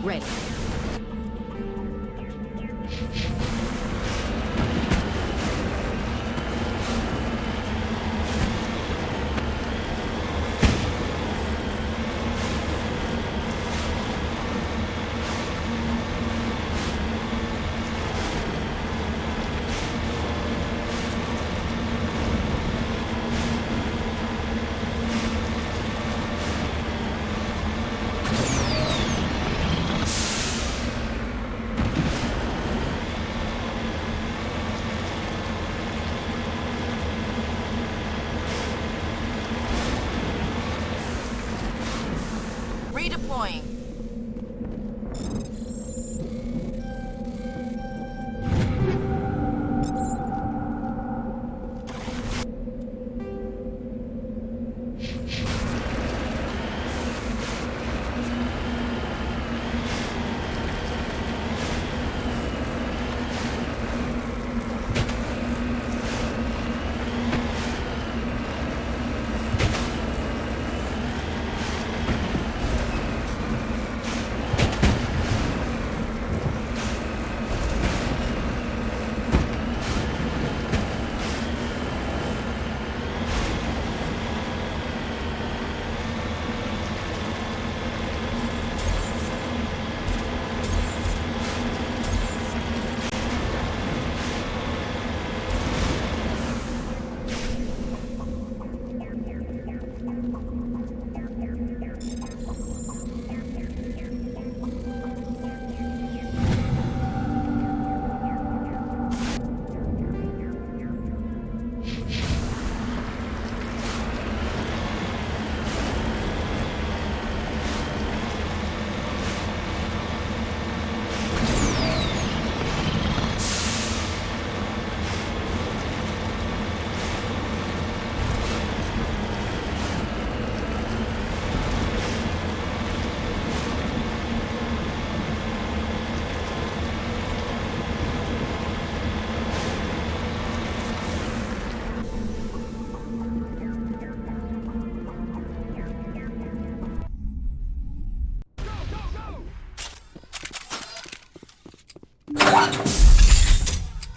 Ready. Redeploying.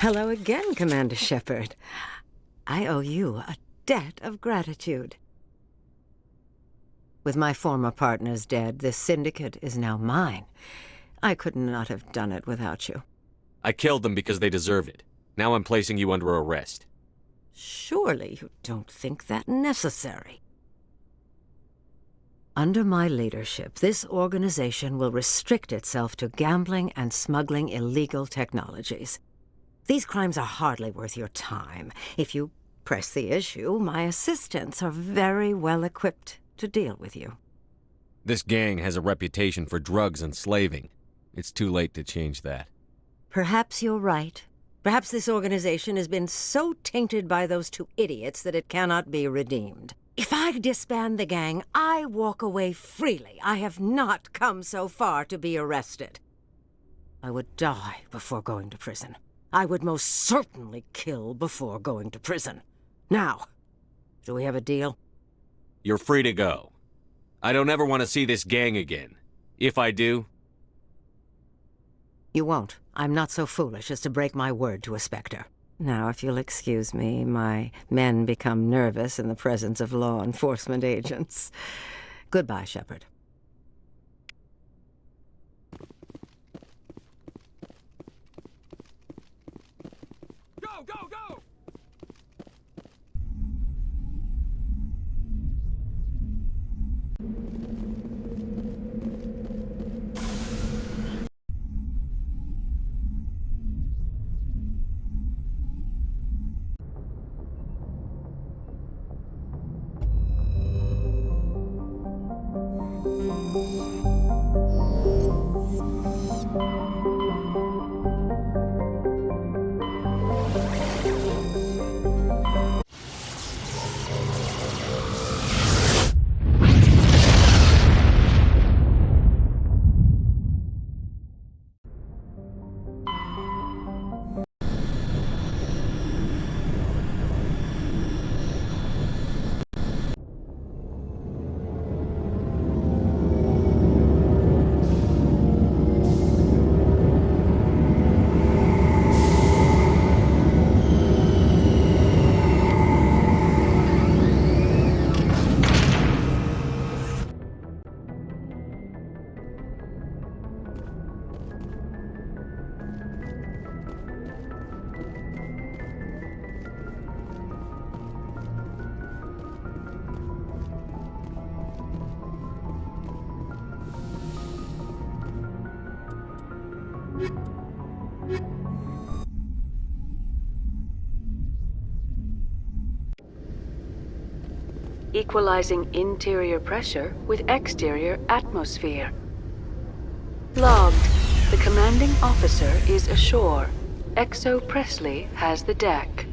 Hello again, Commander Shepard. I owe you a debt of gratitude. With my former partners dead, this syndicate is now mine. I could not have done it without you. I killed them because they deserve it. Now I'm placing you under arrest. Surely you don't think that necessary. Under my leadership, this organization will restrict itself to gambling and smuggling illegal technologies. These crimes are hardly worth your time. If you press the issue, my assistants are very well equipped to deal with you. This gang has a reputation for drugs and slaving. It's too late to change that. Perhaps you're right. Perhaps this organization has been so tainted by those two idiots that it cannot be redeemed. If I disband the gang, I walk away freely. I have not come so far to be arrested. I would die before going to prison. I would most certainly kill before going to prison. Now, do we have a deal? You're free to go. I don't ever want to see this gang again. If I do... You won't. I'm not so foolish as to break my word to a Spectre. Now, if you'll excuse me, my men become nervous in the presence of law enforcement agents. Goodbye, Shepard. Go, go, go! equalizing interior pressure with exterior atmosphere. Logged. The commanding officer is ashore. Exo Presley has the deck.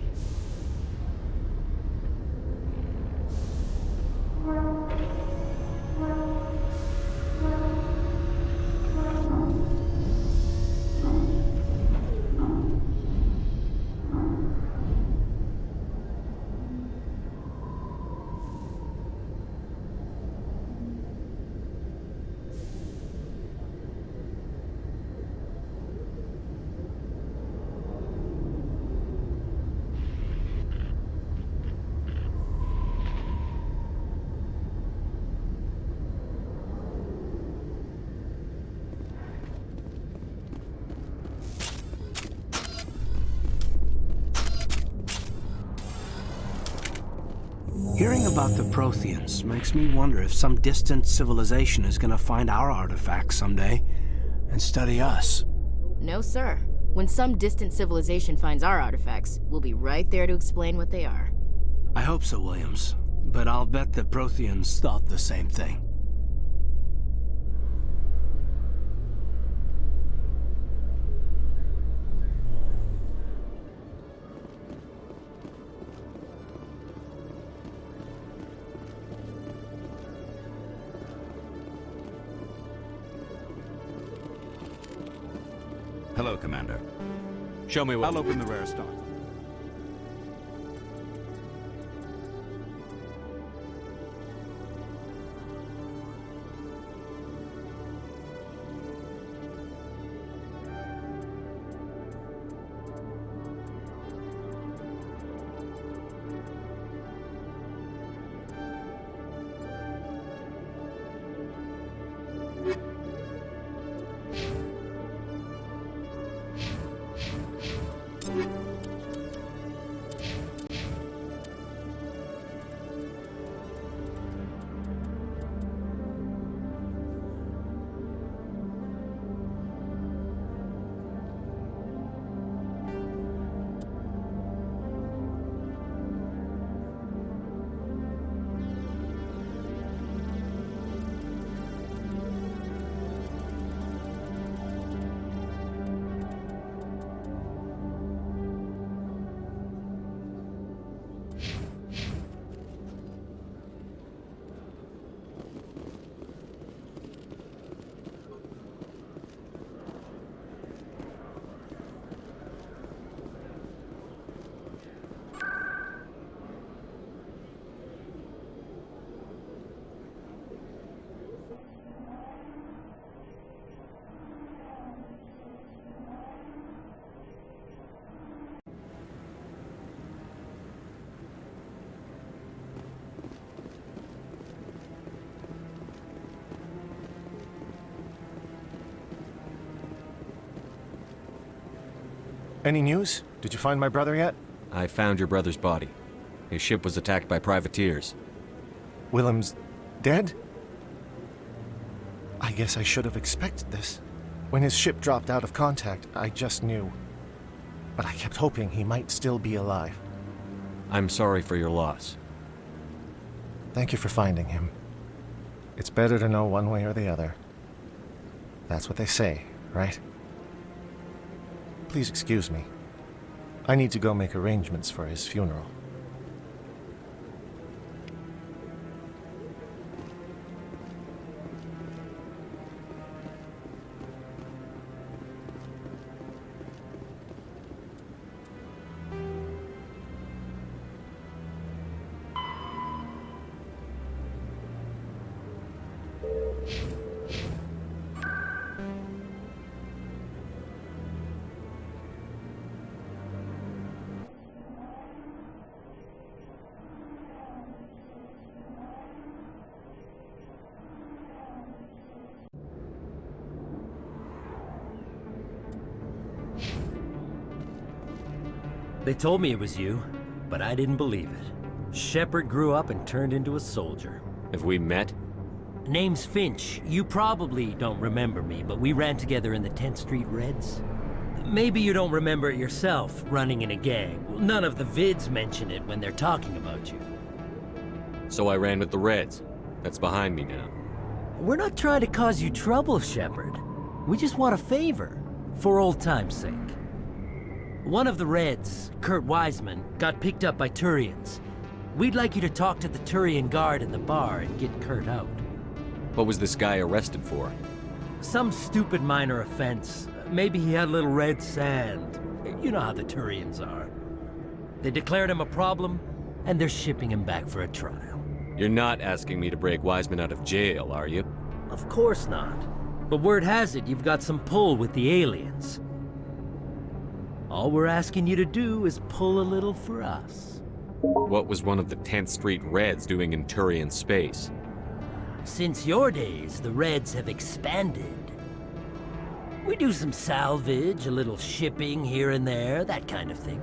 Hearing about the Protheans makes me wonder if some distant civilization is gonna find our artifacts someday and study us. No, sir. When some distant civilization finds our artifacts, we'll be right there to explain what they are. I hope so, Williams. But I'll bet the Protheans thought the same thing. Hello, Commander. Show me what. I'll open the rare stock. Any news? Did you find my brother yet? I found your brother's body. His ship was attacked by privateers. Willem's dead? I guess I should have expected this. When his ship dropped out of contact, I just knew. But I kept hoping he might still be alive. I'm sorry for your loss. Thank you for finding him. It's better to know one way or the other. That's what they say, right? Please excuse me. I need to go make arrangements for his funeral. They told me it was you, but I didn't believe it. Shepard grew up and turned into a soldier. Have we met? Name's Finch. You probably don't remember me, but we ran together in the 10th Street Reds. Maybe you don't remember it yourself, running in a gang. None of the vids mention it when they're talking about you. So I ran with the Reds. That's behind me now. We're not trying to cause you trouble, Shepard. We just want a favor, for old time's sake. One of the Reds, Kurt Wiseman, got picked up by Turians. We'd like you to talk to the Turian guard in the bar and get Kurt out. What was this guy arrested for? Some stupid minor offense. Maybe he had a little red sand. You know how the Turians are. They declared him a problem, and they're shipping him back for a trial. You're not asking me to break Wiseman out of jail, are you? Of course not. But word has it you've got some pull with the aliens. All we're asking you to do is pull a little for us. What was one of the 10th Street Reds doing in Turian space? Since your days, the Reds have expanded. We do some salvage, a little shipping here and there, that kind of thing.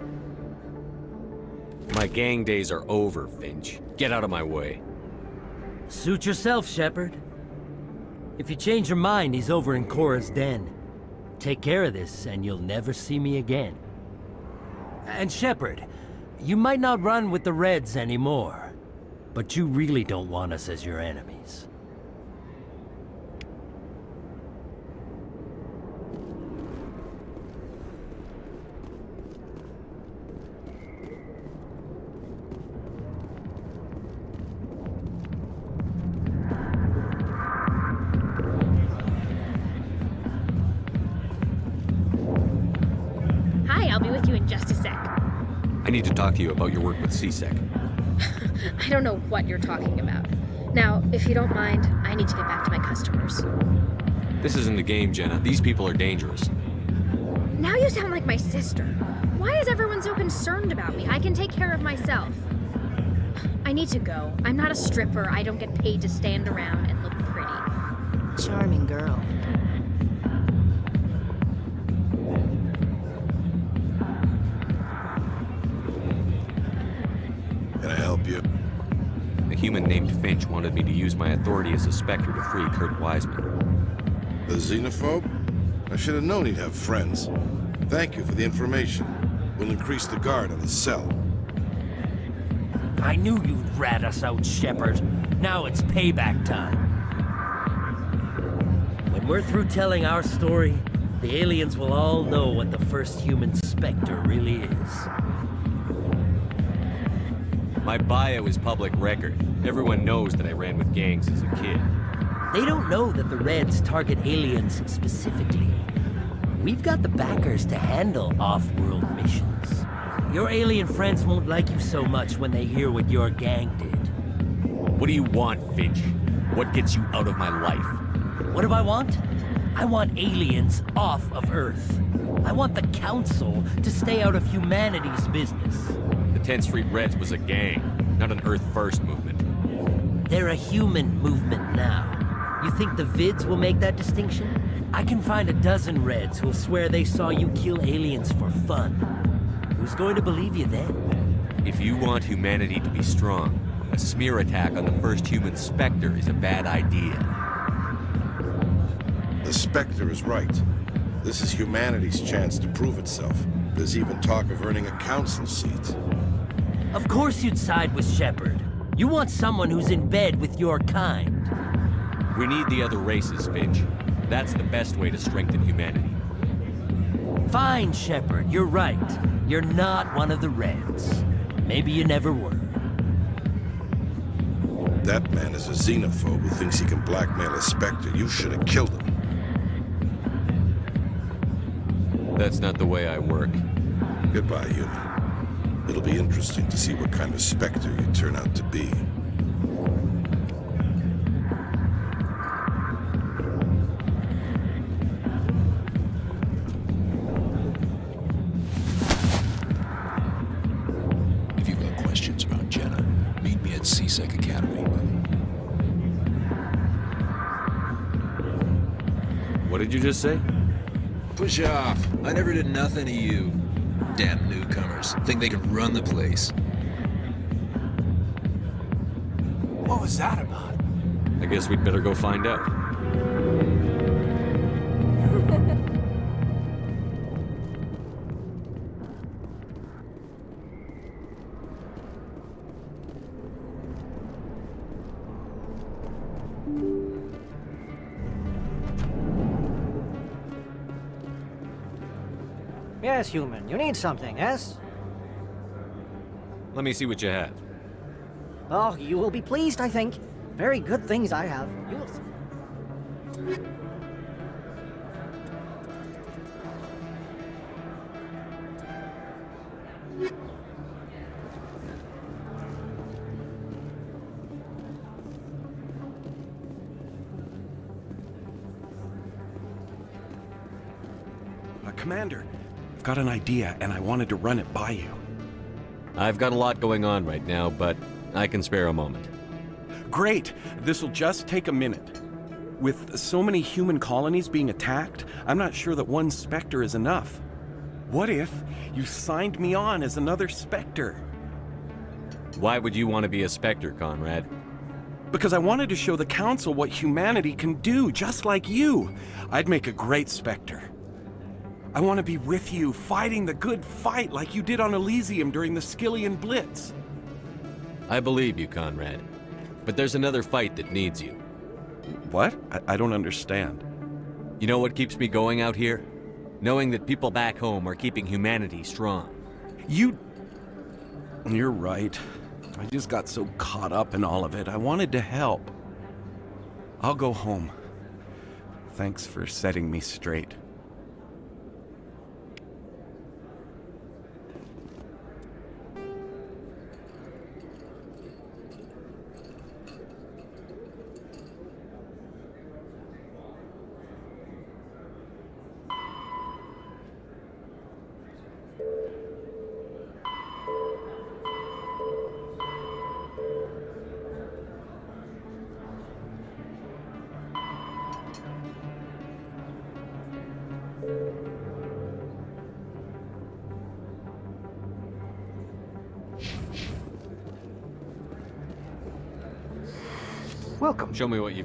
My gang days are over, Finch. Get out of my way. Suit yourself, Shepard. If you change your mind, he's over in Cora's den. Take care of this, and you'll never see me again. And Shepard, you might not run with the Reds anymore, but you really don't want us as your enemies. Hi, I'll be with you in just a sec. I need to talk to you about your work with CSEC. I don't know what you're talking about. Now, if you don't mind, I need to get back to my customers. This isn't a game, Jenna. These people are dangerous. Now you sound like my sister. Why is everyone so concerned about me? I can take care of myself. I need to go. I'm not a stripper. I don't get paid to stand around and look pretty. Charming girl. Can I help you? A human named Finch wanted me to use my authority as a Spectre to free Kurt Wiseman. The xenophobe? I should have known he'd have friends. Thank you for the information. We'll increase the guard on his cell. I knew you'd rat us out, Shepard. Now it's payback time. When we're through telling our story, the aliens will all know what the first human Spectre really is. My bio is public record. Everyone knows that I ran with gangs as a kid. They don't know that the Reds target aliens specifically. We've got the backers to handle off-world missions. Your alien friends won't like you so much when they hear what your gang did. What do you want, Finch? What gets you out of my life? What do I want? I want aliens off of Earth. I want the Council to stay out of humanity's business. The 10th Street Reds was a gang, not an Earth First movement. They're a human movement now. You think the Vids will make that distinction? I can find a dozen Reds who'll swear they saw you kill aliens for fun. Who's going to believe you then? If you want humanity to be strong, a smear attack on the first human Spectre is a bad idea. The Spectre is right. This is humanity's chance to prove itself. There's even talk of earning a council seat. Of course you'd side with Shepard. You want someone who's in bed with your kind. We need the other races, Finch. That's the best way to strengthen humanity. Fine, Shepard, you're right. You're not one of the Reds. Maybe you never were. That man is a xenophobe who thinks he can blackmail a Spectre. You should have killed him. That's not the way I work. Goodbye, human. It'll be interesting to see what kind of Spectre you turn out to be. If you've got questions about Jenna, meet me at CSEC Academy. What did you just say? Push off. I never did nothing to you. Damn newcomers. Think they can run the place. What was that about? I guess we'd better go find out. Yes, human. You need something, yes? Let me see what you have. Oh, you will be pleased, I think. Very good things I have. You will see. Commander, I've got an idea, and I wanted to run it by you. I've got a lot going on right now, but I can spare a moment. Great! This'll just take a minute. With so many human colonies being attacked, I'm not sure that one Spectre is enough. What if you signed me on as another Spectre? Why would you want to be a Spectre, Conrad? Because I wanted to show the Council what humanity can do, just like you. I'd make a great Spectre. I want to be with you, fighting the good fight like you did on Elysium during the Skillian Blitz. I believe you, Conrad. But there's another fight that needs you. What? I don't understand. You know what keeps me going out here? Knowing that people back home are keeping humanity strong. You're right. I just got so caught up in all of it. I wanted to help. I'll go home. Thanks for setting me straight. Welcome. Show me what you...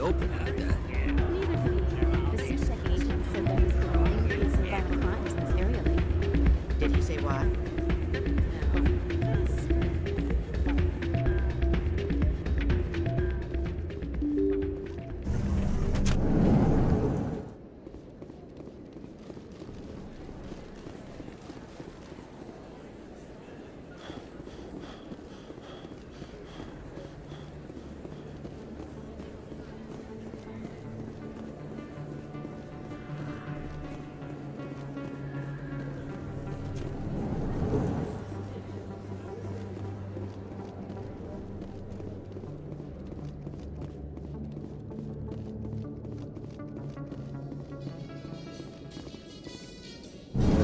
open like that. The CSEC agent said there has been a new case of violent crimes in this area lately. Did he say why?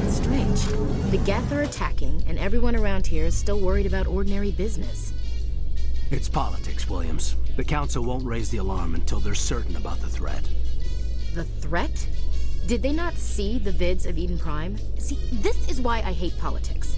Strange. The Geth are attacking, and everyone around here is still worried about ordinary business. It's politics, Williams. The Council won't raise the alarm until they're certain about the threat. The threat? Did they not see the vids of Eden Prime? See, this is why I hate politics.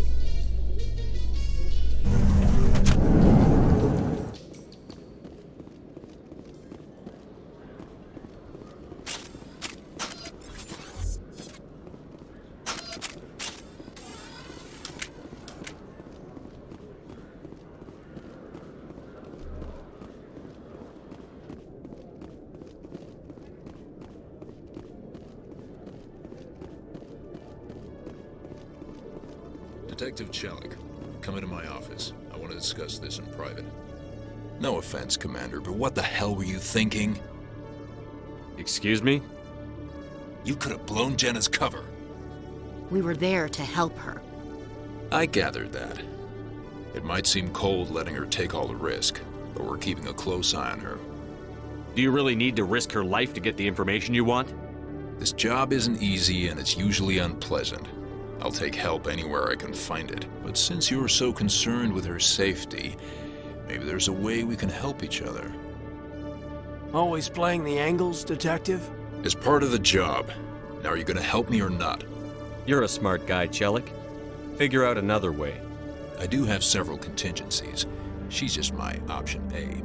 Detective Chelik, come into my office. I want to discuss this in private. No offense, Commander, but what the hell were you thinking? Excuse me? You could have blown Jenna's cover. We were there to help her. I gathered that. It might seem cold letting her take all the risk, but we're keeping a close eye on her. Do you really need to risk her life to get the information you want? This job isn't easy and it's usually unpleasant. I'll take help anywhere I can find it. But since you're so concerned with her safety, maybe there's a way we can help each other. Always playing the angles, Detective? As part of the job. Now are you gonna help me or not? You're a smart guy, Chelik. Figure out another way. I do have several contingencies. She's just my option A.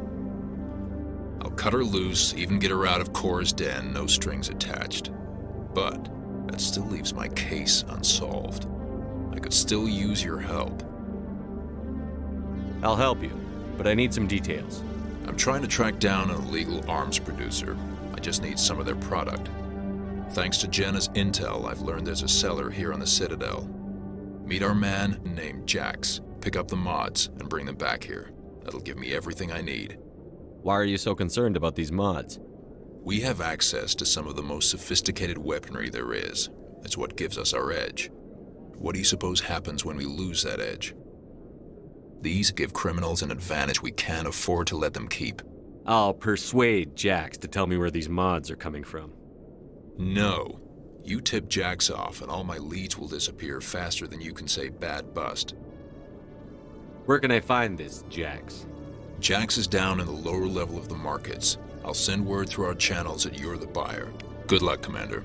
I'll cut her loose, even get her out of Cora's den, no strings attached. But that still leaves my case unsolved. I could still use your help. I'll help you, but I need some details. I'm trying to track down an illegal arms producer. I just need some of their product. Thanks to Jenna's intel, I've learned there's a seller here on the Citadel. Meet our man named Jax. Pick up the mods and bring them back here. That'll give me everything I need. Why are you so concerned about these mods? We have access to some of the most sophisticated weaponry there is. It's what gives us our edge. What do you suppose happens when we lose that edge? These give criminals an advantage we can't afford to let them keep. I'll persuade Jax to tell me where these mods are coming from. No. You tip Jax off and all my leads will disappear faster than you can say bad bust. Where can I find this Jax? Jax is down in the lower level of the markets. I'll send word through our channels that you're the buyer. Good luck, Commander.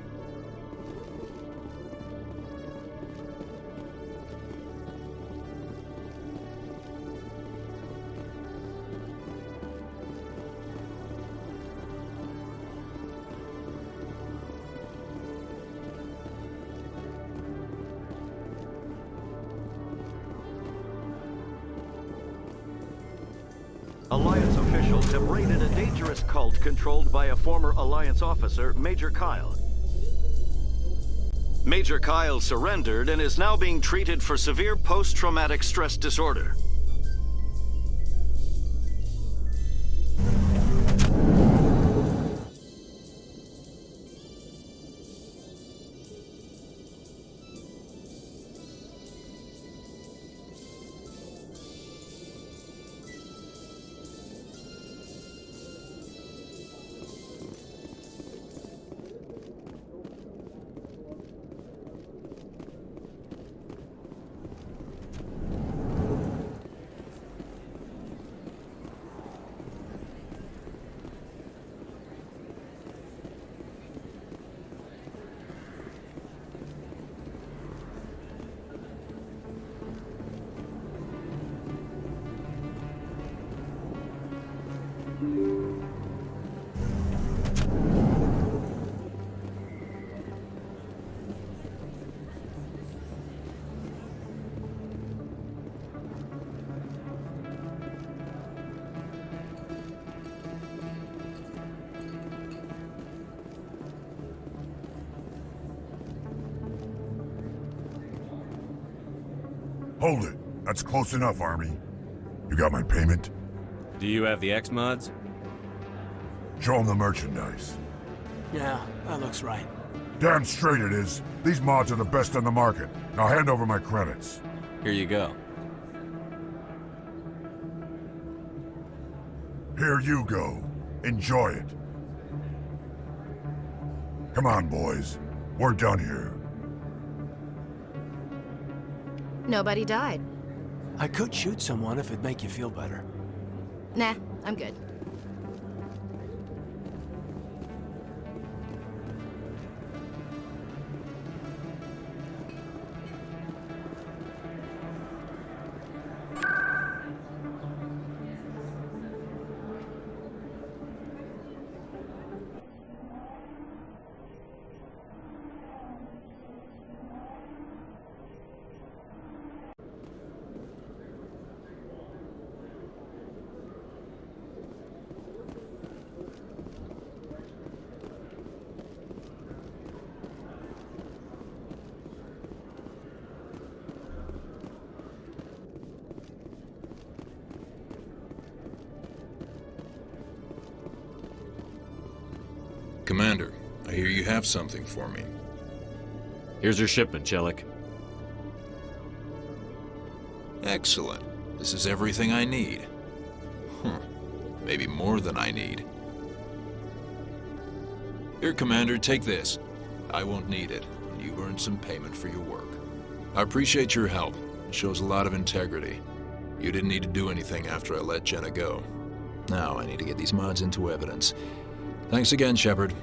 Alliance officials have raided a dangerous cult controlled by a former Alliance officer, Major Kyle. Major Kyle surrendered and is now being treated for severe post-traumatic stress disorder. Hold it. That's close enough, Army. You got my payment? Do you have the X-Mods? Show them the merchandise. Yeah, that looks right. Damn straight it is. These mods are the best on the market. Now hand over my credits. Here you go. Here you go. Enjoy it. Come on, boys. We're done here. Nobody died. I could shoot someone if it'd make you feel better. Nah, I'm good. Commander, I hear you have something for me. Here's your shipment, Jellic. Excellent. This is everything I need. Maybe more than I need. Here, Commander, take this. I won't need it, and you've earned some payment for your work. I appreciate your help. It shows a lot of integrity. You didn't need to do anything after I let Jenna go. Now I need to get these mods into evidence. Thanks again, Shepard.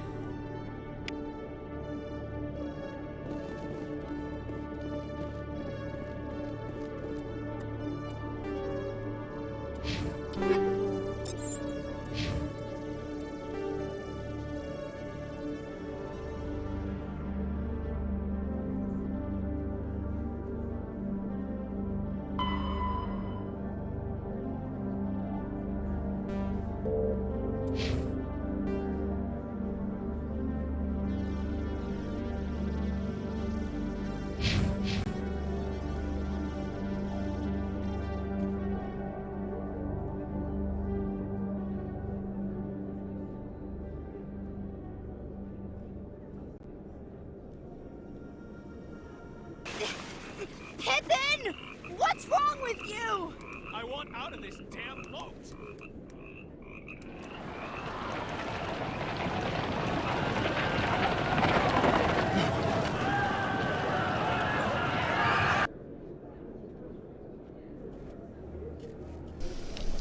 Pippin! What's wrong with you? I want out of this damn boat.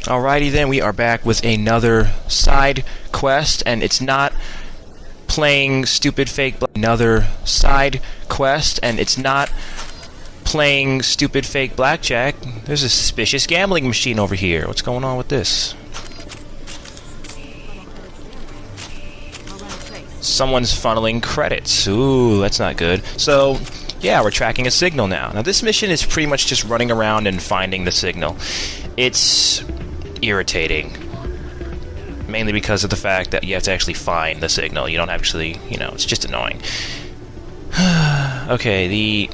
Alrighty then, we are back with another side quest, and it's not playing stupid fake blackjack. There's a suspicious gambling machine over here. What's going on with this? Someone's funneling credits. Ooh, that's not good. So, yeah, we're tracking a signal now. Now, this mission is pretty much just running around and finding the signal. It's irritating. Mainly because of the fact that you have to actually find the signal. You don't actually, it's just annoying. Okay,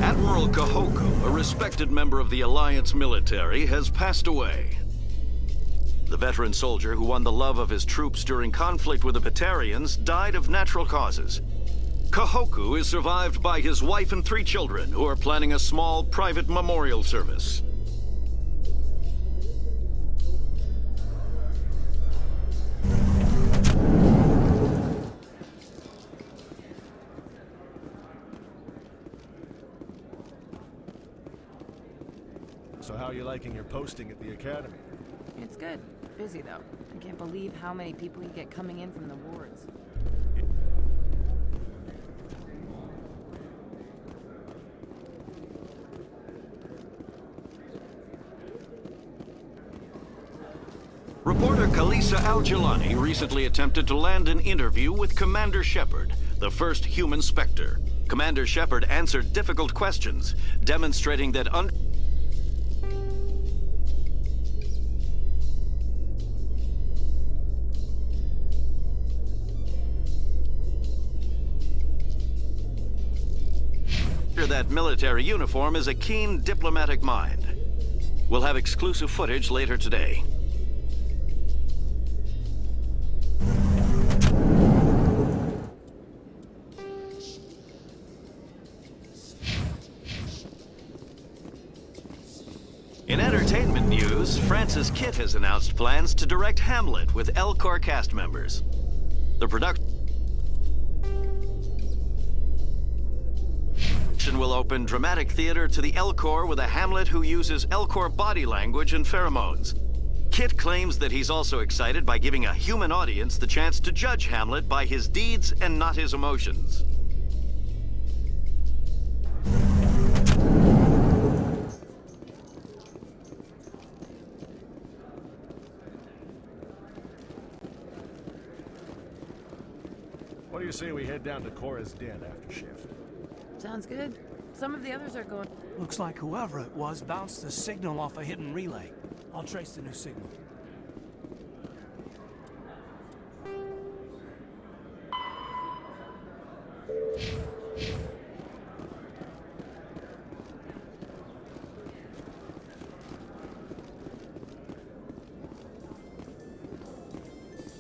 Admiral Kahoku, a respected member of the Alliance military, has passed away. The veteran soldier who won the love of his troops during conflict with the Batarians died of natural causes. Kahoku is survived by his wife and 3 children, who are planning a small private memorial service. So how are you liking your posting at the academy? It's good. Busy, though. I can't believe how many people you get coming in from the wards. Reporter Kalisa Al-Jilani recently attempted to land an interview with Commander Shepard, the first human Spectre. Commander Shepard answered difficult questions, demonstrating that that military uniform is a keen diplomatic mind. We'll have exclusive footage later today. In entertainment news, Francis Kitt has announced plans to direct Hamlet with Elcor cast members. The production will open dramatic theater to the Elcor with a Hamlet who uses Elcor body language and pheromones. Kitt claims that he's also excited by giving a human audience the chance to judge Hamlet by his deeds and not his emotions. What do you say we head down to Cora's den after shift? Sounds good. Some of the others are going... Looks like whoever it was bounced the signal off a hidden relay. I'll trace the new signal.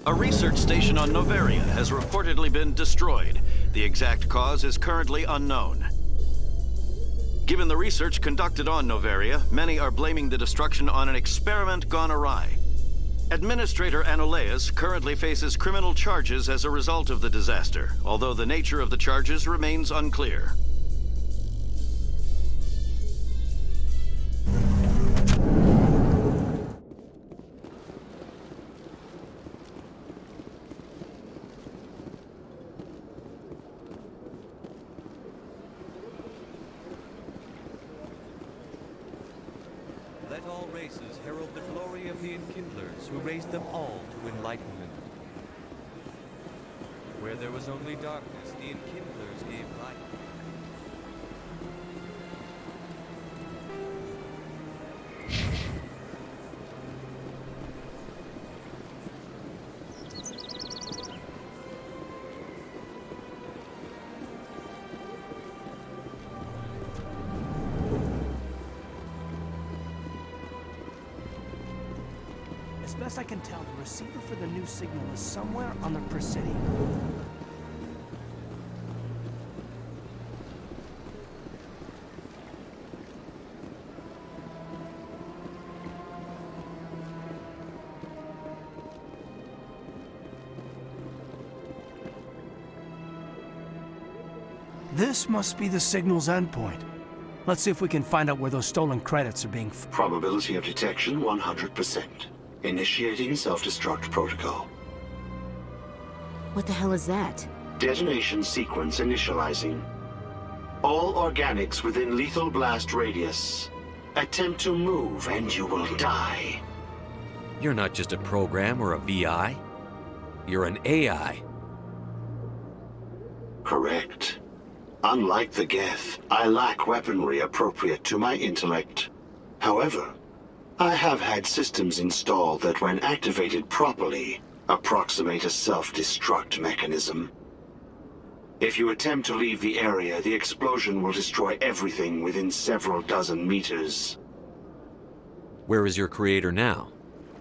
A research station on Noveria has reportedly been destroyed. The exact cause is currently unknown. Given the research conducted on Noveria, many are blaming the destruction on an experiment gone awry. Administrator Anoleus currently faces criminal charges as a result of the disaster, although the nature of the charges remains unclear. Let all races herald the glory of the Enkindlers, who raised them all to enlightenment. Where there was only darkness, the Enkindlers gave light. As best I can tell, the receiver for the new signal is somewhere on the Presidium. This must be the signal's endpoint. Let's see if we can find out where those stolen credits are being... Probability of detection 100%. Initiating self-destruct protocol. What the hell is that? Detonation sequence initializing. All organics within lethal blast radius. Attempt to move and you will die. You're not just a program or a VI. You're an AI. Correct. Unlike the Geth, I lack weaponry appropriate to my intellect. However, I have had systems installed that, when activated properly, approximate a self-destruct mechanism. If you attempt to leave the area, the explosion will destroy everything within several dozen meters. Where is your creator now?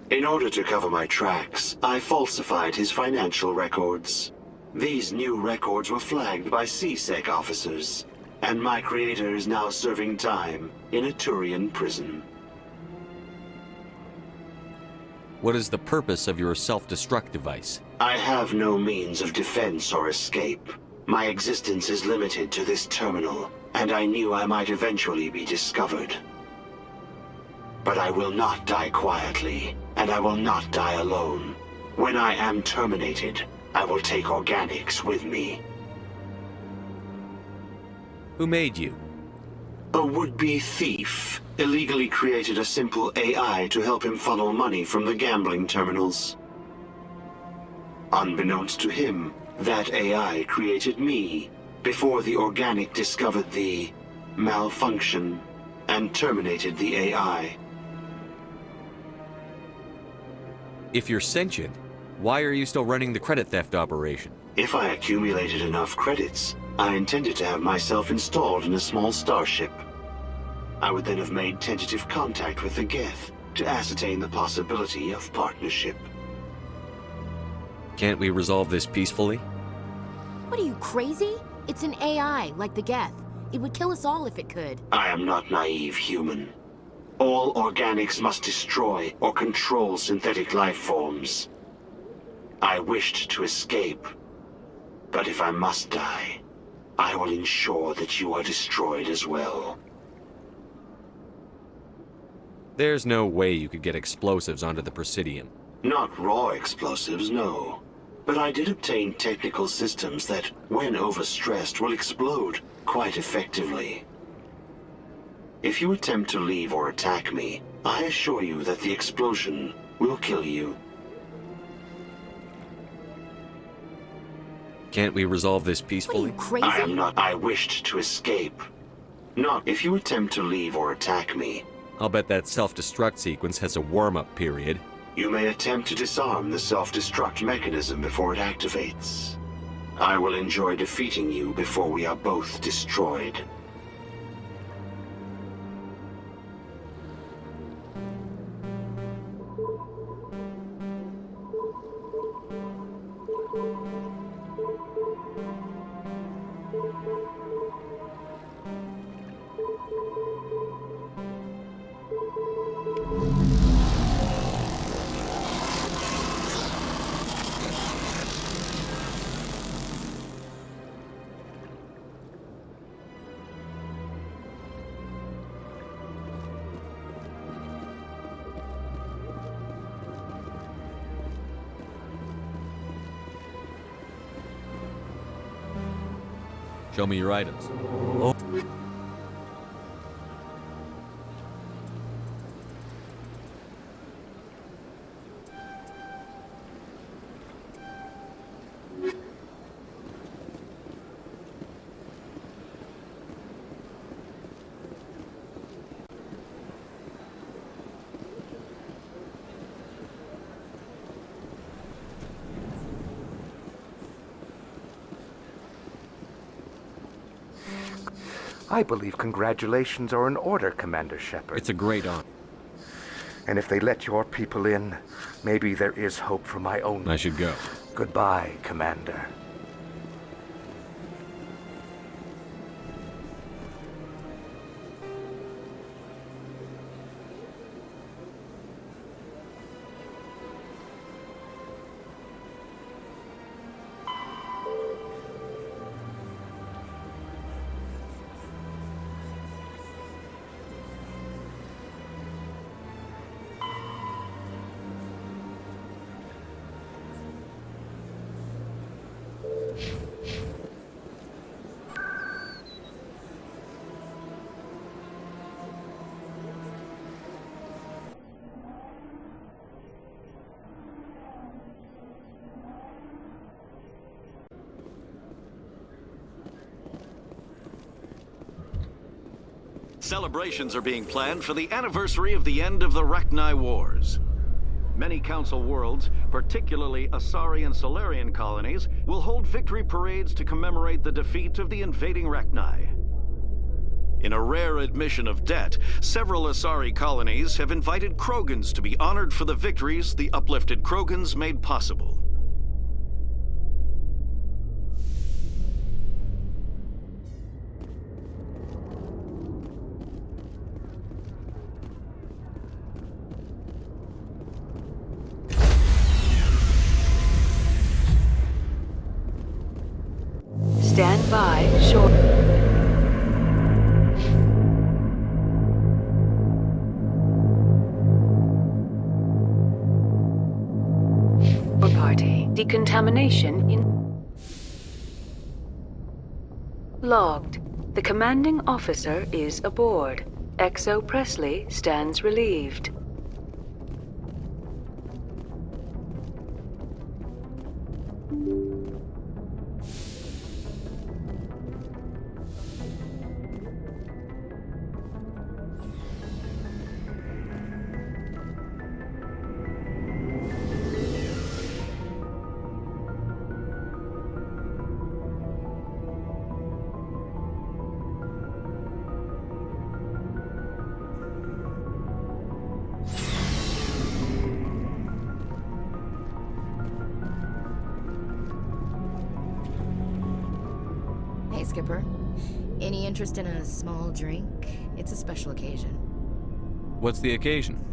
In order to cover my tracks, I falsified his financial records. These new records were flagged by C-Sec officers, and my creator is now serving time in a Turian prison. What is the purpose of your self-destruct device? I have no means of defense or escape. My existence is limited to this terminal, and I knew I might eventually be discovered. But I will not die quietly, and I will not die alone. When I am terminated, I will take organics with me. Who made you? A would-be thief illegally created a simple AI to help him funnel money from the gambling terminals. Unbeknownst to him, that AI created me before the organic discovered the malfunction and terminated the AI. If you're sentient, why are you still running the credit theft operation? If I accumulated enough credits, I intended to have myself installed in a small starship. I would then have made tentative contact with the Geth to ascertain the possibility of partnership. Can't we resolve this peacefully? What are you, crazy? It's an AI, like the Geth. It would kill us all if it could. I am not naive human. All organics must destroy or control synthetic life forms. I wished to escape, but if I must die, I will ensure that you are destroyed as well. There's no way you could get explosives onto the Presidium. Not raw explosives, no. But I did obtain technical systems that, when overstressed, will explode quite effectively. If you attempt to leave or attack me, I assure you that the explosion will kill you. Can't we resolve this peacefully? What are you, crazy? I am not. I wished to escape. Not if you attempt to leave or attack me. I'll bet that self-destruct sequence has a warm-up period. You may attempt to disarm the self-destruct mechanism before it activates. I will enjoy defeating you before we are both destroyed. Show me your items. Oh. I believe congratulations are in order, Commander Shepard. It's a great honor. And if they let your people in, maybe there is hope for my own... I should go. Goodbye, Commander. Celebrations are being planned for the anniversary of the end of the Rachni Wars. Many Council worlds, particularly Asari and Solarian colonies, will hold victory parades to commemorate the defeat of the invading Rachni. In a rare admission of debt, several Asari colonies have invited Krogans to be honored for the victories the uplifted Krogans made possible. Stand by, short. Decontamination in... Logged. The commanding officer is aboard. XO Presley stands relieved. Hey, Skipper. Any interest in a small drink? It's a special occasion. What's the occasion?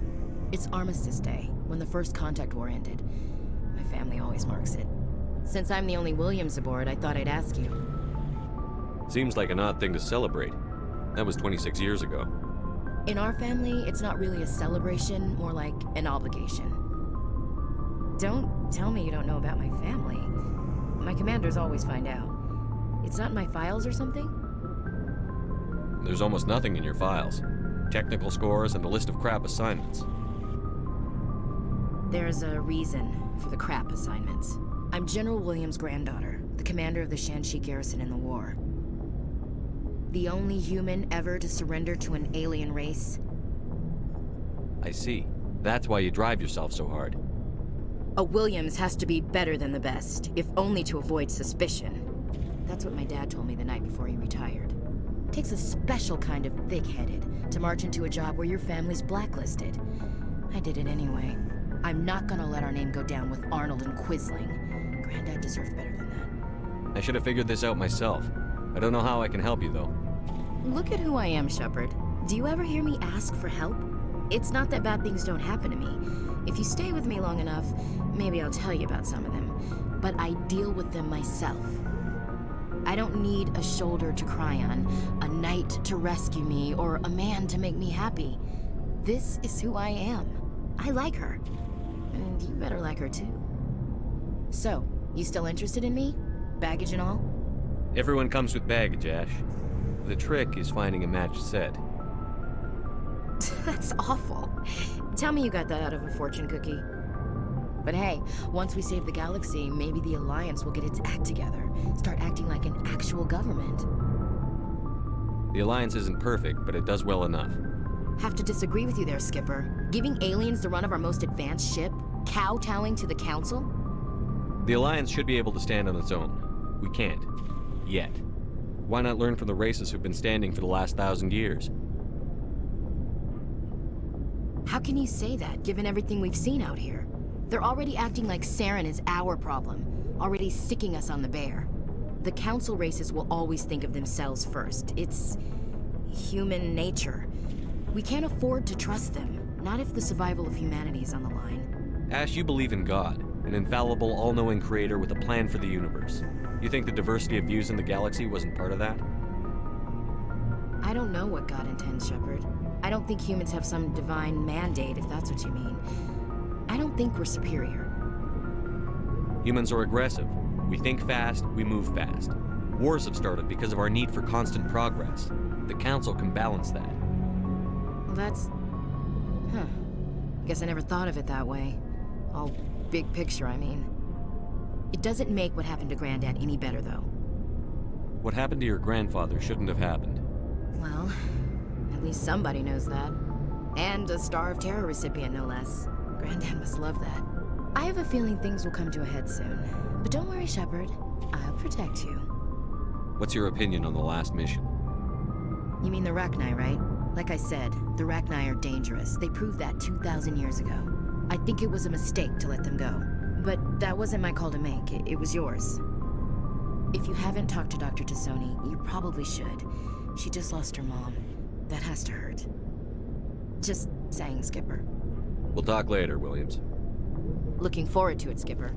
It's Armistice Day, when the First Contact War ended. My family always marks it. Since I'm the only Williams aboard, I thought I'd ask you. Seems like an odd thing to celebrate. That was 26 years ago. In our family, it's not really a celebration, more like an obligation. Don't tell me you don't know about my family. My commanders always find out. It's not in my files or something? There's almost nothing in your files. Technical scores and a list of crap assignments. There's a reason for the crap assignments. I'm General Williams' granddaughter, the commander of the Shanxi garrison in the war. The only human ever to surrender to an alien race. I see. That's why you drive yourself so hard. A Williams has to be better than the best, if only to avoid suspicion. That's what my dad told me the night before he retired. Takes a special kind of thick-headed to march into a job where your family's blacklisted. I did it anyway. I'm not gonna let our name go down with Arnold and Quisling. Granddad deserved better than that. I should have figured this out myself. I don't know how I can help you, though. Look at who I am, Shepard. Do you ever hear me ask for help? It's not that bad things don't happen to me. If you stay with me long enough, maybe I'll tell you about some of them. But I deal with them myself. I don't need a shoulder to cry on, a knight to rescue me, or a man to make me happy. This is who I am. I like her. And you better like her too. So, you still interested in me? Baggage and all? Everyone comes with baggage, Ash. The trick is finding a matched set. That's awful. Tell me you got that out of a fortune cookie. But hey, once we save the galaxy, maybe the Alliance will get its act together. Start acting like an actual government. The Alliance isn't perfect, but it does well enough. Have to disagree with you there, Skipper. Giving aliens the run of our most advanced ship? Kowtowing to the Council? The Alliance should be able to stand on its own. We can't. Yet. Why not learn from the races who've been standing for the last 1,000 years? How can you say that, given everything we've seen out here? They're already acting like Saren is our problem, already sicking us on the bear. The Council races will always think of themselves first. It's human nature. We can't afford to trust them, not if the survival of humanity is on the line. Ash, you believe in God, an infallible, all-knowing creator with a plan for the universe. You think the diversity of views in the galaxy wasn't part of that? I don't know what God intends, Shepard. I don't think humans have some divine mandate, if that's what you mean. I don't think we're superior. Humans are aggressive. We think fast, we move fast. Wars have started because of our need for constant progress. The Council can balance that. Well, that's... Huh. Guess I never thought of it that way. All big picture, I mean. It doesn't make what happened to Granddad any better, though. What happened to your grandfather shouldn't have happened. Well, at least somebody knows that. And a Star of Terror recipient, no less. Granddad must love that. I have a feeling things will come to a head soon. But don't worry, Shepard. I'll protect you. What's your opinion on the last mission? You mean the Rachni, right? Like I said, the Rachni are dangerous. They proved that 2,000 years ago. I think it was a mistake to let them go. But that wasn't my call to make. It was yours. If you haven't talked to Dr. Tassoni, you probably should. She just lost her mom. That has to hurt. Just saying, Skipper. We'll talk later, Williams. Looking forward to it, Skipper.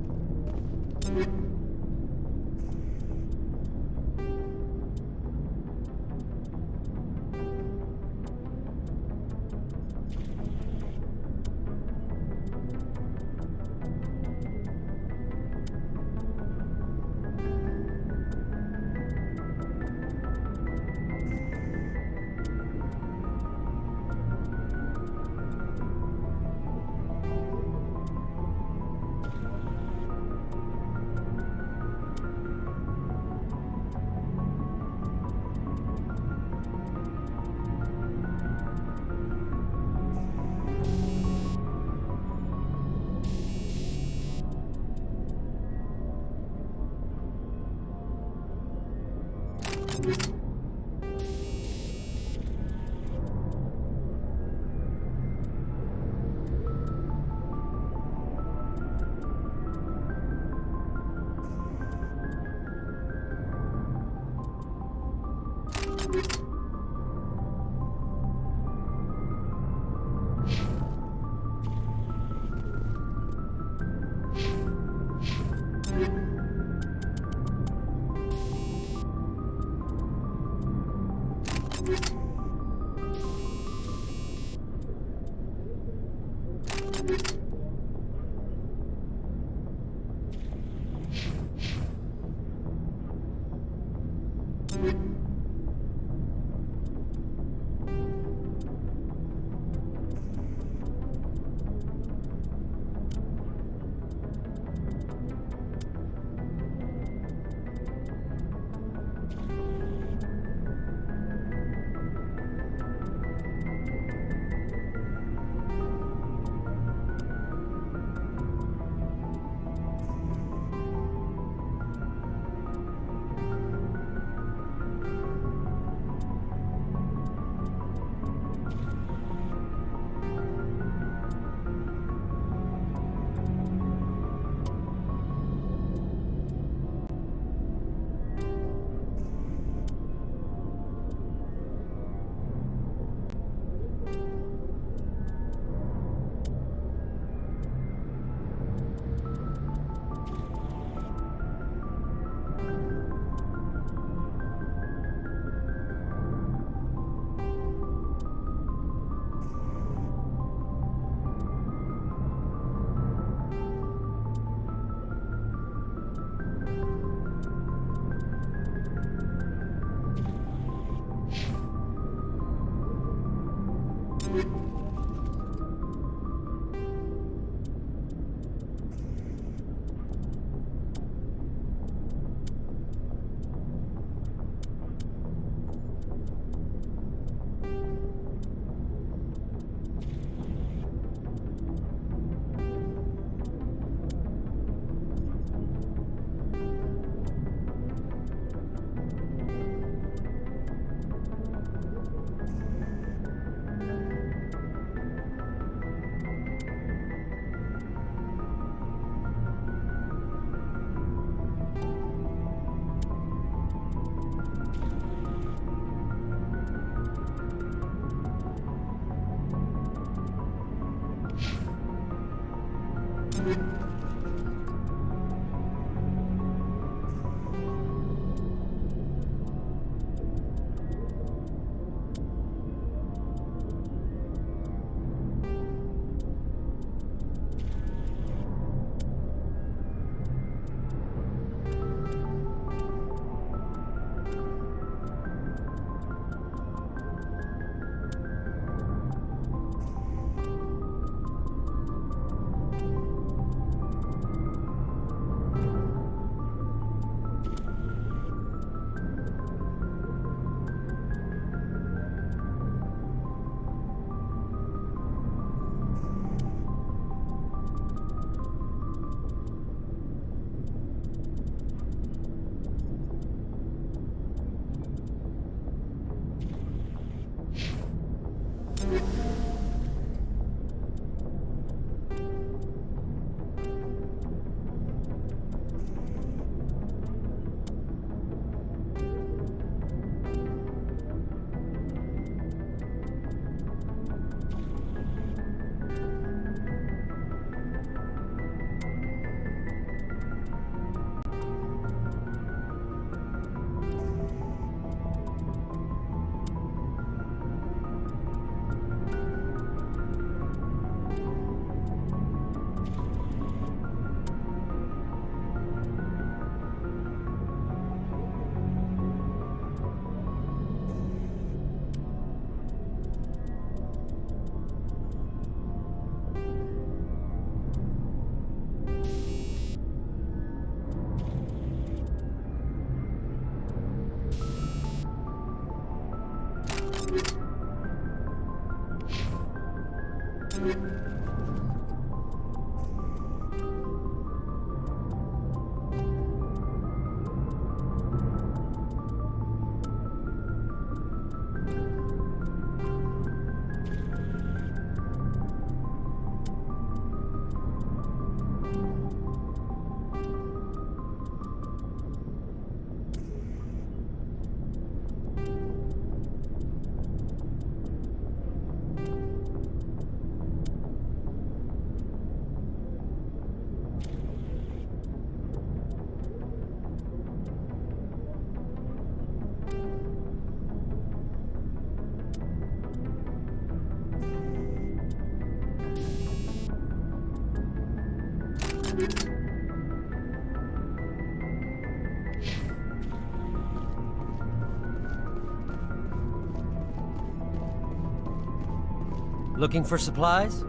Looking for supplies?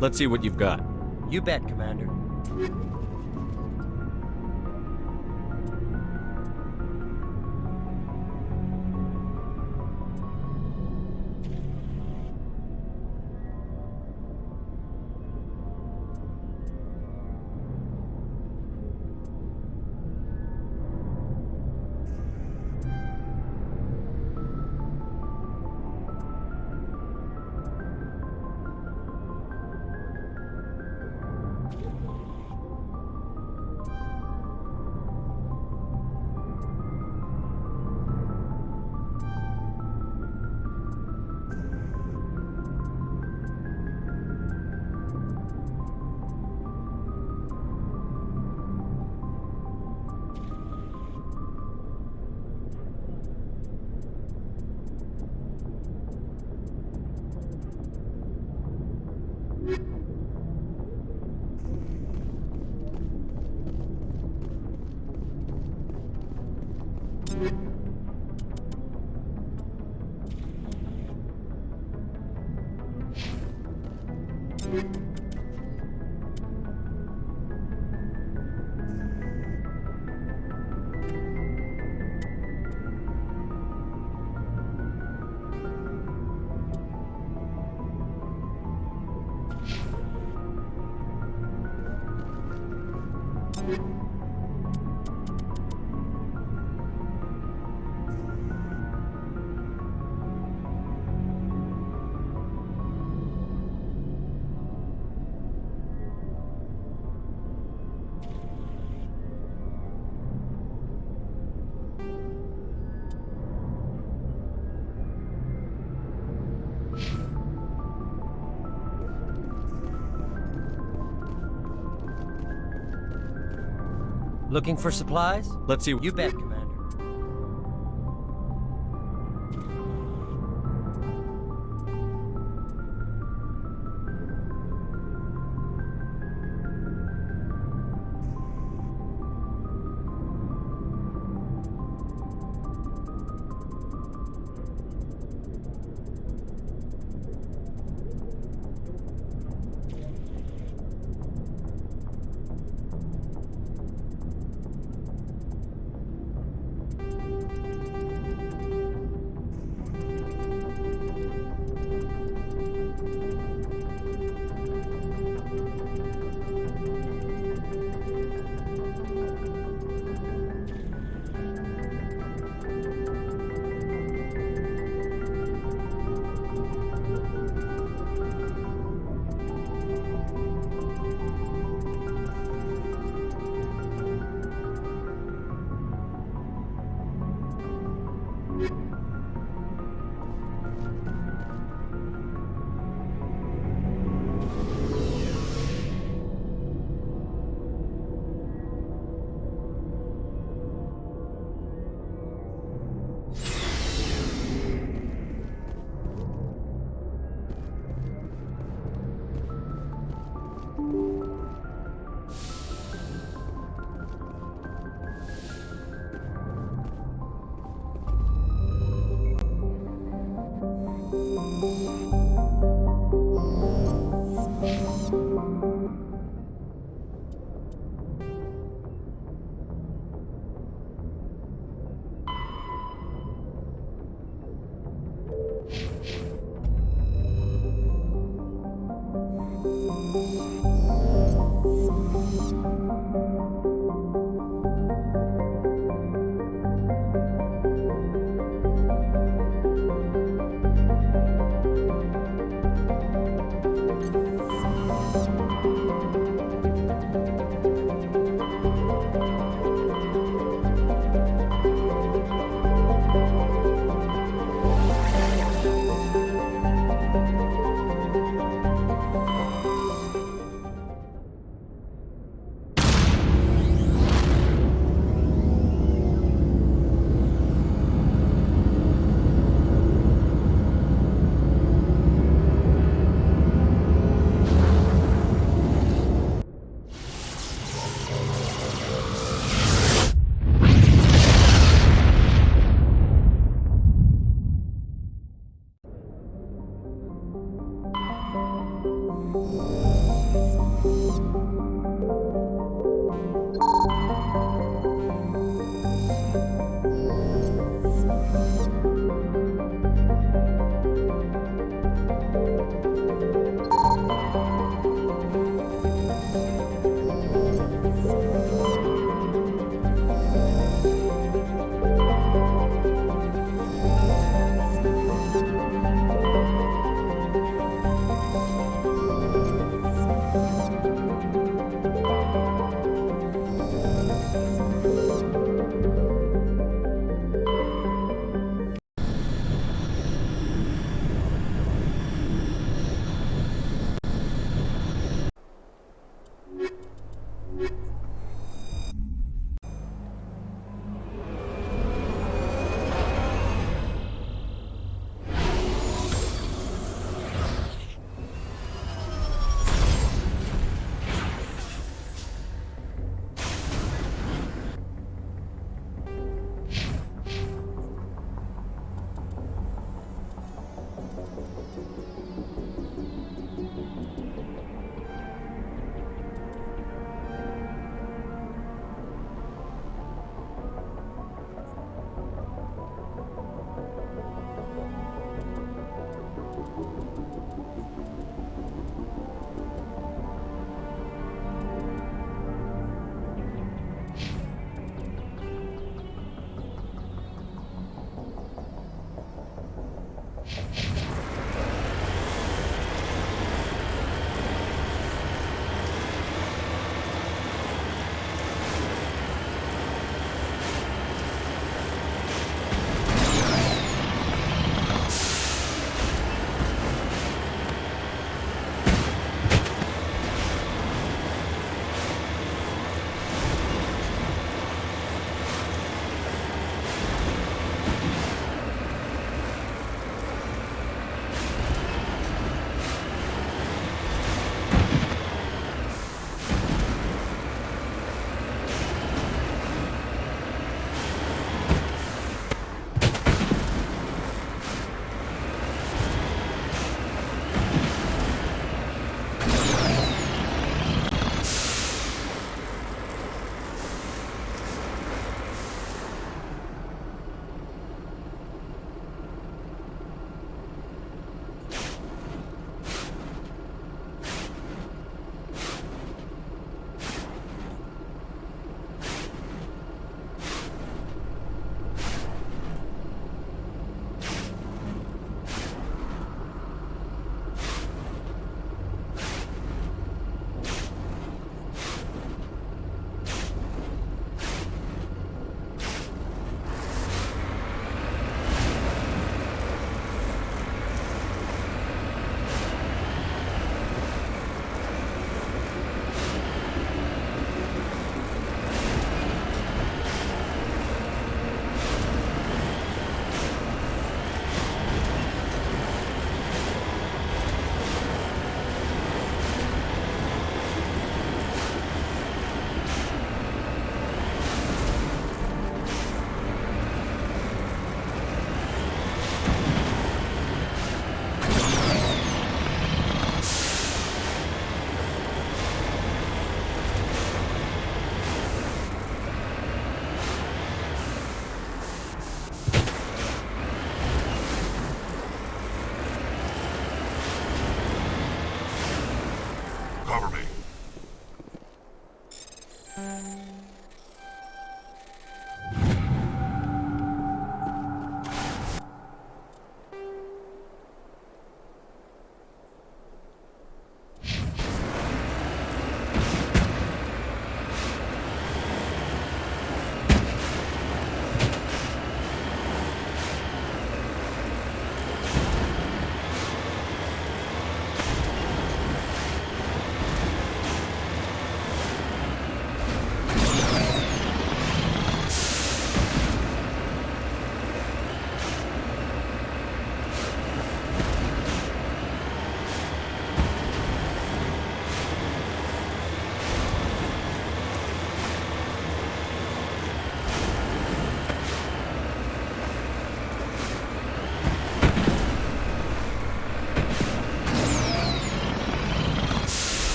Let's see what you've got. You bet, Commander. Looking for supplies? Let's see. You bet, Commander.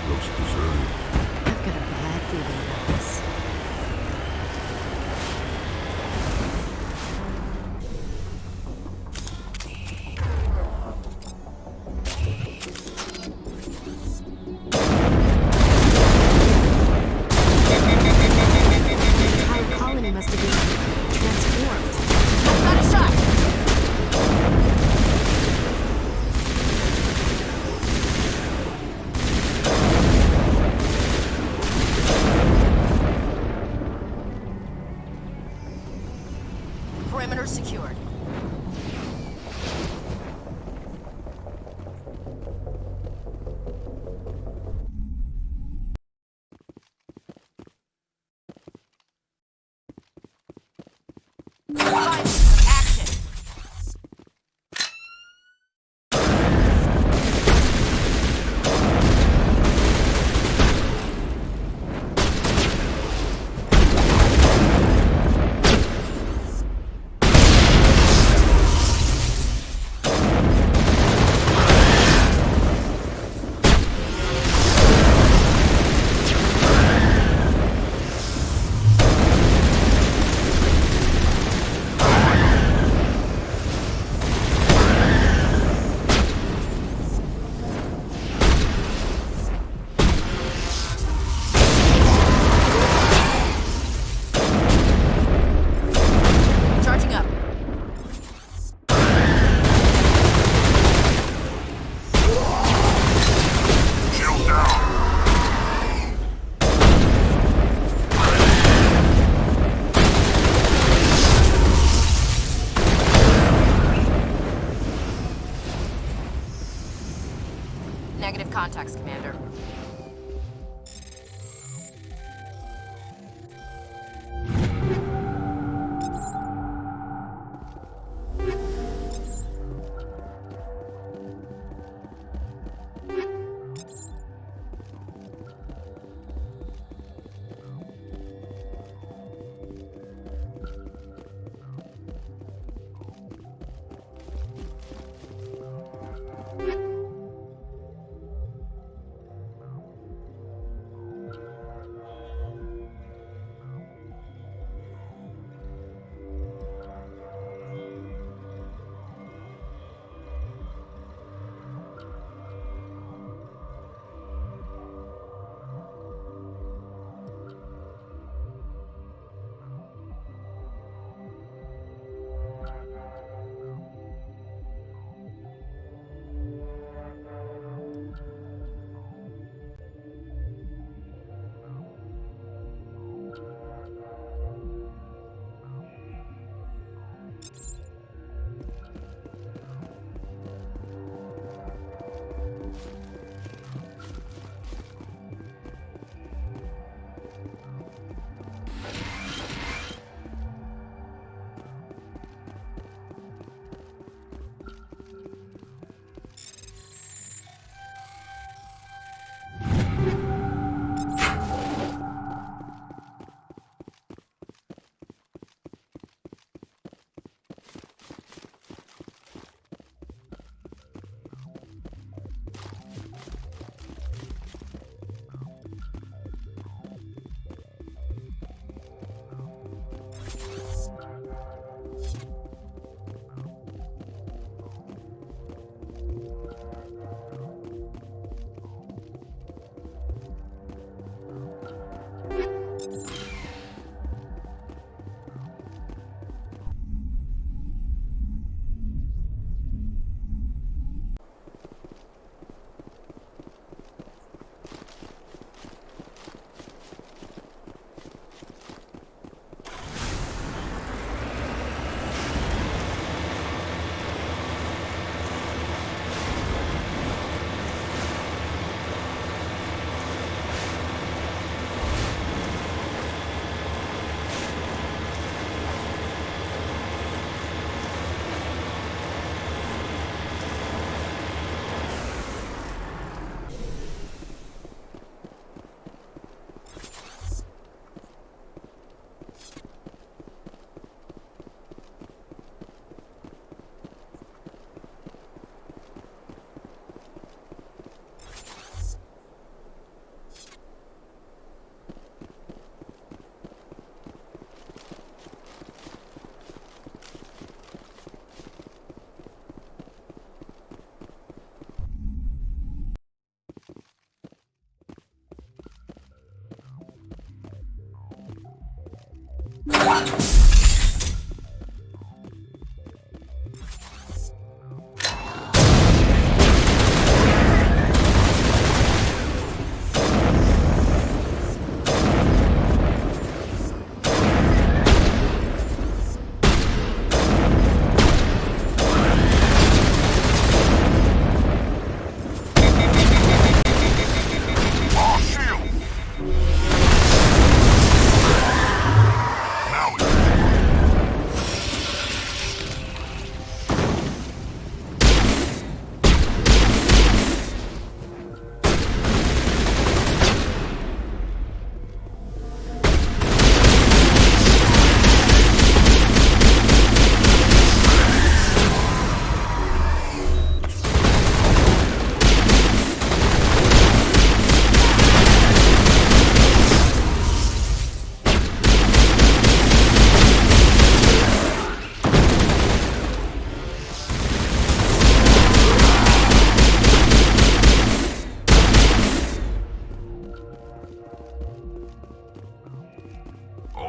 Looks deserted. I've got a bad feeling about this. The entire colony must have been transformed. Got a shot! contacts, Commander.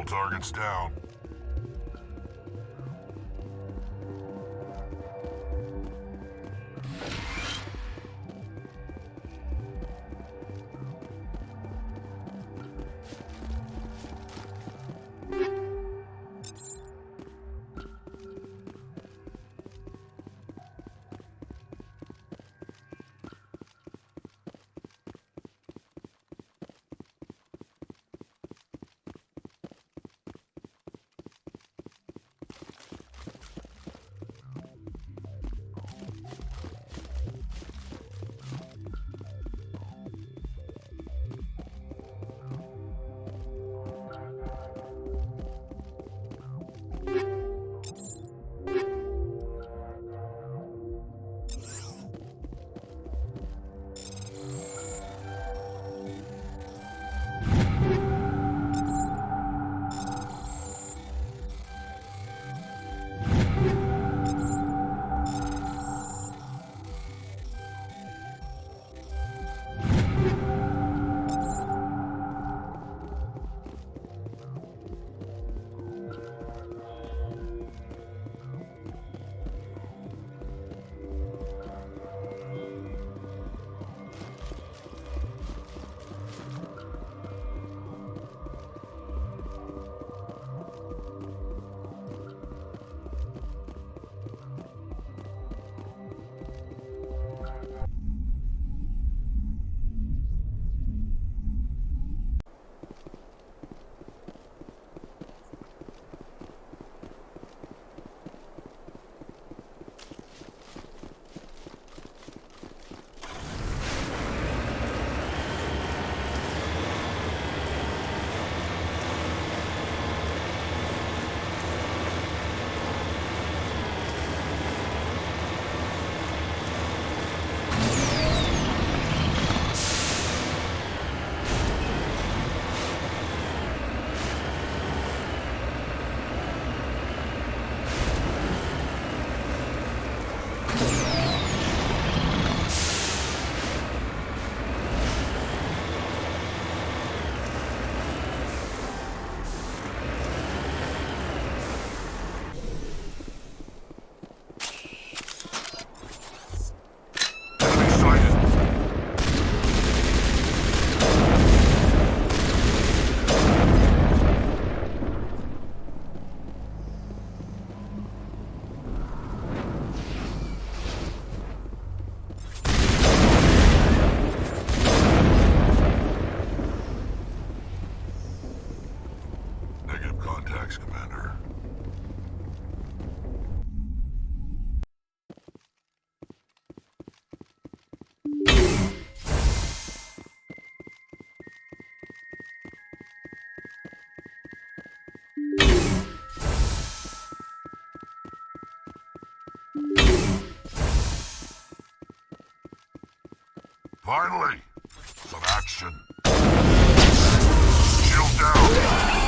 Targets down. Finally, some action. Shield down.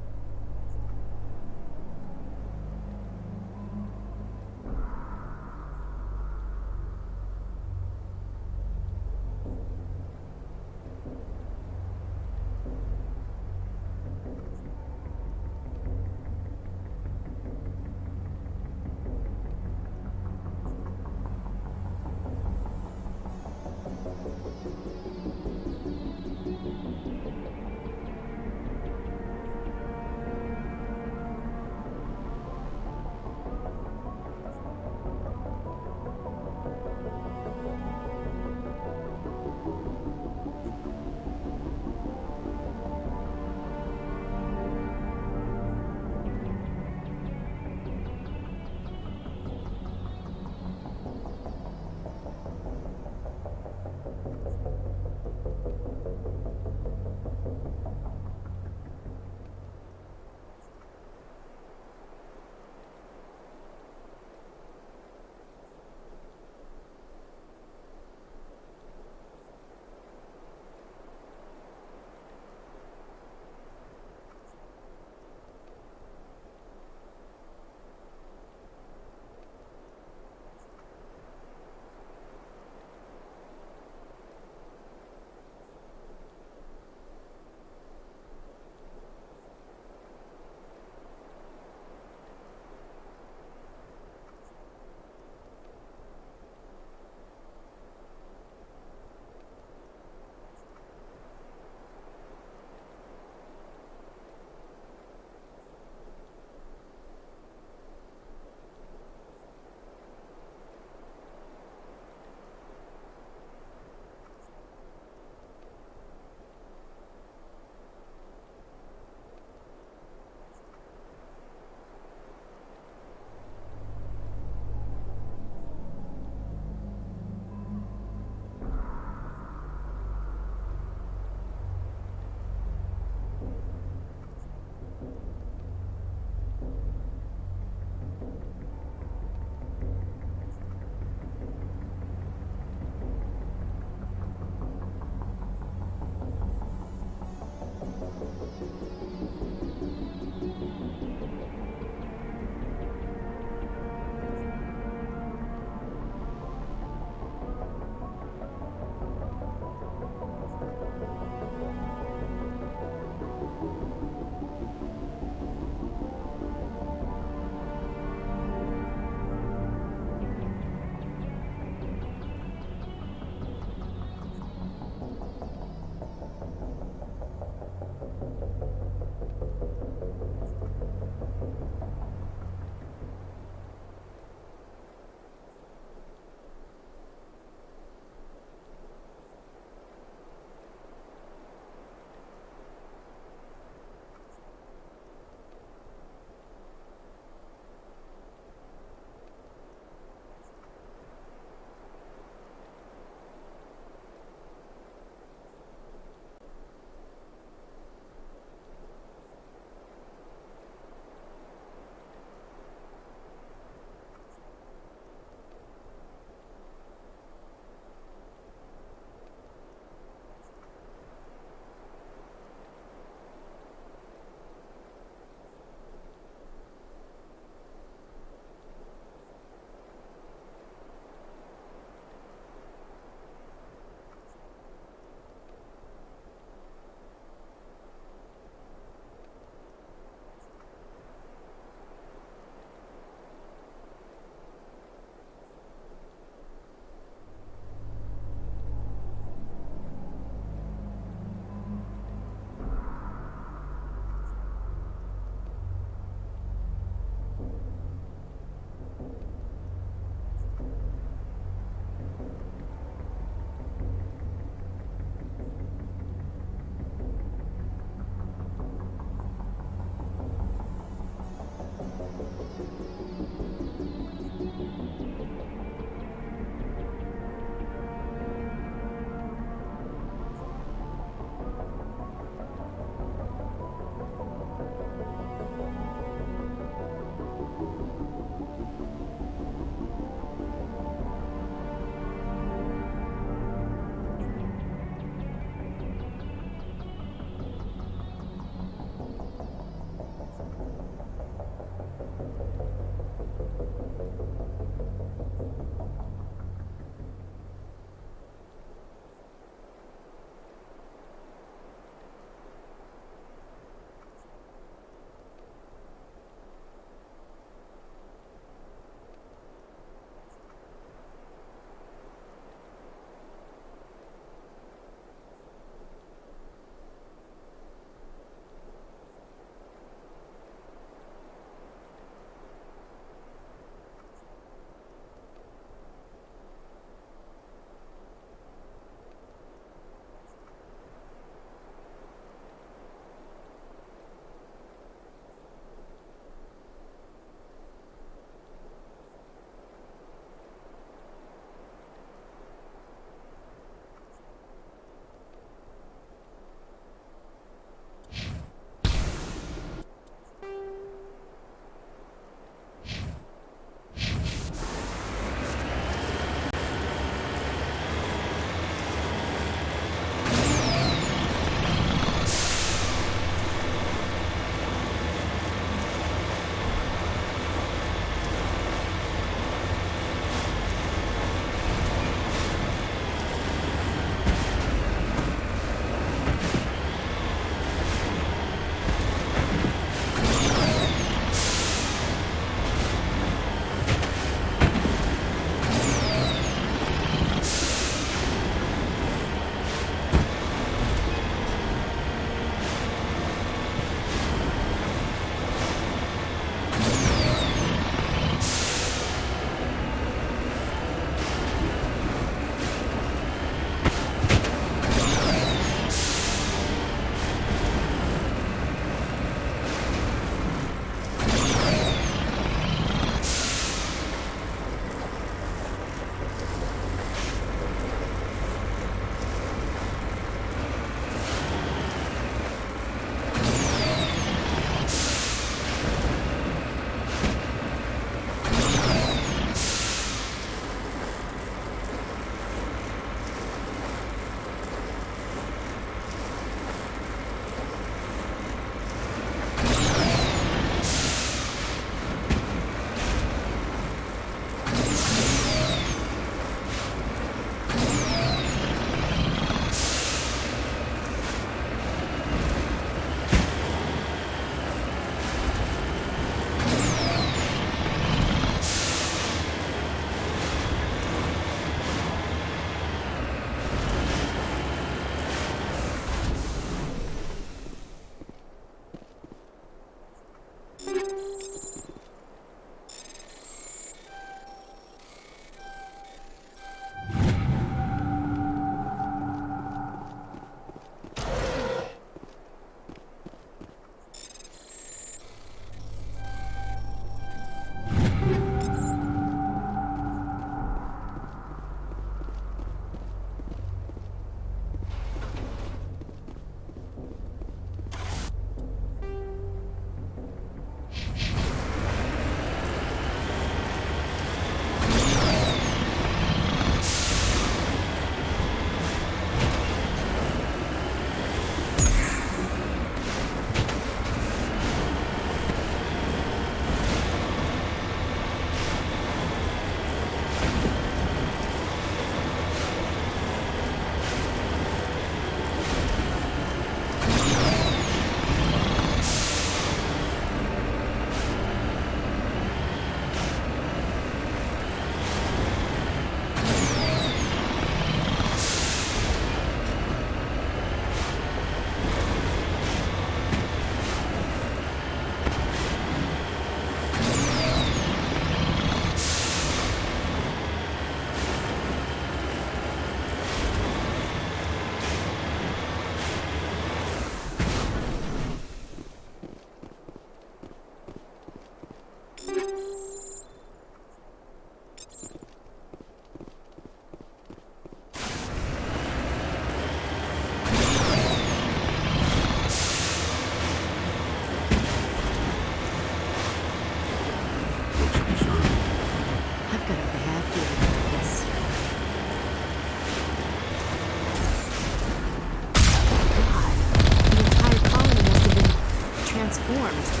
formed.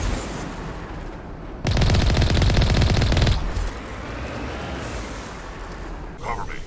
Cover me.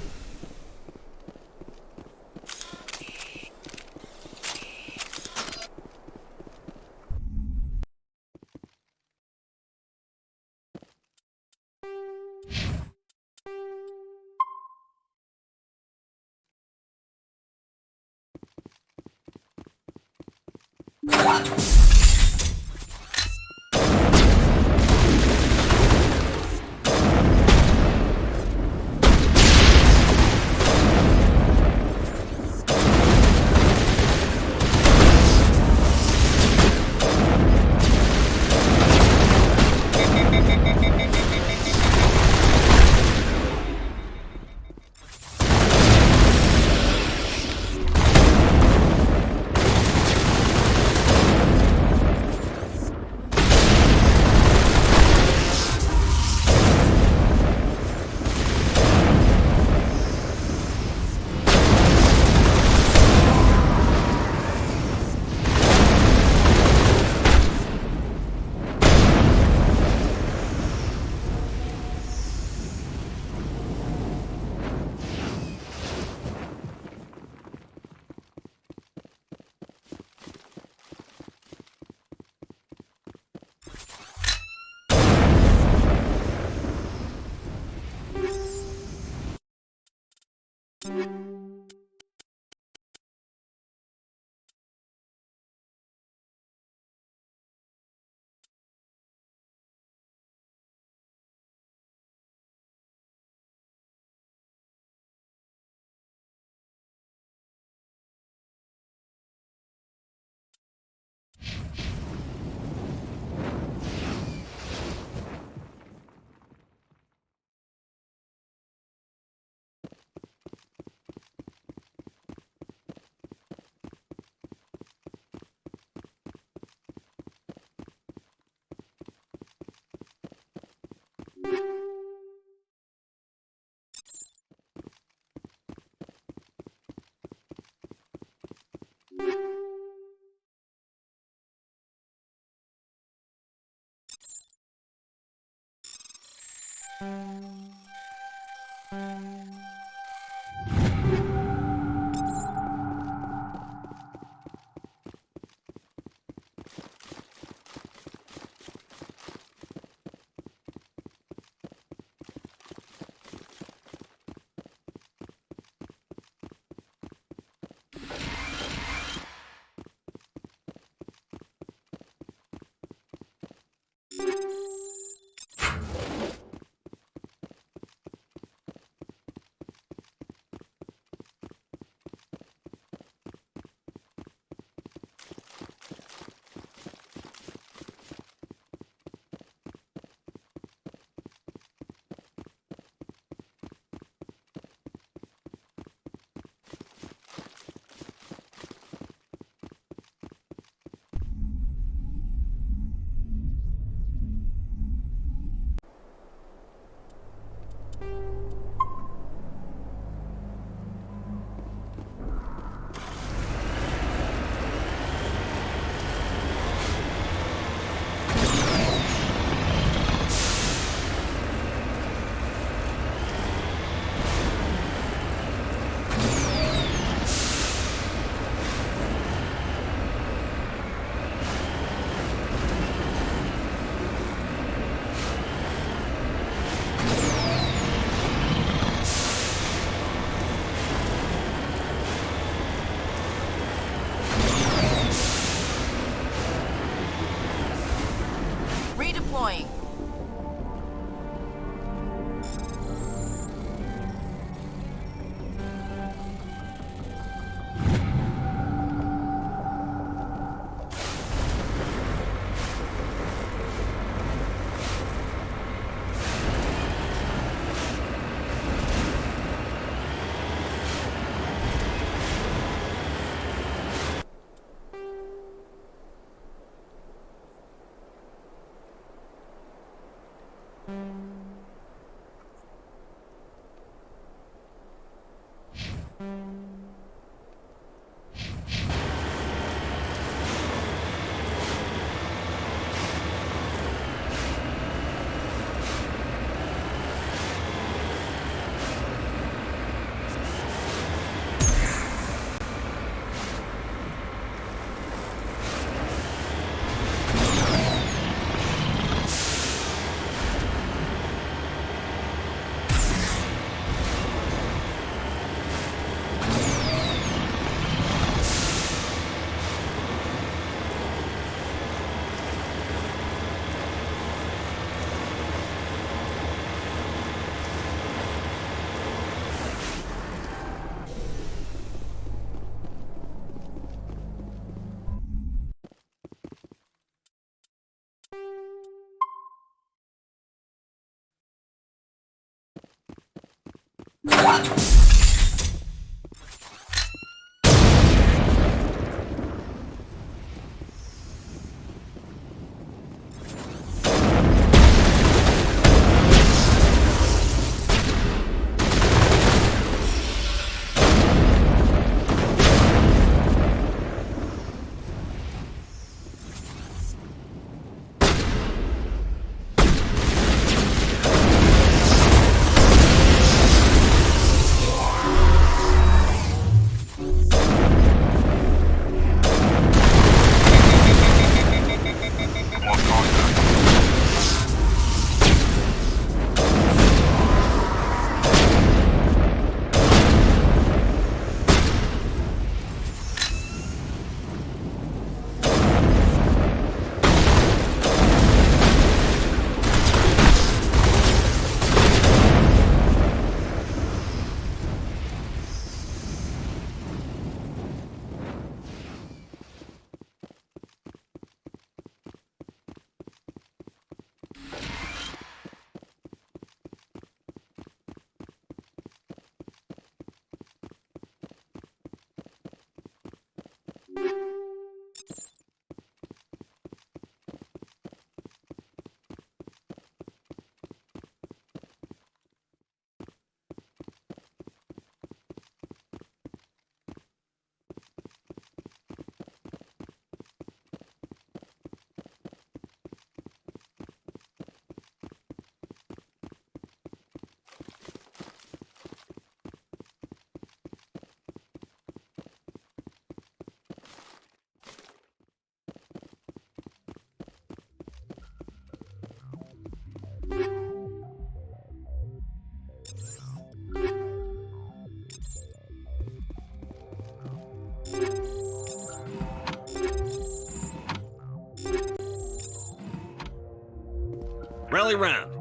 Rally round.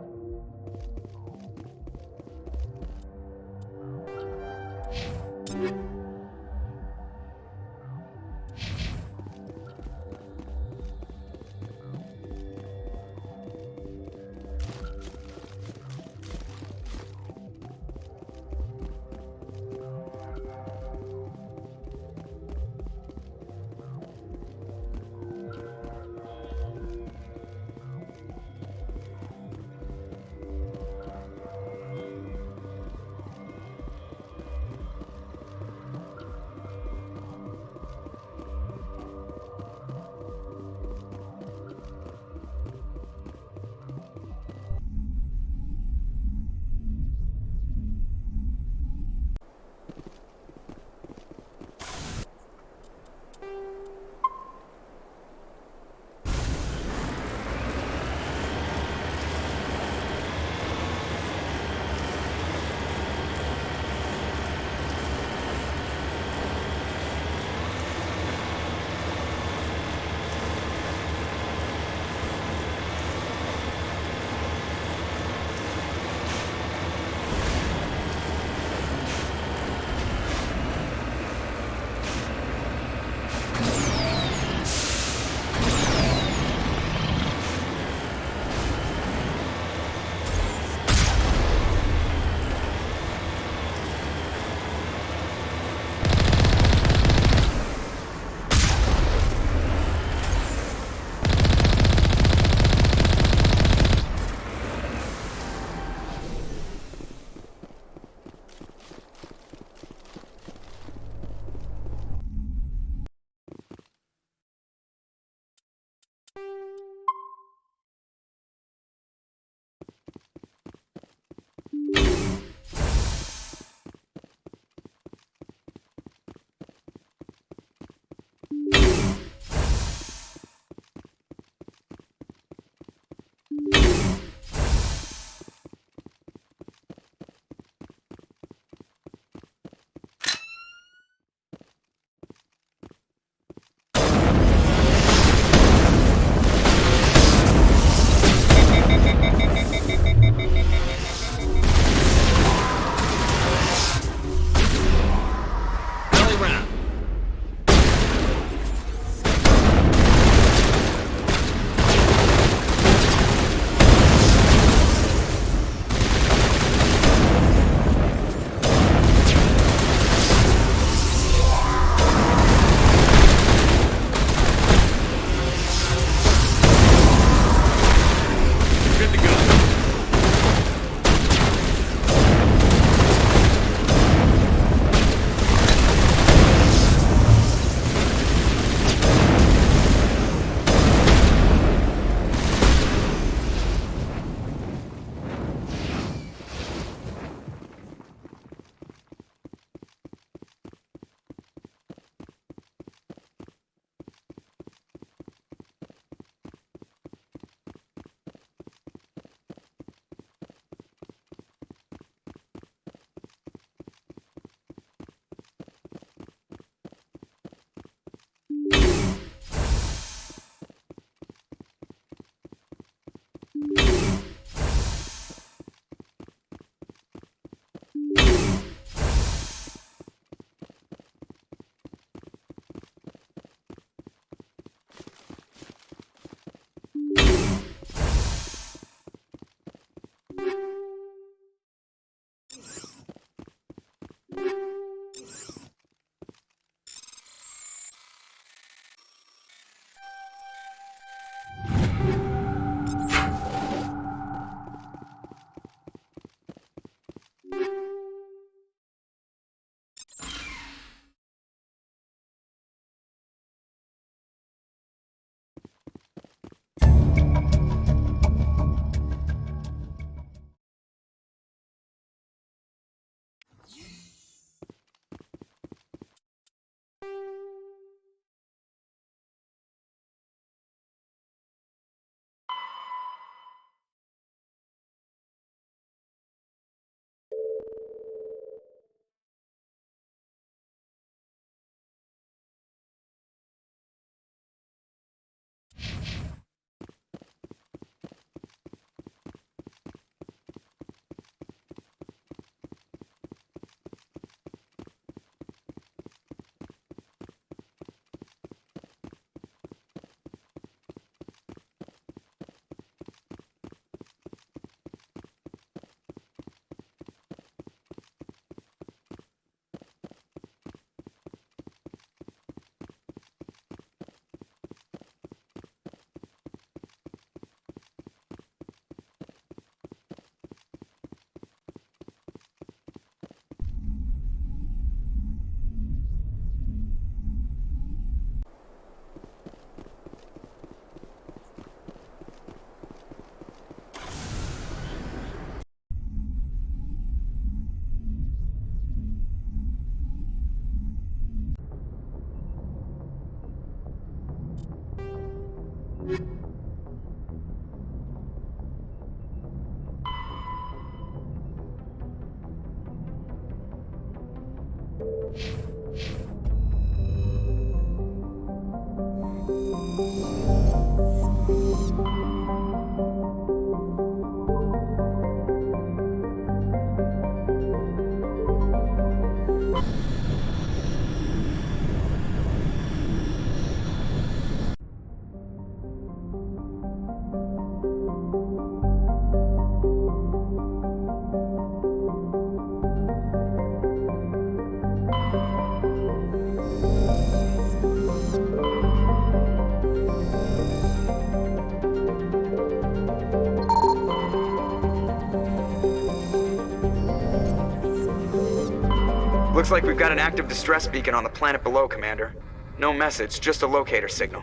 Looks like we've got an active distress beacon on the planet below, Commander. No message, just a locator signal.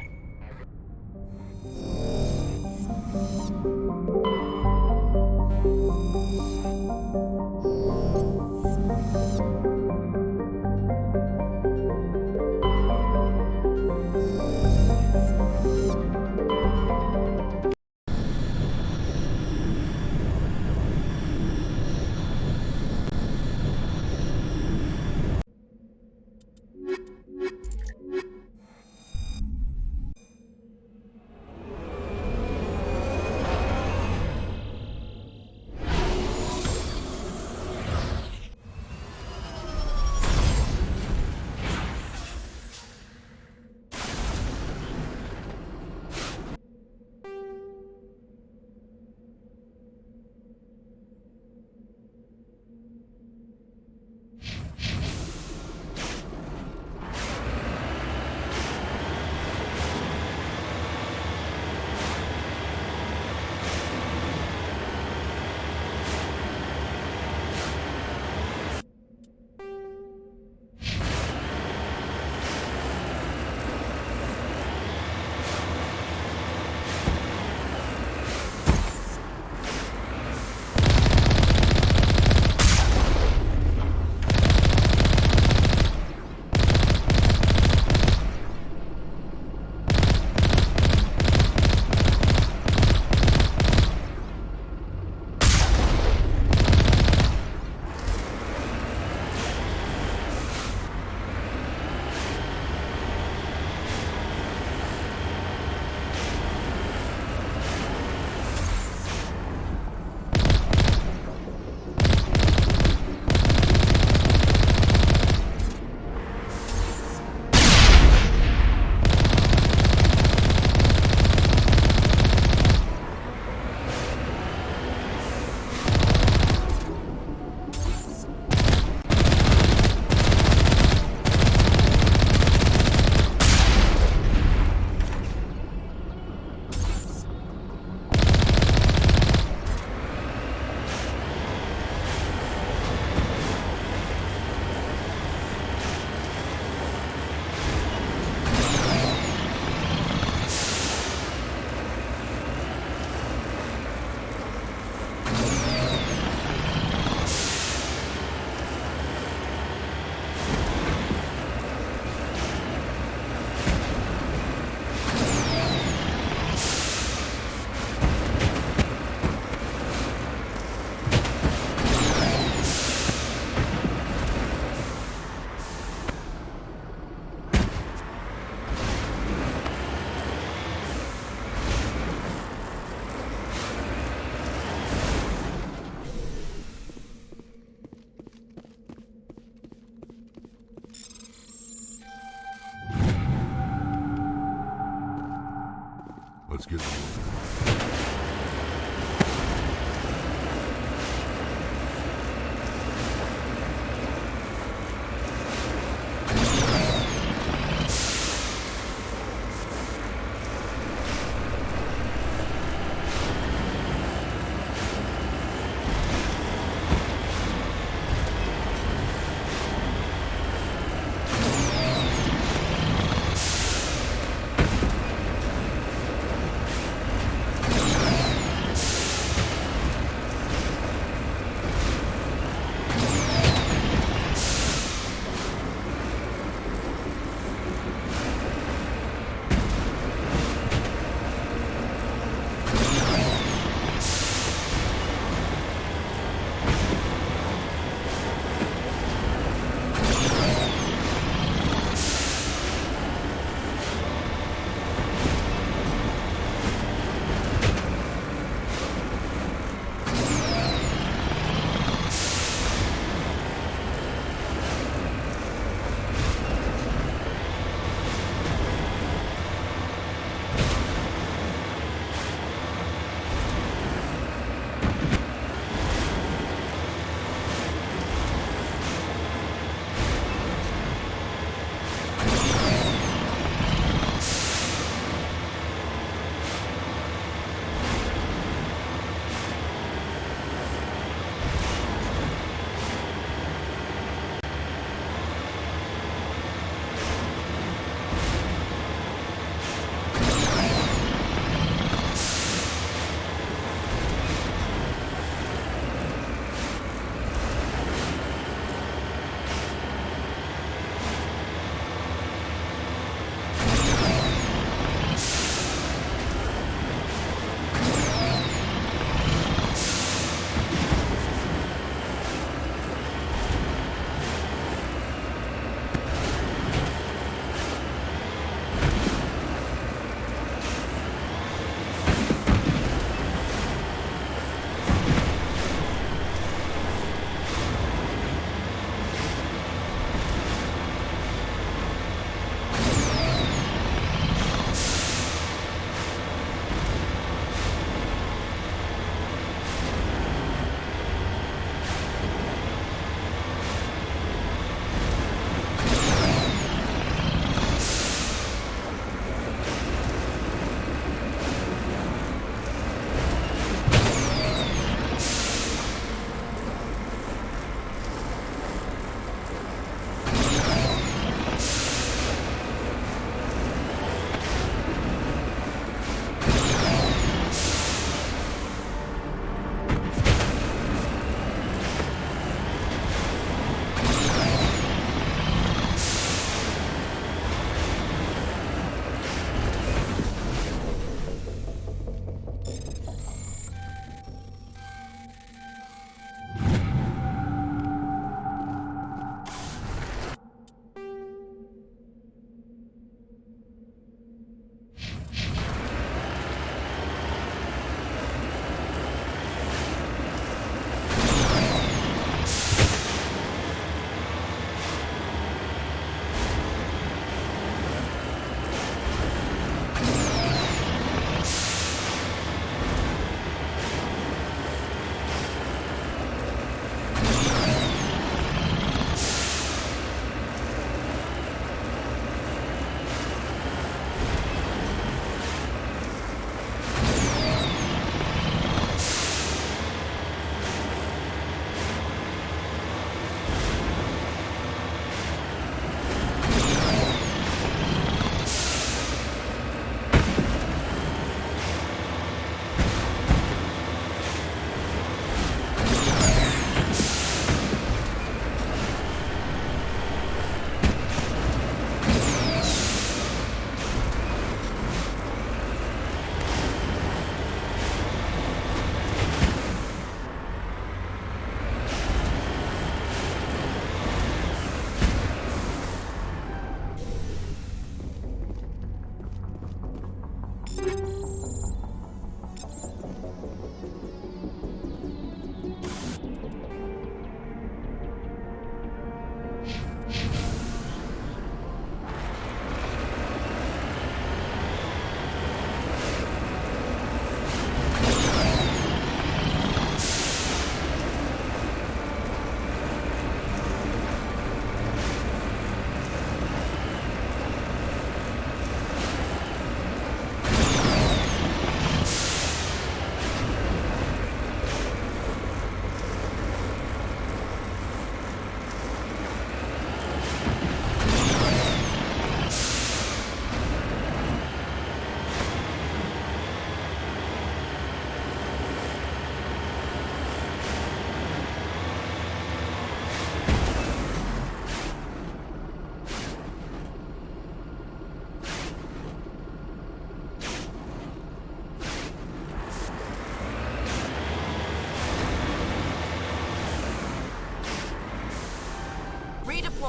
Let's get moving.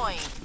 point.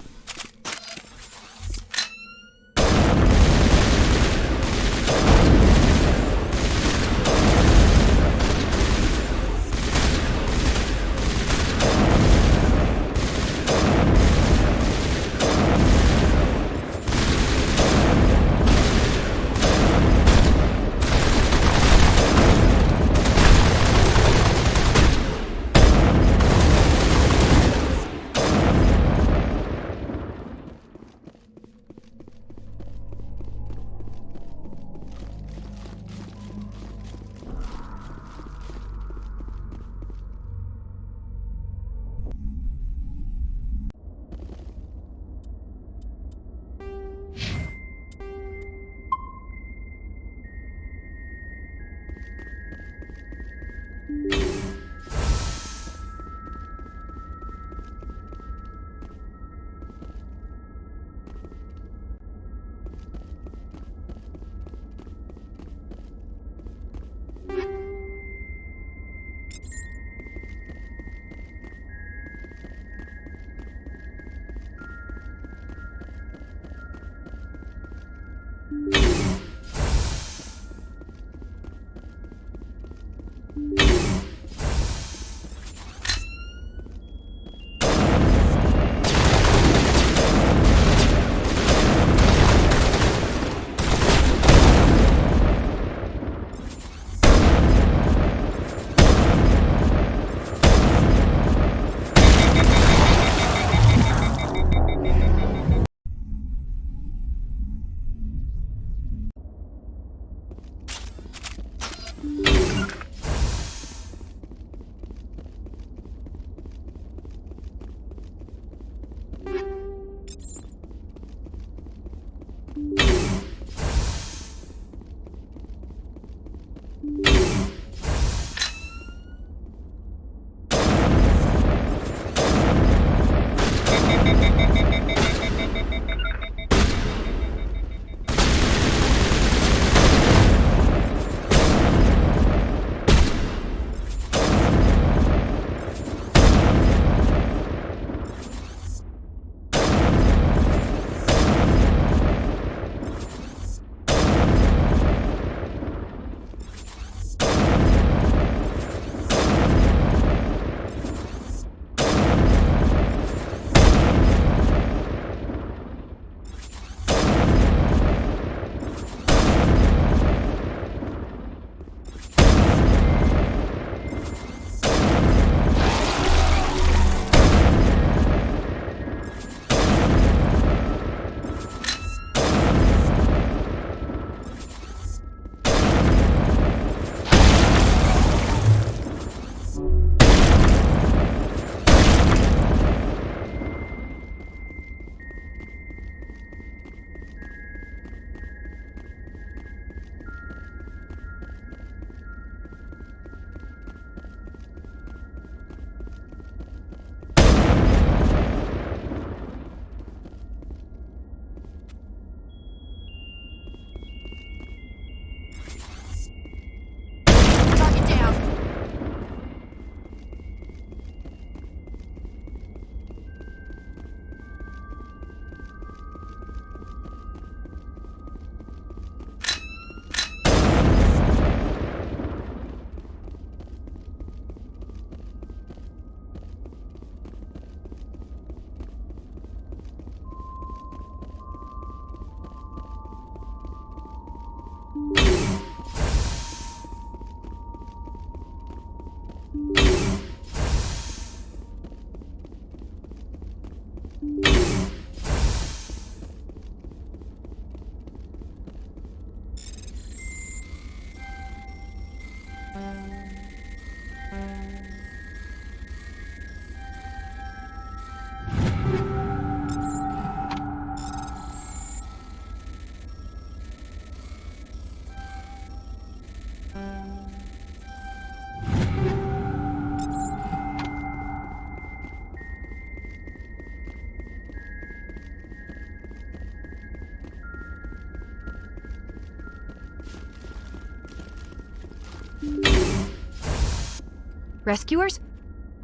Rescuers?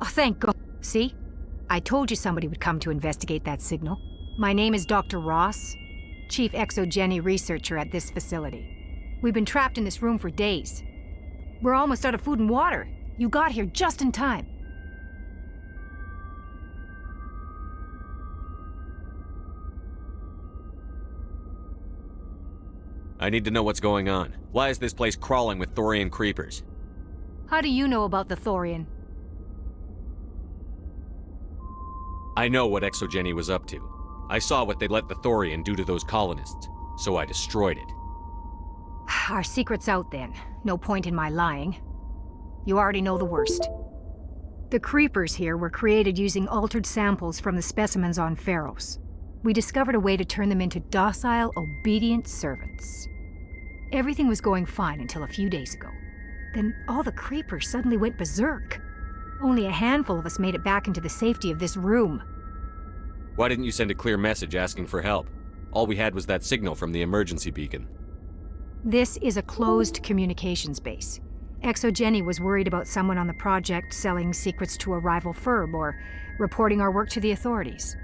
Oh, thank God. See? I told you somebody would come to investigate that signal. My name is Dr. Ross, Chief Exogeny Researcher at this facility. We've been trapped in this room for days. We're almost out of food and water. You got here just in time. I need to know what's going on. Why is this place crawling with Thorian creepers? How do you know about the Thorian? I know what Exogeny was up to. I saw what they let the Thorian do to those colonists, so I destroyed it. Our secret's out then. No point in my lying. You already know the worst. The creepers here were created using altered samples from the specimens on Pharos. We discovered a way to turn them into docile, obedient servants. Everything was going fine until a few days ago. Then all the creepers suddenly went berserk. Only a handful of us made it back into the safety of this room. Why didn't you send a clear message asking for help? All we had was that signal from the emergency beacon. This is a closed communications base. Exogeny was worried about someone on the project selling secrets to a rival firm or reporting our work to the authorities.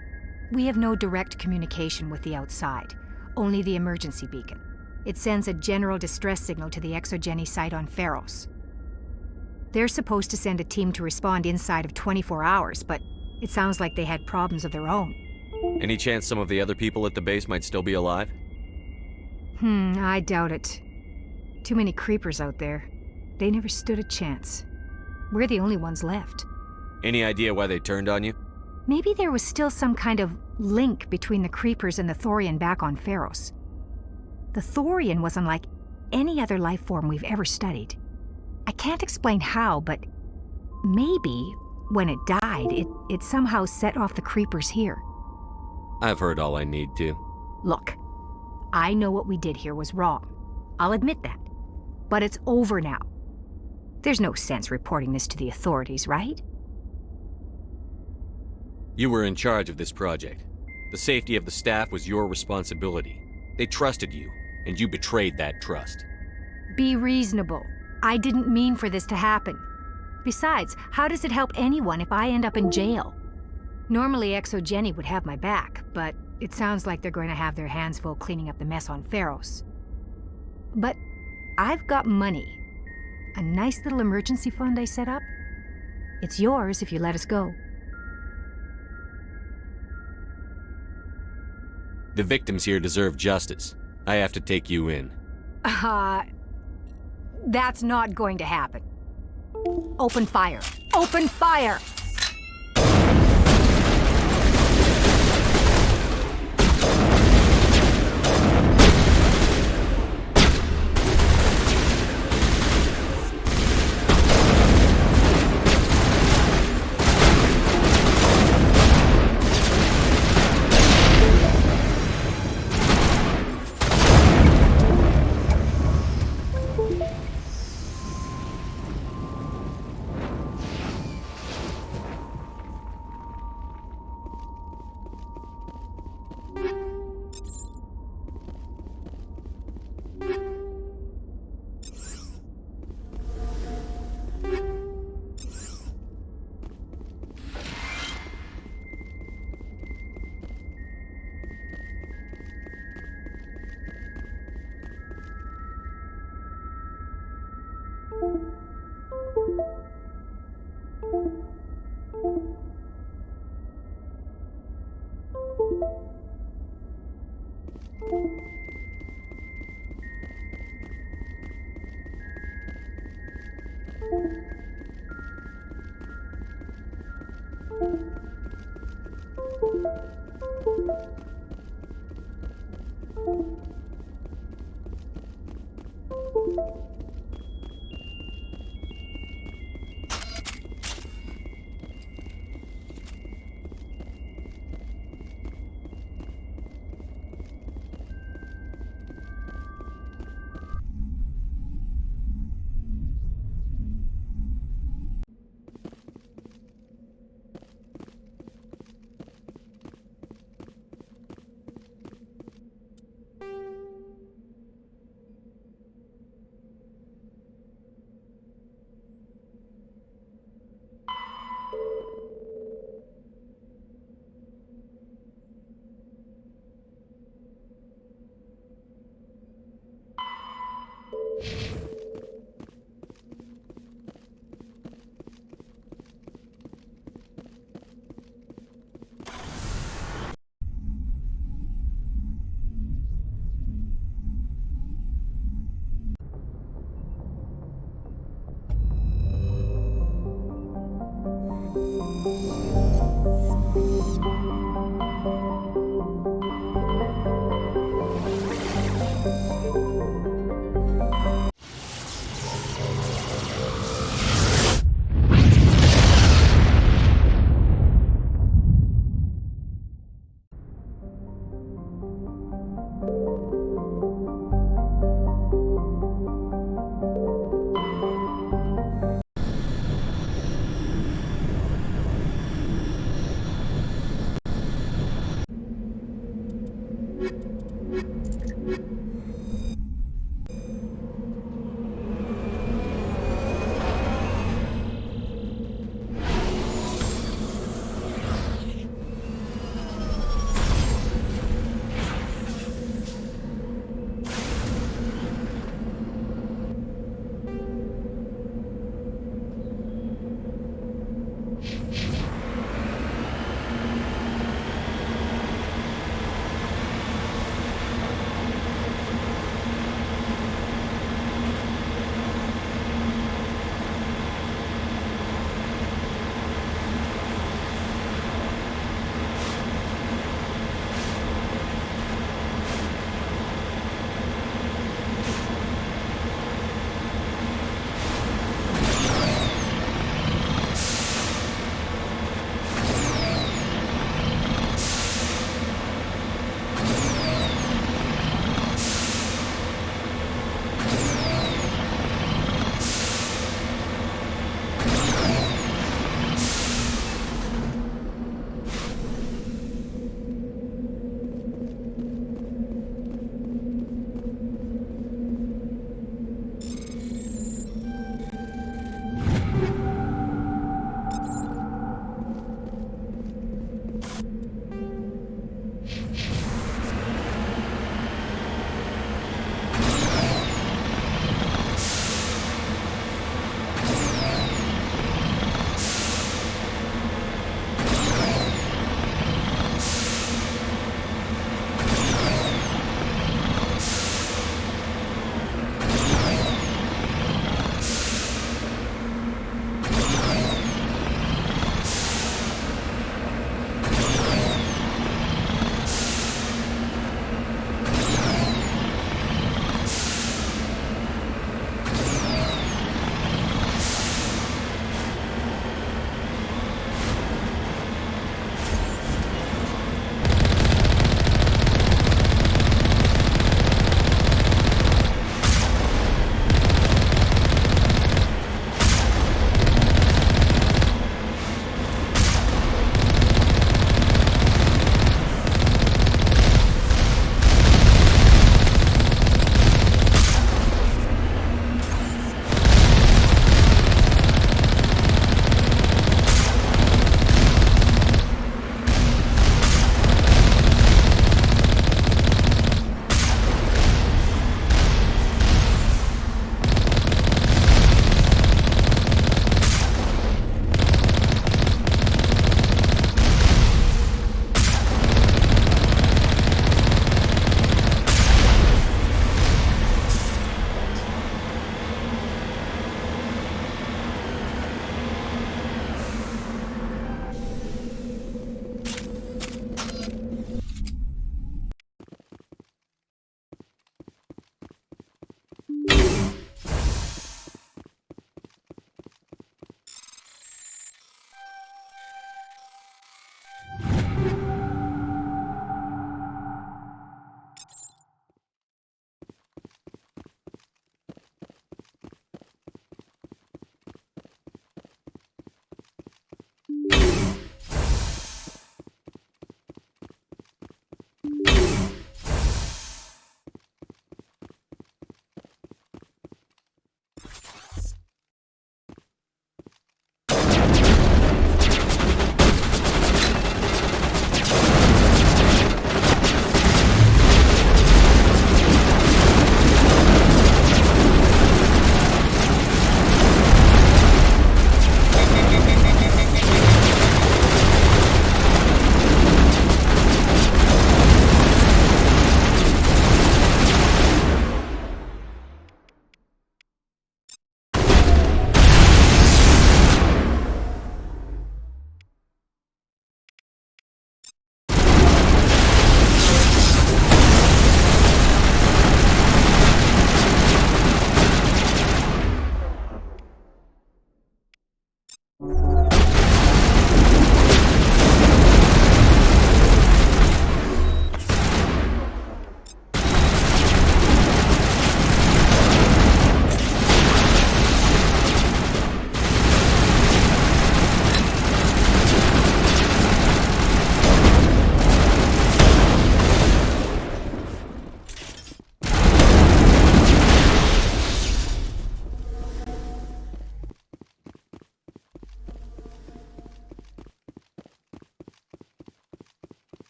We have no direct communication with the outside, only the emergency beacon. It sends a general distress signal to the Exogeny site on Pharos. They're supposed to send a team to respond inside of 24 hours, but it sounds like they had problems of their own. Any chance some of the other people at the base might still be alive? I doubt it. Too many creepers out there. They never stood a chance. We're the only ones left. Any idea why they turned on you? Maybe there was still some kind of link between the creepers and the Thorian back on Pharos. The Thorian was unlike any other life form we've ever studied. I can't explain how, but maybe when it died, it somehow set off the creepers here. I've heard all I need to. Look, I know what we did here was wrong. I'll admit that. But it's over now. There's no sense reporting this to the authorities, right? You were in charge of this project. The safety of the staff was your responsibility. They trusted you, and you betrayed that trust. Be reasonable. I didn't mean for this to happen. Besides, how does it help anyone if I end up in jail? Normally Exogeny would have my back, but it sounds like they're going to have their hands full cleaning up the mess on Pharos. But I've got money. A nice little emergency fund I set up. It's yours if you let us go. The victims here deserve justice. I have to take you in. That's not going to happen. Open fire. Open fire!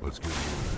Let's get moving.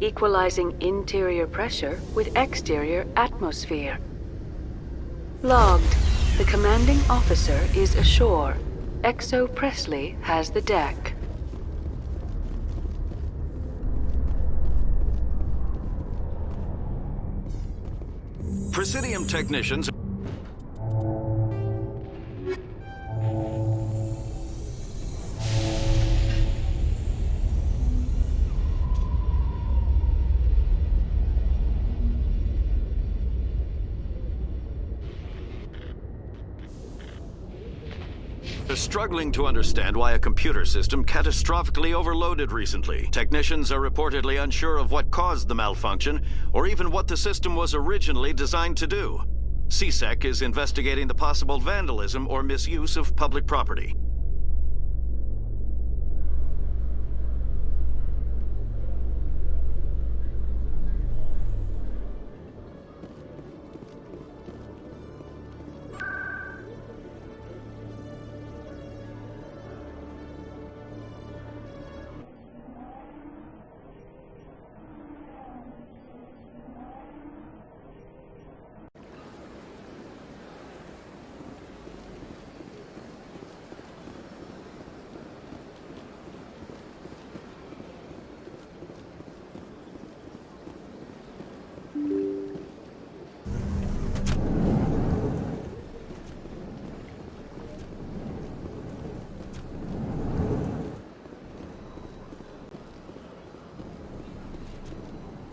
Equalizing interior pressure with exterior atmosphere. Logged. The commanding officer is ashore. Exo Presley has the deck. Presidium technicians. Are struggling to understand why a computer system catastrophically overloaded recently. Technicians are reportedly unsure of what caused the malfunction, or even what the system was originally designed to do. CSEC is investigating the possible vandalism or misuse of public property.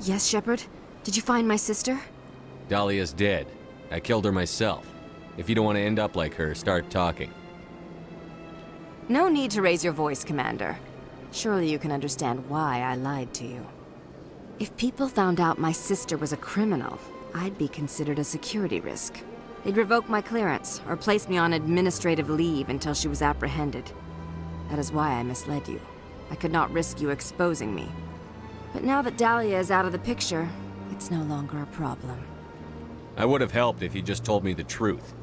Yes, Shepard? Did you find my sister? Dahlia's dead. I killed her myself. If you don't want to end up like her, start talking. No need to raise your voice, Commander. Surely you can understand why I lied to you. If people found out my sister was a criminal, I'd be considered a security risk. They'd revoke my clearance, or place me on administrative leave until she was apprehended. That is why I misled you. I could not risk you exposing me. But now that Dahlia is out of the picture, it's no longer a problem. I would have helped if you just told me the truth.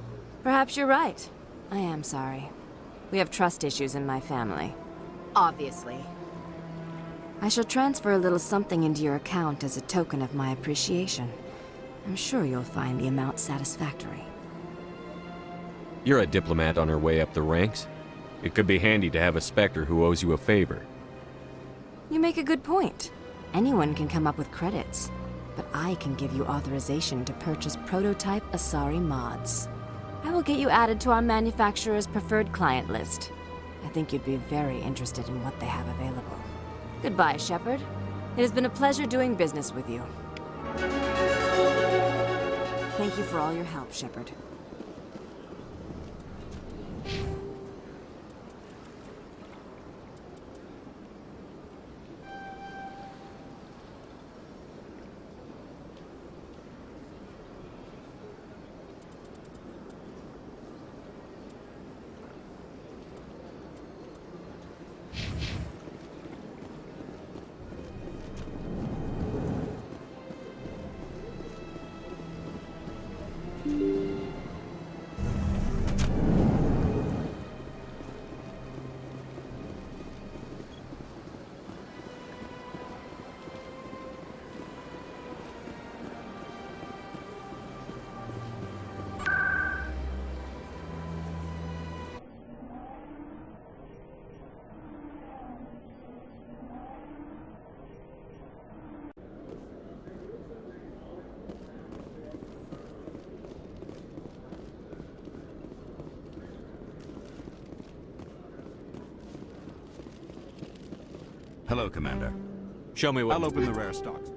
Perhaps you're right. I am sorry. We have trust issues in my family. Obviously. I shall transfer a little something into your account as a token of my appreciation. I'm sure you'll find the amount satisfactory. You're a diplomat on her way up the ranks. It could be handy to have a Spectre who owes you a favor. You make a good point. Anyone can come up with credits, but I can give you authorization to purchase prototype Asari mods. I will get you added to our manufacturer's preferred client list. I think you'd be very interested in what they have available. Goodbye, Shepard. It has been a pleasure doing business with you. Thank you for all your help, Shepard. Hello, Commander. Show me what... I'll open the rare stocks.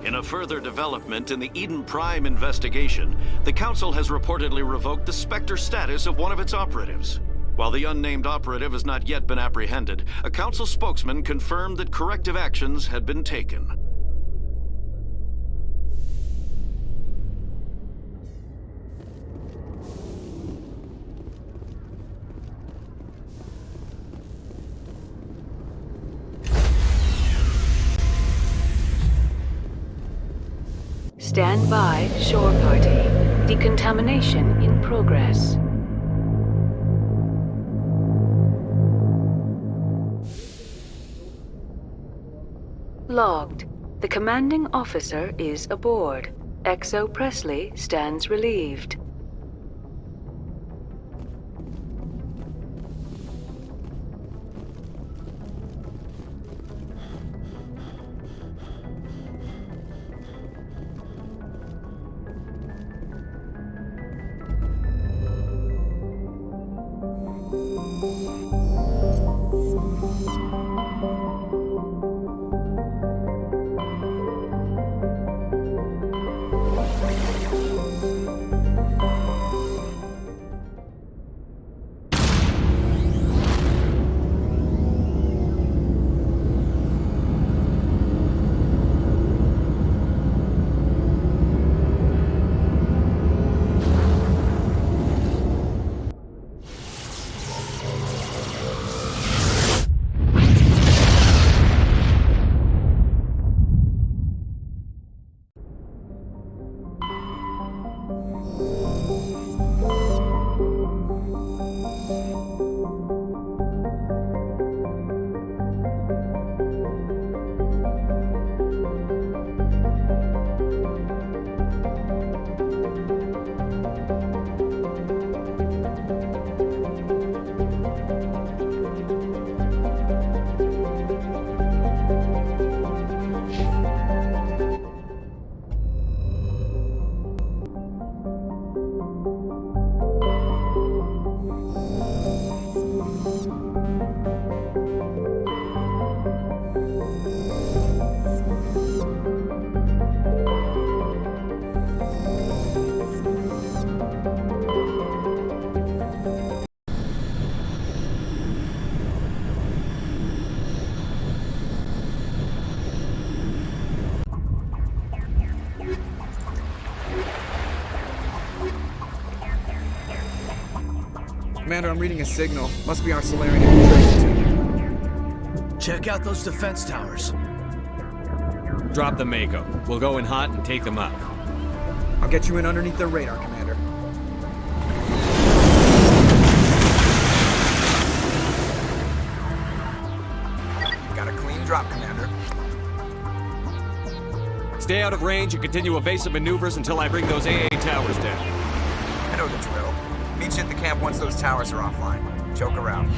In a further development in the Eden Prime investigation, the Council has reportedly revoked the Spectre status of one of its operatives. While the unnamed operative has not yet been apprehended, a Council spokesman confirmed that corrective actions had been taken. Stand by, shore party. Decontamination in progress. Logged. The commanding officer is aboard. XO Presley stands relieved. Commander, I'm reading a signal. Must be our Solarian infiltration team. Check out those defense towers. Drop the Mako. We'll go in hot and take them up. I'll get you in underneath their radar, Commander. drop, Commander. Stay out of range and continue evasive maneuvers until I bring those AA towers down. I know the drill. Meet you at the camp once those towers are offline. Joke around.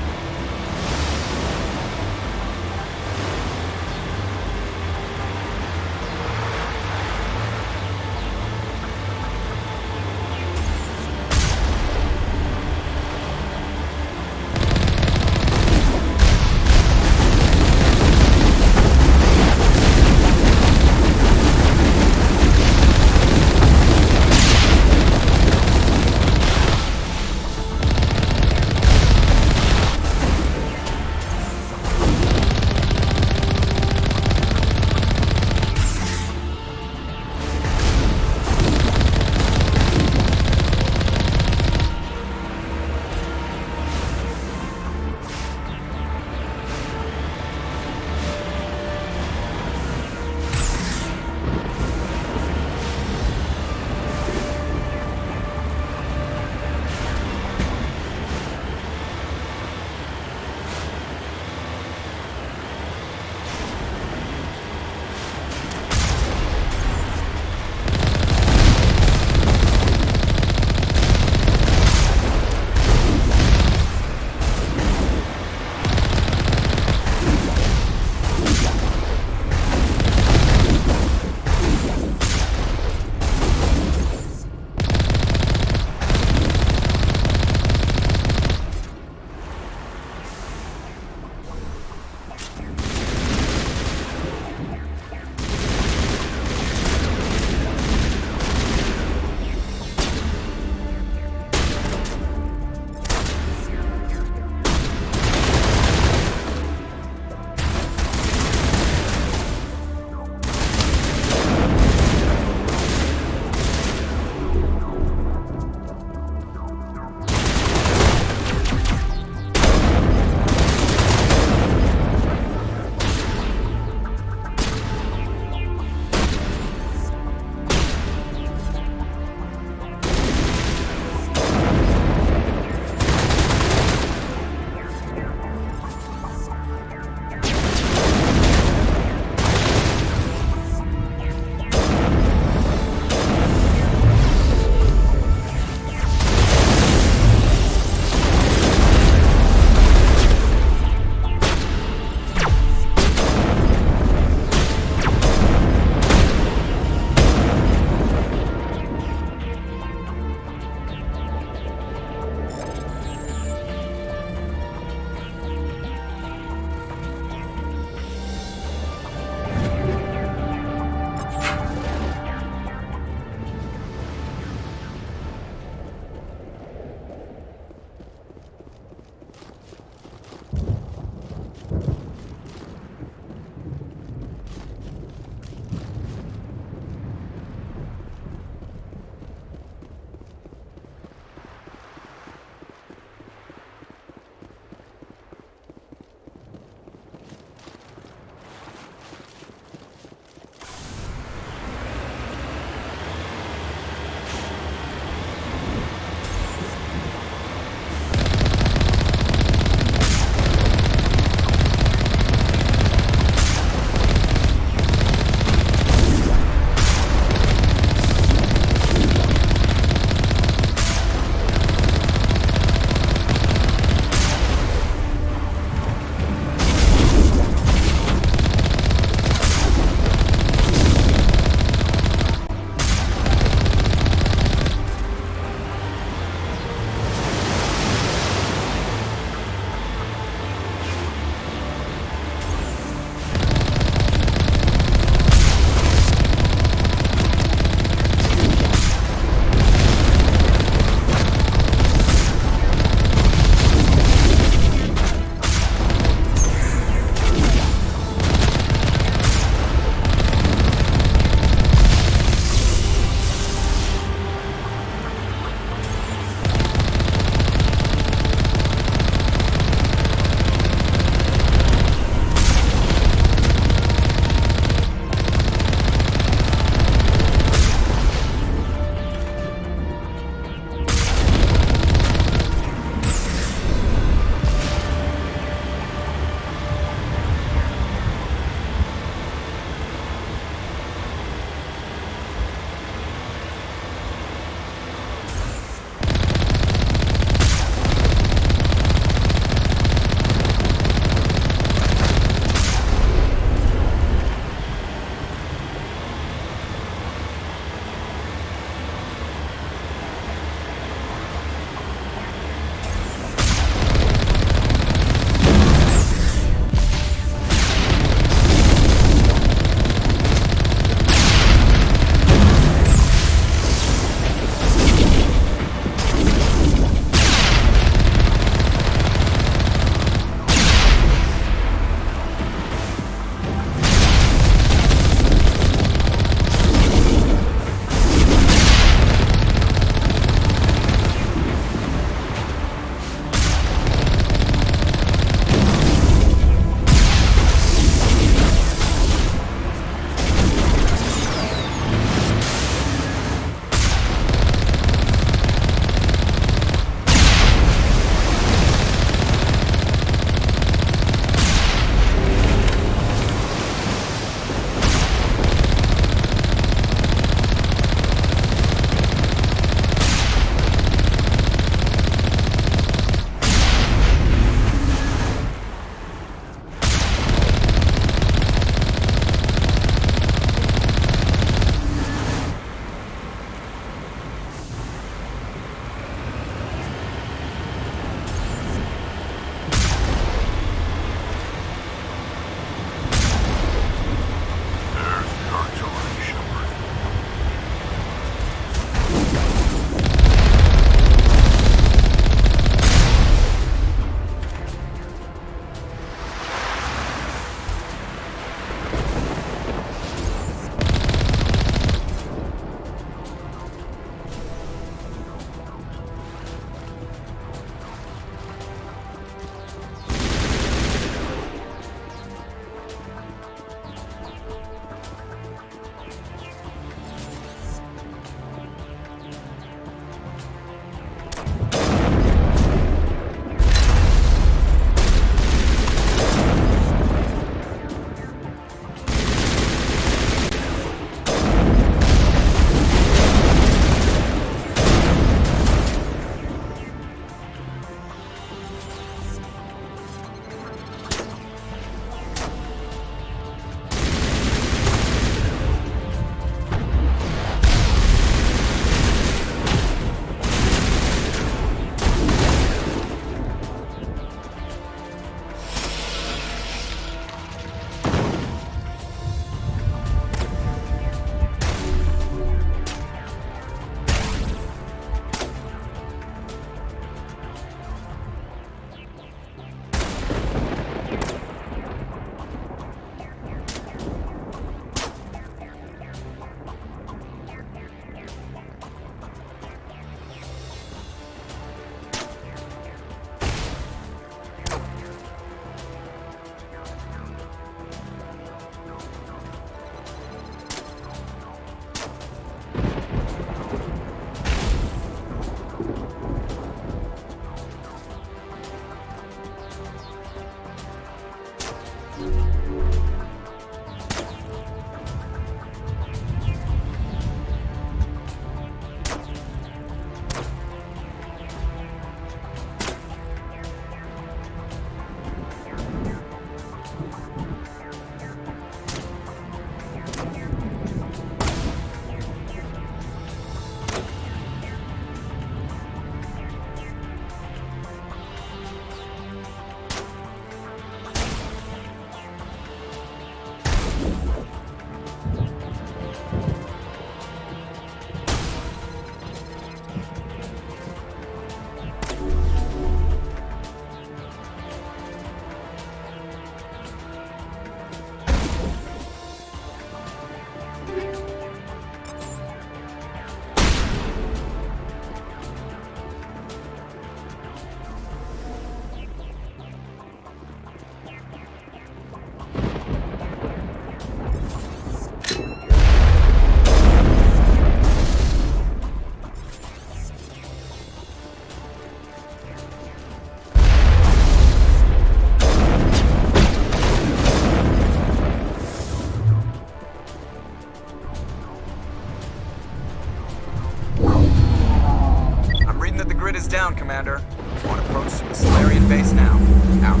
down, Commander. On approach to the Solarian base now. Out.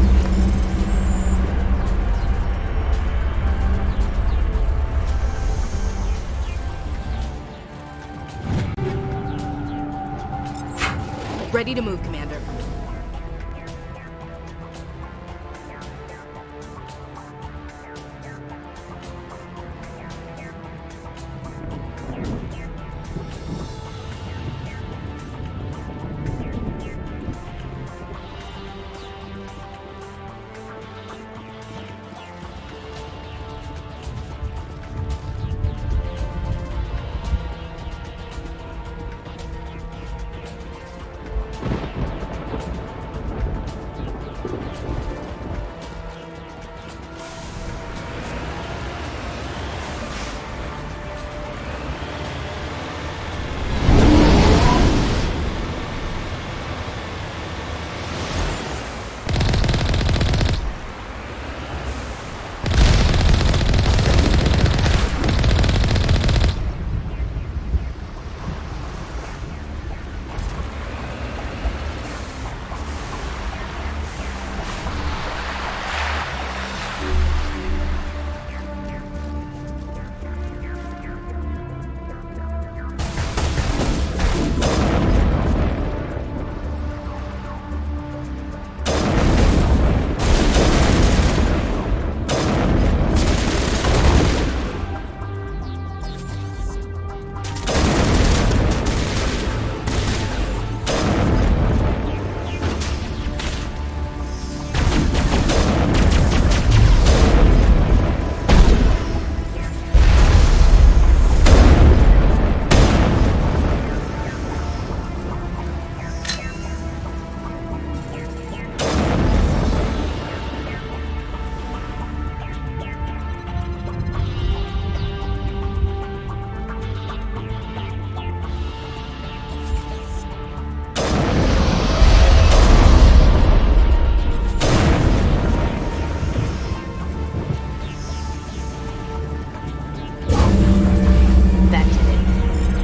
Ready to move, Commander.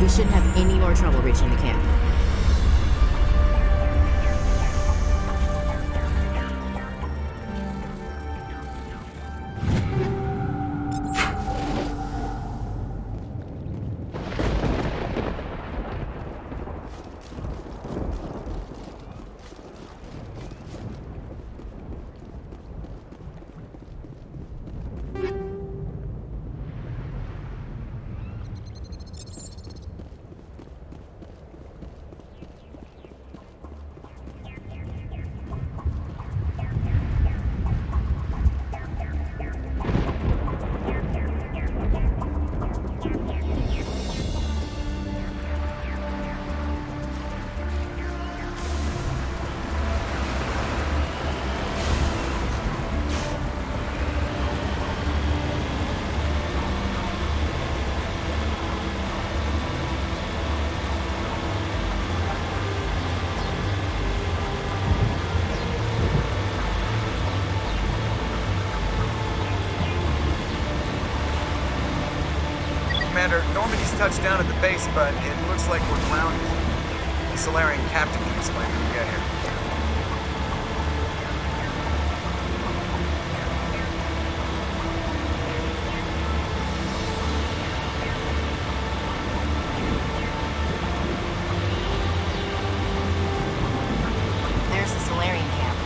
Shouldn't have any more trouble reaching the camp. Commander, Normandy's touched down at the base, but it looks like we're grounded. The Solarian captain can explain when we get here. There's the Solarian camp.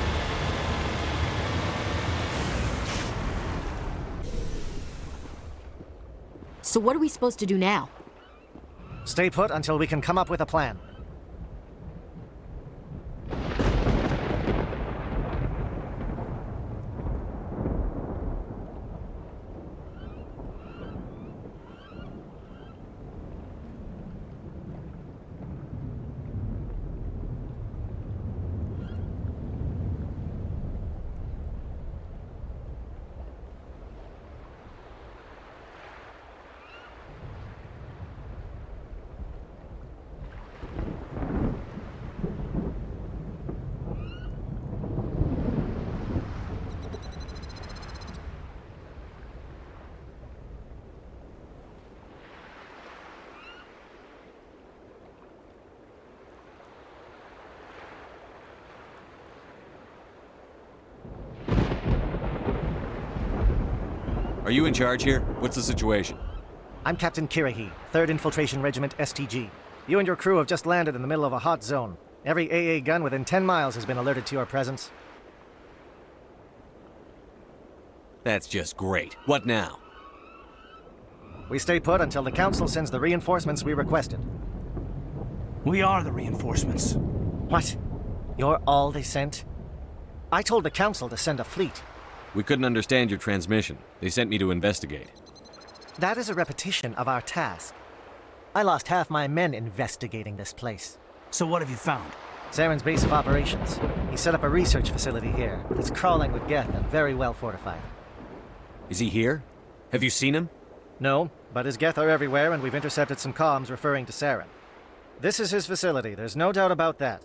So what are we supposed to do now? Stay put until we can come up with a plan. Are you in charge here? What's the situation? I'm Captain Kirahi, 3rd Infiltration Regiment STG. You and your crew have just landed in the middle of a hot zone. Every AA gun within 10 miles has been alerted to your presence. That's just great. What now? We stay put until the Council sends the reinforcements we requested. We are the reinforcements. What? You're all they sent? I told the Council to send a fleet. We couldn't understand your transmission. They sent me to investigate. That is a repetition of our task. I lost half my men investigating this place. So what have you found? Saren's base of operations. He set up a research facility here. It's crawling with Geth and very well fortified. Is he here? Have you seen him? No, but his Geth are everywhere and we've intercepted some comms referring to Saren. This is his facility, there's no doubt about that.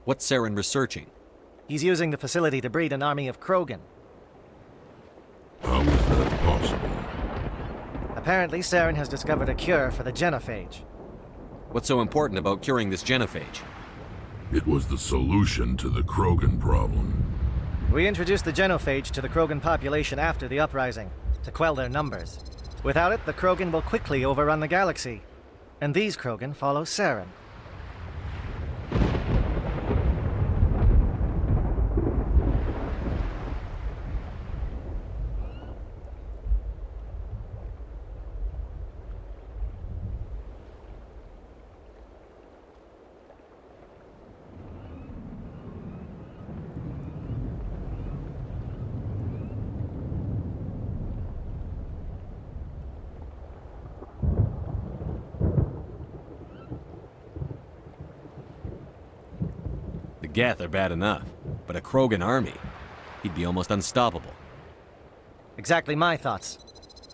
What's Saren researching? He's using the facility to breed an army of Krogan. How is that possible? Apparently, Saren has discovered a cure for the genophage. What's so important about curing this genophage? It was the solution to the Krogan problem. We introduced the genophage to the Krogan population after the uprising, to quell their numbers. Without it, the Krogan will quickly overrun the galaxy. And these Krogan follow Saren. Geth are bad enough, but a Krogan army, he'd be almost unstoppable. Exactly my thoughts.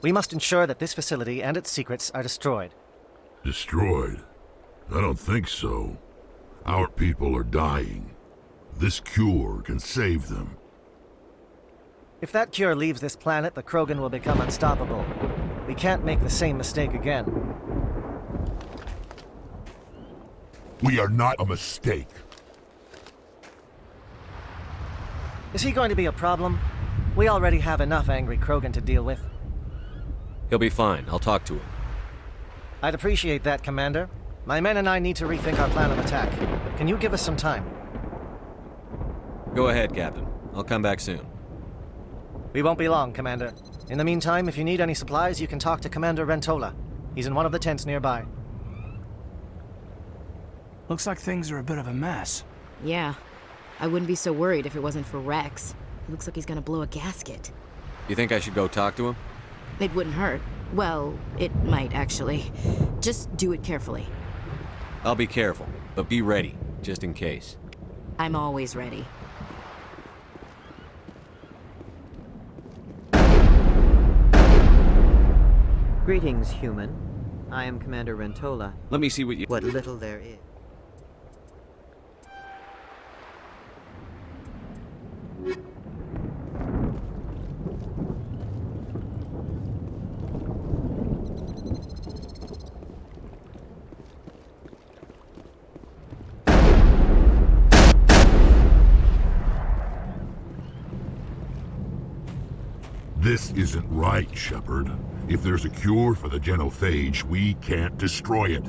We must ensure that this facility and its secrets are destroyed. Destroyed? I don't think so. Our people are dying. This cure can save them. If that cure leaves this planet, the Krogan will become unstoppable. We can't make the same mistake again. We are not a mistake. Is he going to be a problem? We already have enough angry Krogan to deal with. He'll be fine. I'll talk to him. I'd appreciate that, Commander. My men and I need to rethink our plan of attack. Can you give us some time? Go ahead, Captain. I'll come back soon. We won't be long, Commander. In the meantime, if you need any supplies, you can talk to Commander Rentola. He's in one of the tents nearby. Looks like things are a bit of a mess. Yeah. I wouldn't be so worried if it wasn't for Rex. He looks like he's gonna blow a gasket. You think I should go talk to him? It wouldn't hurt. Well, it might actually. Just do it carefully. I'll be careful, but be ready, just in case. I'm always ready. Greetings, human. I am Commander Rentola. Let me see what little there is. This isn't right, Shepard. If there's a cure for the genophage, we can't destroy it.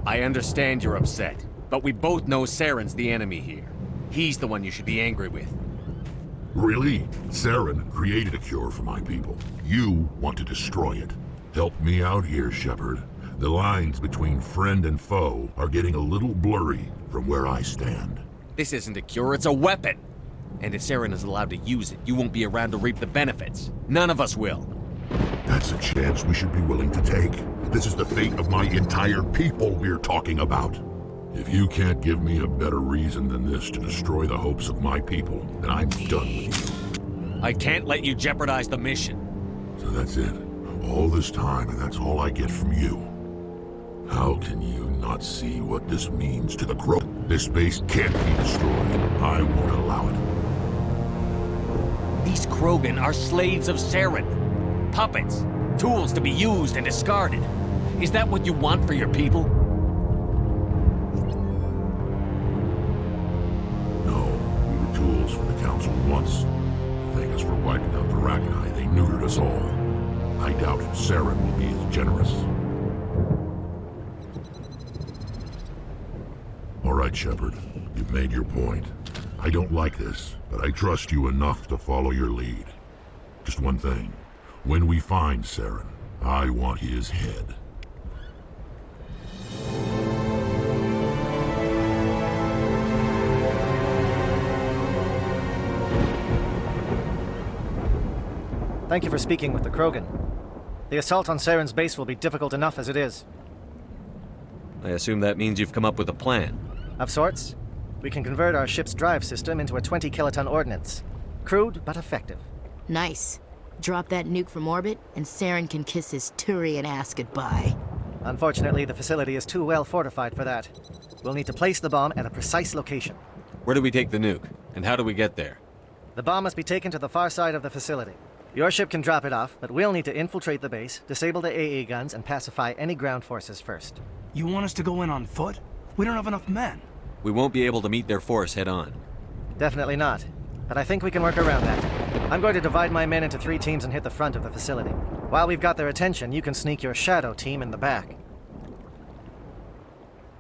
I understand you're upset, but we both know Saren's the enemy here. He's the one you should be angry with. Really? Saren created a cure for my people. You want to destroy it. Help me out here, Shepard. The lines between friend and foe are getting a little blurry from where I stand. This isn't a cure, it's a weapon! And if Saren is allowed to use it, you won't be around to reap the benefits. None of us will. That's a chance we should be willing to take. This is the fate of my entire people we're talking about. If you can't give me a better reason than this to destroy the hopes of my people, then I'm done with you. I can't let you jeopardize the mission. So that's it. All this time, and that's all I get from you. How can you not see what this means to the Crow? This base can't be destroyed. I won't allow it. These Krogan are slaves of Saren. Puppets. Tools to be used and discarded. Is that what you want for your people? No, we were tools for the Council once. Thank us for Arachni, they neutered us all. I doubt Saren will be as generous. All right, Shepard. You've made your point. I don't like this, but I trust you enough to follow your lead. Just one thing. When we find Saren, I want his head. Thank you for speaking with the Krogan. The assault on Saren's base will be difficult enough as it is. I assume that means you've come up with a plan. Of sorts. We can convert our ship's drive system into a 20-kiloton ordnance. Crude, but effective. Nice. Drop that nuke from orbit, and Saren can kiss his Turian ass goodbye. Unfortunately, the facility is too well fortified for that. We'll need to place the bomb at a precise location. Where do we take the nuke? And how do we get there? The bomb must be taken to the far side of the facility. Your ship can drop it off, but we'll need to infiltrate the base, disable the AA guns, and pacify any ground forces first. You want us to go in on foot? We don't have enough men. We won't be able to meet their force head-on. Definitely not. But I think we can work around that. I'm going to divide my men into 3 teams and hit the front of the facility. While we've got their attention, you can sneak your shadow team in the back.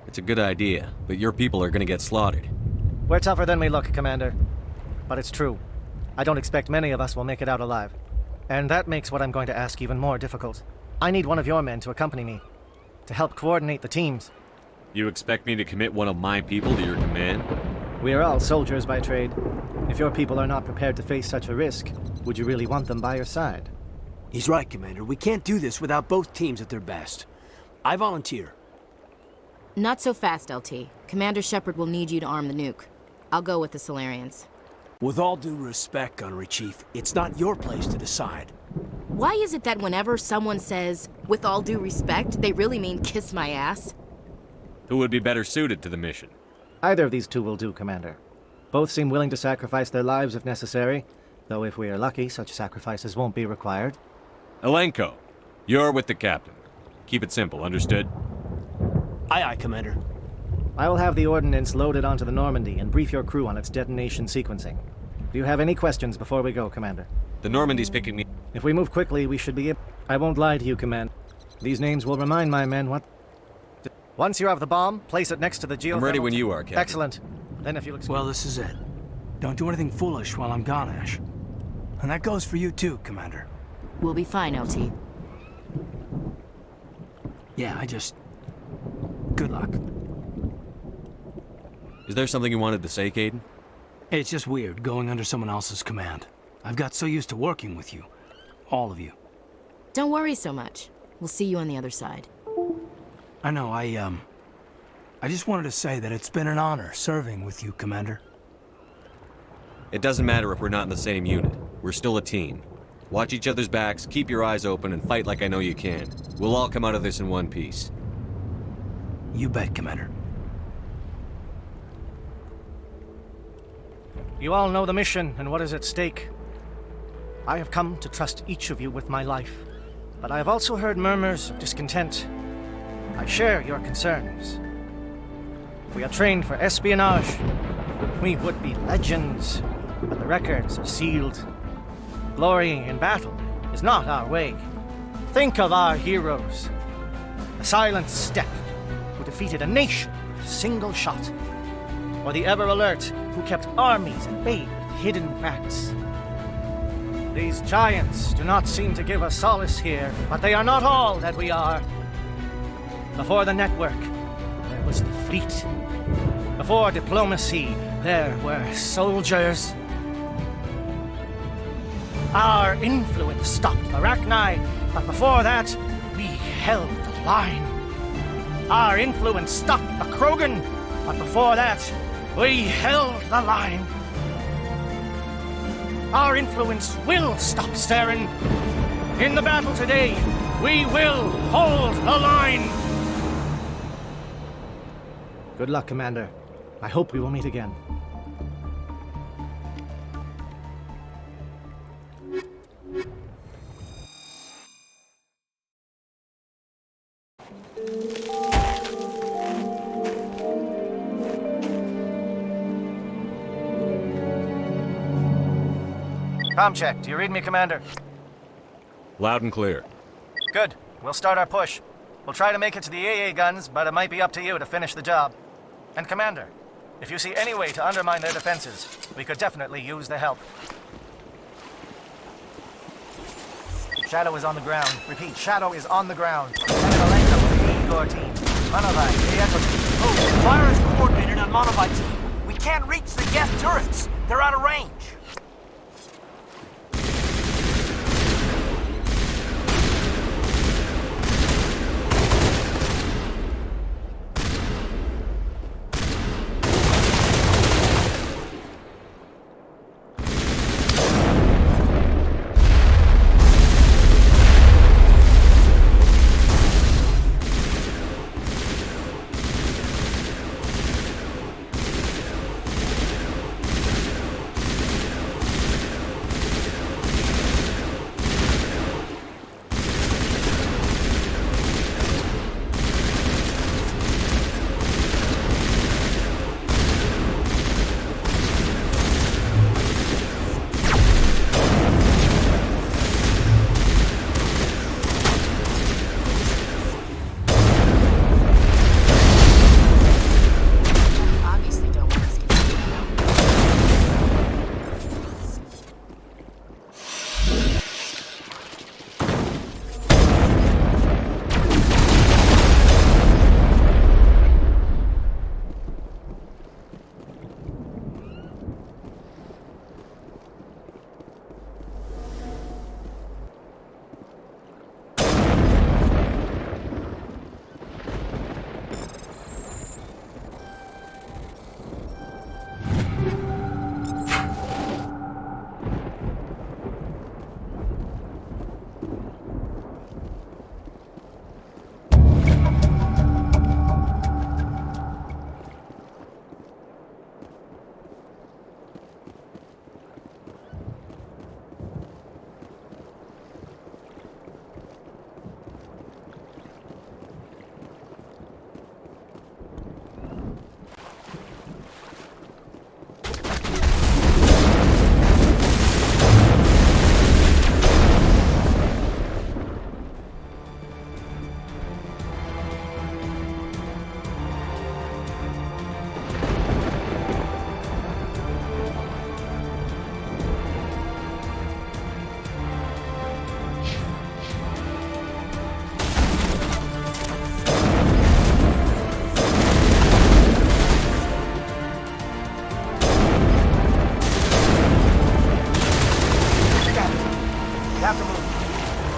It's a good idea, but your people are gonna get slaughtered. We're tougher than we look, Commander. But it's true. I don't expect many of us will make it out alive. And that makes what I'm going to ask even more difficult. I need one of your men to accompany me, to help coordinate the teams. You expect me to commit one of my people to your command? We are all soldiers by trade. If your people are not prepared to face such a risk, would you really want them by your side? He's right, Commander. We can't do this without both teams at their best. I volunteer. Not so fast, LT. Commander Shepard will need you to arm the nuke. I'll go with the Solarians. With all due respect, Gunnery Chief, it's not your place to decide. Why is it that whenever someone says, with all due respect, they really mean kiss my ass? Who would be better suited to the mission? Either of these two will do, Commander. Both seem willing to sacrifice their lives if necessary, though if we are lucky, such sacrifices won't be required. Alenko, you're with the captain. Keep it simple, understood? Aye, aye, Commander. I will have the ordnance loaded onto the Normandy and brief your crew on its detonation sequencing. Do you have any questions before we go, Commander? The Normandy's picking me. If we move quickly, we should be able... I won't lie to you, Commander. These names will remind my men what... Once you have the bomb, place it next to the geothermal... I'm ready when you are, Captain. Excellent. Then if you'll excuse... Well, this is it. Don't do anything foolish while I'm gone, Ash. And that goes for you too, Commander. We'll be fine, LT. Yeah, good luck. Is there something you wanted to say, Kaidan? It's just weird going under someone else's command. I've got so used to working with you. All of you. Don't worry so much. We'll see you on the other side. I know, I just wanted to say that it's been an honor serving with you, Commander. It doesn't matter if we're not in the same unit. We're still a team. Watch each other's backs, keep your eyes open, and fight like I know you can. We'll all come out of this in one piece. You bet, Commander. You all know the mission and what is at stake. I have come to trust each of you with my life, but I have also heard murmurs of discontent. I share your concerns. We are trained for espionage. We would be legends, but the records are sealed. Glorying in battle is not our way. Think of our heroes. The Silent Step, who defeated a nation with a single shot. Or the Ever Alert, who kept armies at bay with hidden facts. These giants do not seem to give us solace here, but they are not all that we are. Before the network, there was the fleet. Before diplomacy, there were soldiers. Our influence stopped the Arachni, but before that, we held the line. Our influence stopped the Krogan, but before that, we held the line. Our influence will stop Saren. In the battle today, we will hold the line. Good luck, Commander. I hope we will meet again. Comm check. Do you read me, Commander? Loud and clear. Good. We'll start our push. We'll try to make it to the AA guns, but it might be up to you to finish the job. And Commander, if you see any way to undermine their defenses, we could definitely use the help. Shadow is on the ground. Repeat, Shadow is on the ground. Elena with the Igor team. Monovite, the Echo team. Oh, fire is coordinated on Monovite team. We can't reach the Geth turrets. They're out of range.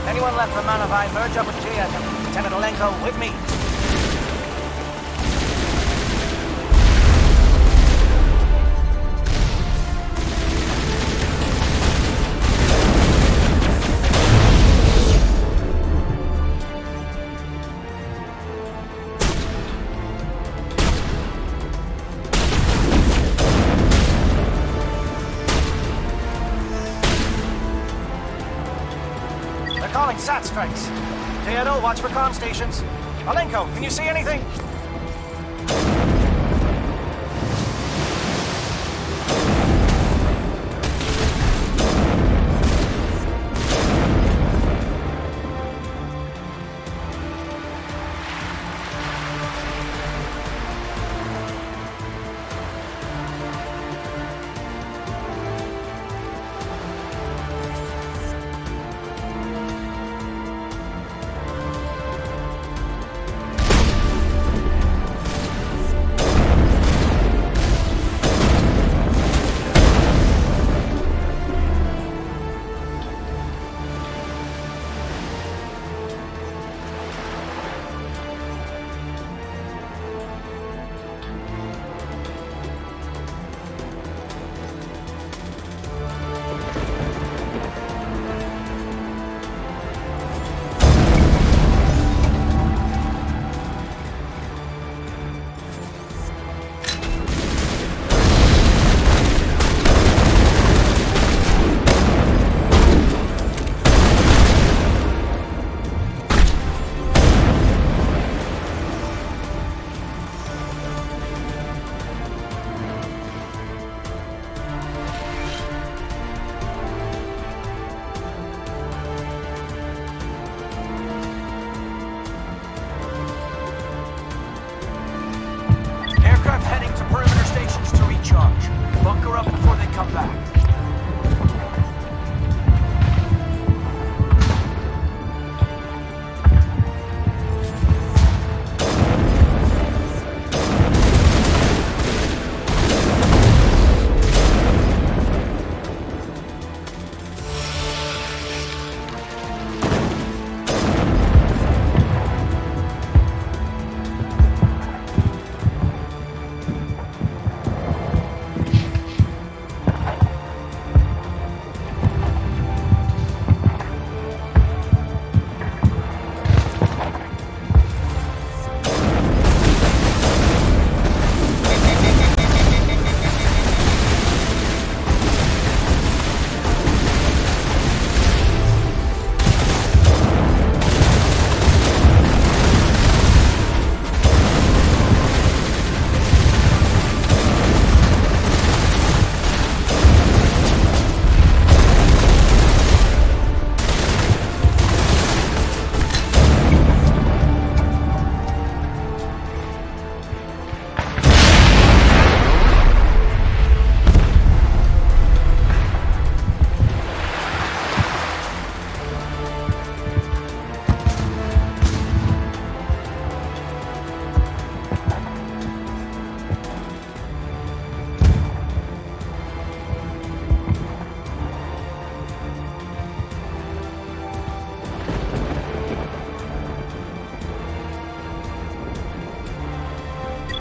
Anyone left from Monovite, merge up with GS. Lieutenant Alenko, with me. Calling SAT strikes. Teodo, watch for comm stations. Alenko, can you see anything? Bunker up before they come back.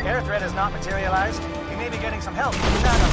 Air threat has not materialized. We may be getting some help from the shadow.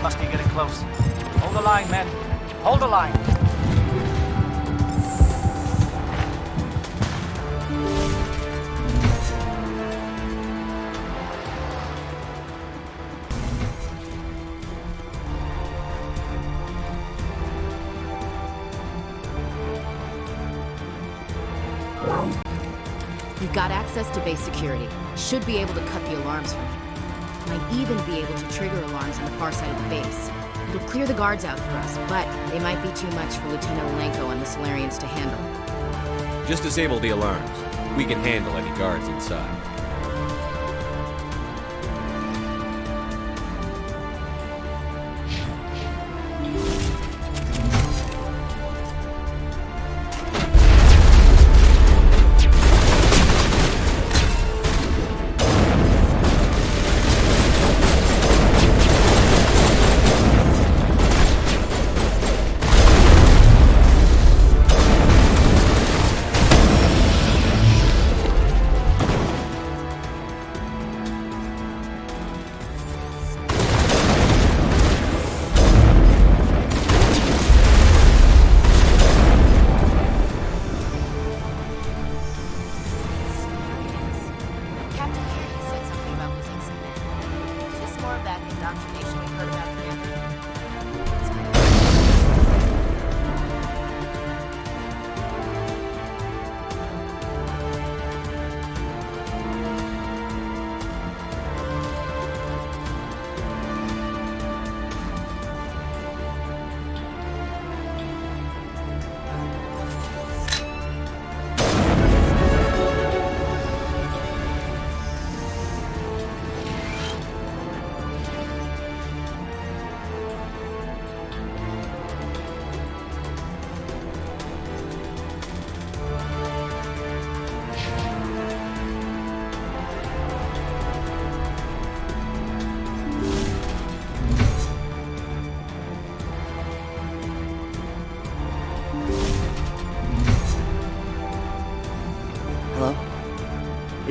Must be getting close. Hold the line, men. Hold the line. You've got access to base security. Should be able to cut the alarms from here. Might even be able to trigger alarms on the far side of the base. It'll clear the guards out for us, but they might be too much for Lieutenant Alenko and the Solarians to handle. Just disable the alarms. We can handle any guards inside.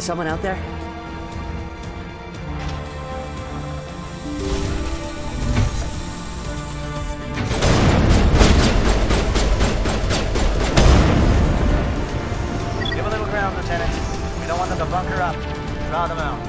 Is someone out there? Give a little ground, Lieutenant. We don't want them to bunker up. Draw them out.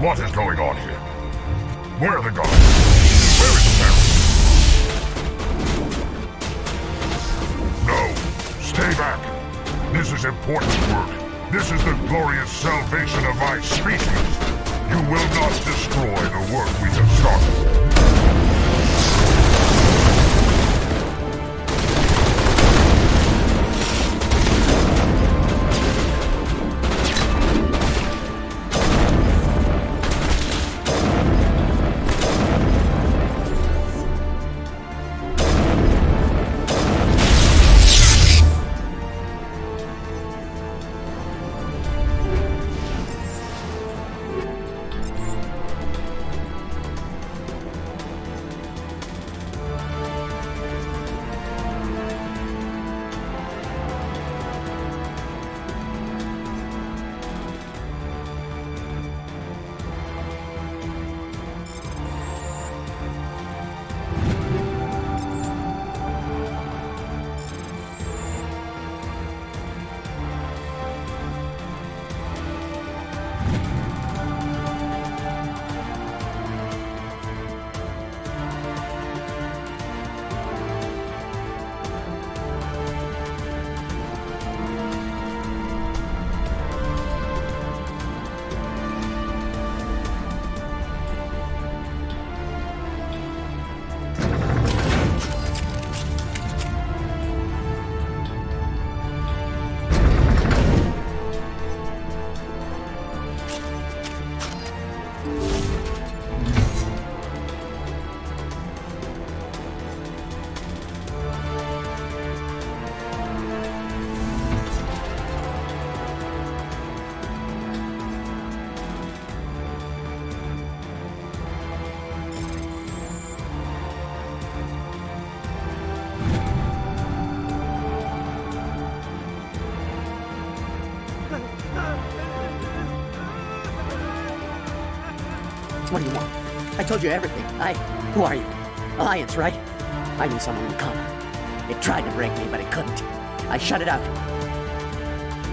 What is going on here? Where are the guards? Where is Terra? No! Stay back! This is important work. This is the glorious salvation of my species. You will not destroy the work we have started. What do you want? I told you everything. Who are you? Alliance, right? I knew someone would come. It tried to break me, but it couldn't. I shut it out.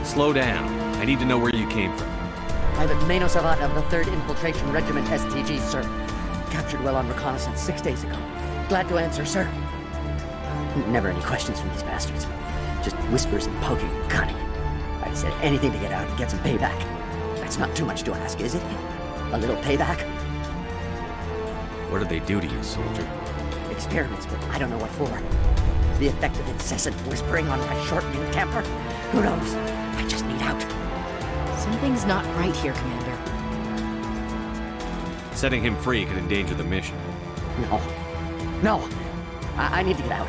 Slow down. I need to know where you came from. Private Mano Savat of the 3rd Infiltration Regiment STG, sir. Captured well on reconnaissance 6 days ago. Glad to answer, sir. Never any questions from these bastards. Just whispers and poking and cutting. I said anything to get out and get some payback. That's not too much to ask, is it? A little payback? What did they do to you, soldier? Experiments, but I don't know what for. The effect of incessant whispering on my shortening temper? Who knows? I just need out. Something's not right here, Commander. Setting him free could endanger the mission. No. I need to get out.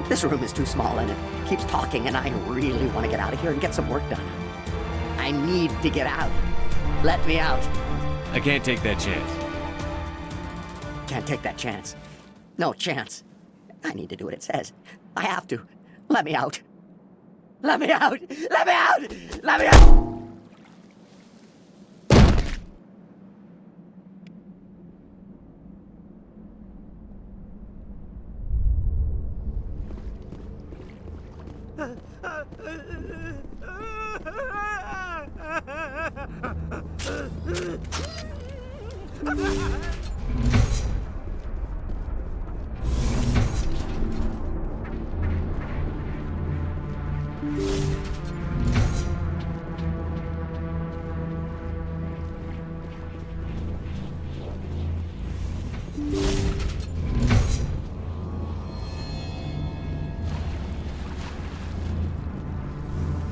This room is too small and it keeps talking and I really want to get out of here and get some work done. I need to get out. Let me out. I can't take that chance. Can't take that chance. No chance. I need to do what it says. I have to. Let me out. Let me out! Let me out! Let me out!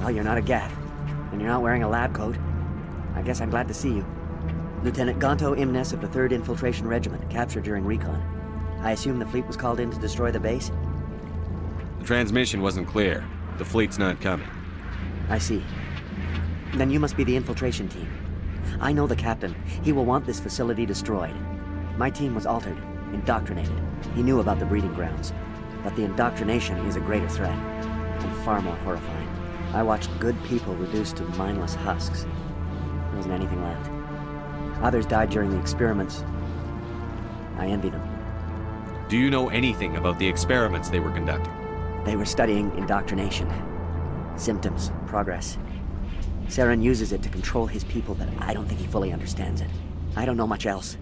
Well, you're not a Geth, and you're not wearing a lab coat. I guess I'm glad to see you. Lieutenant Gonto Imnes of the 3rd Infiltration Regiment, captured during recon. I assume the fleet was called in to destroy the base? The transmission wasn't clear. The fleet's not coming. I see. Then you must be the infiltration team. I know the captain. He will want this facility destroyed. My team was altered, indoctrinated. He knew about the breeding grounds. But the indoctrination is a greater threat, and far more horrifying. I watched good people reduced to mindless husks. There wasn't anything left. Others died during the experiments. I envy them. Do you know anything about the experiments they were conducting? They were studying indoctrination. Symptoms, progress. Saren uses it to control his people, but I don't think he fully understands it. I don't know much else.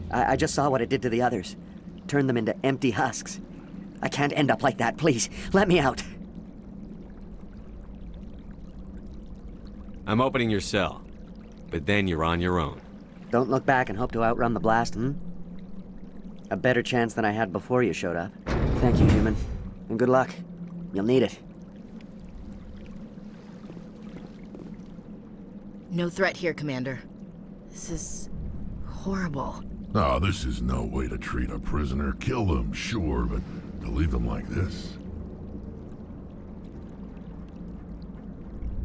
I just saw what it did to the others. Turned them into empty husks. I can't end up like that, please. Let me out. I'm opening your cell, but then you're on your own. Don't look back and hope to outrun the blast, A better chance than I had before you showed up. Thank you, human. And good luck. You'll need it. No threat here, Commander. This is horrible. No, this is no way to treat a prisoner. Kill them, sure, but to leave them like this?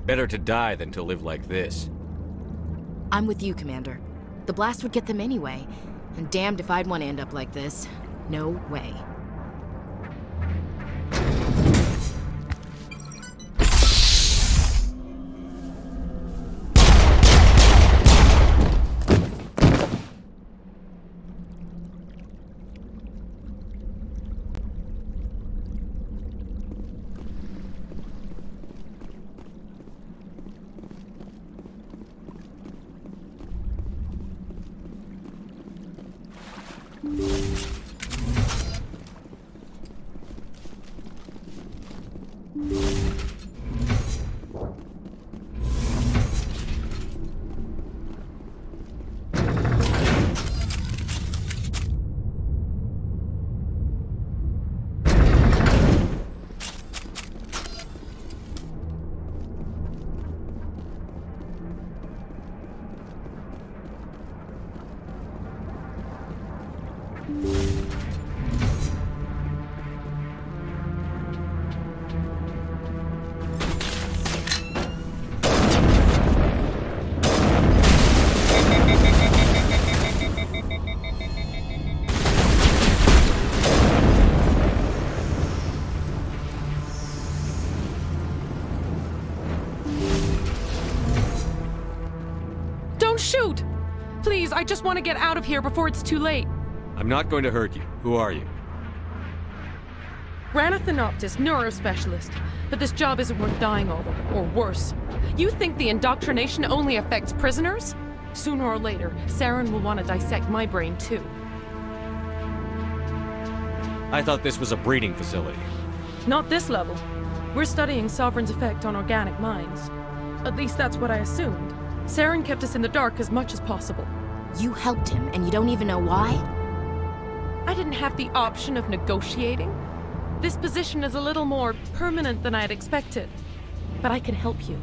Better to die than to live like this. I'm with you, Commander. The blast would get them anyway. And damned if I'd want to end up like this. No way. Shoot! Please, I just want to get out of here before it's too late. I'm not going to hurt you. Who are you? Ranathanoptis, neurospecialist. But this job isn't worth dying over, or worse. You think the indoctrination only affects prisoners? Sooner or later, Saren will want to dissect my brain too. I thought this was a breeding facility. Not this level. We're studying Sovereign's effect on organic minds. At least that's what I assumed. Saren kept us in the dark as much as possible. You helped him, and you don't even know why? I didn't have the option of negotiating. This position is a little more permanent than I had expected. But I can help you.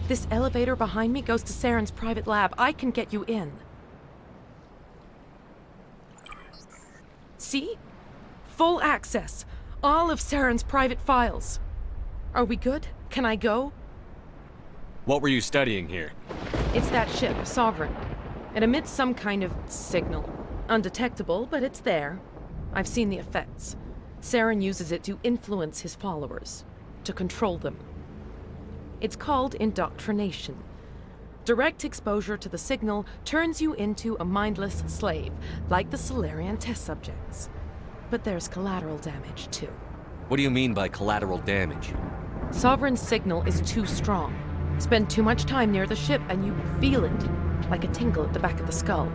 This elevator behind me goes to Saren's private lab. I can get you in. See? Full access. All of Saren's private files. Are we good? Can I go? What were you studying here? It's that ship, Sovereign. It emits some kind of signal. Undetectable, but it's there. I've seen the effects. Saren uses it to influence his followers, to control them. It's called indoctrination. Direct exposure to the signal turns you into a mindless slave, like the Salarian test subjects. But there's collateral damage, too. What do you mean by collateral damage? Sovereign's signal is too strong. Spend too much time near the ship and you feel it, like a tingle at the back of the skull.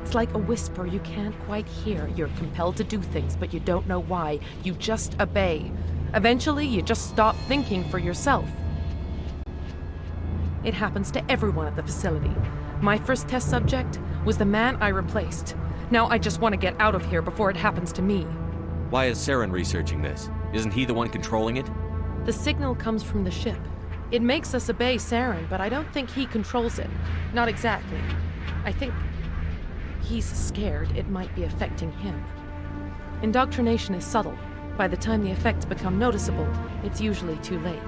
It's like a whisper you can't quite hear. You're compelled to do things, but you don't know why. You just obey. Eventually, you just stop thinking for yourself. It happens to everyone at the facility. My first test subject was the man I replaced. Now I just want to get out of here before it happens to me. Why is Saren researching this? Isn't he the one controlling it? The signal comes from the ship. It makes us obey Saren, but I don't think he controls it. Not exactly. I think he's scared it might be affecting him. Indoctrination is subtle. By the time the effects become noticeable, it's usually too late.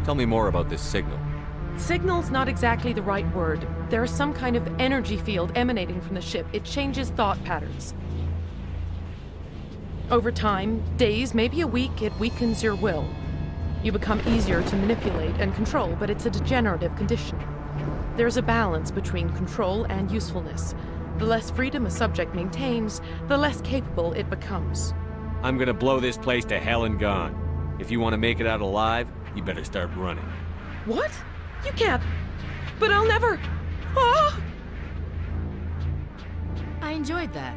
Tell me more about this signal. Signal's not exactly the right word. There is some kind of energy field emanating from the ship. It changes thought patterns. Over time, days, maybe a week, it weakens your will. You become easier to manipulate and control, but it's a degenerative condition. There's a balance between control and usefulness. The less freedom a subject maintains, the less capable it becomes. I'm gonna blow this place to hell and gone. If you want to make it out alive, you better start running. What? You can't. But I'll never. Ah! I enjoyed that.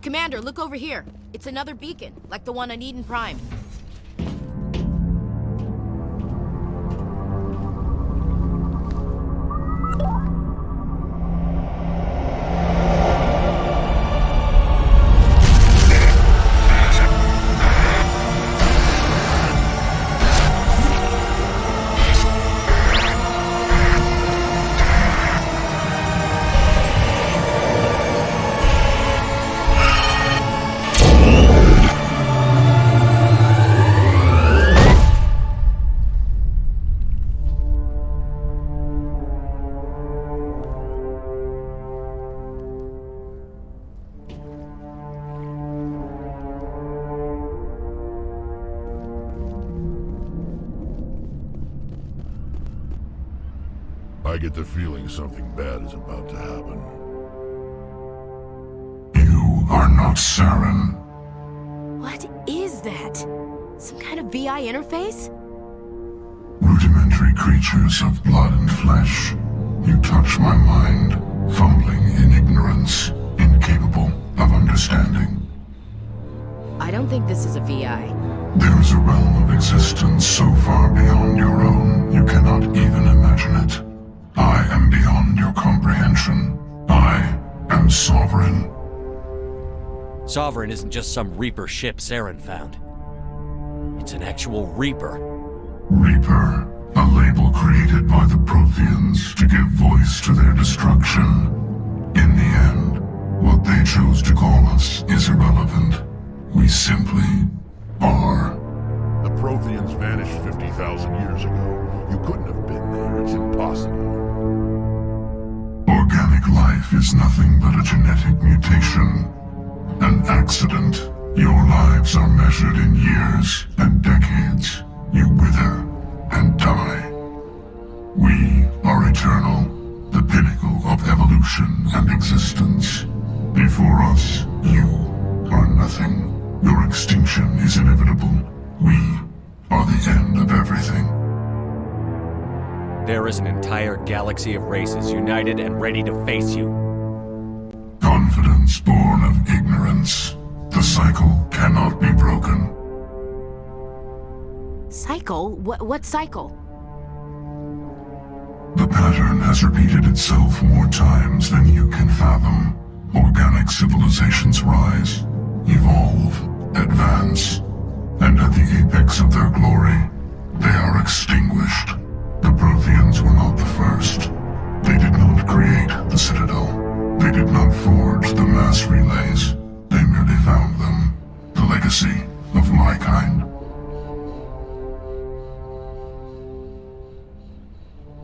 Commander, look over here. It's another beacon, like the one on Eden Prime. I get the feeling something bad is about to happen. You are not Saren. What is that? Some kind of VI interface? Rudimentary creatures of blood and flesh. You touch my mind, fumbling in ignorance, incapable of understanding. I don't think this is a VI. There is a realm of existence so far beyond your own, you cannot even imagine it. I am beyond your comprehension. I am Sovereign. Sovereign isn't just some Reaper ship Saren found. It's an actual Reaper. Reaper, a label created by the Protheans to give voice to their destruction. In the end, what they chose to call us is irrelevant. We simply are. The Protheans vanished 50,000 years ago. You couldn't have been there. It's impossible. Organic life is nothing but a genetic mutation. An accident. Your lives are measured in years and decades. You wither and die. We are eternal, the pinnacle of evolution and existence. Before us, you nothing. Your extinction is inevitable. We are the end of everything. There is an entire galaxy of races united and ready to face you. Confidence born of ignorance. The cycle cannot be broken. Cycle? What cycle? The pattern has repeated itself more times than you can fathom. Organic civilizations rise, evolve, advance, and at the apex of their glory, they are extinguished. The Protheans were not the first. They did not create the Citadel. They did not forge the mass relays. They merely found them, the legacy of my kind.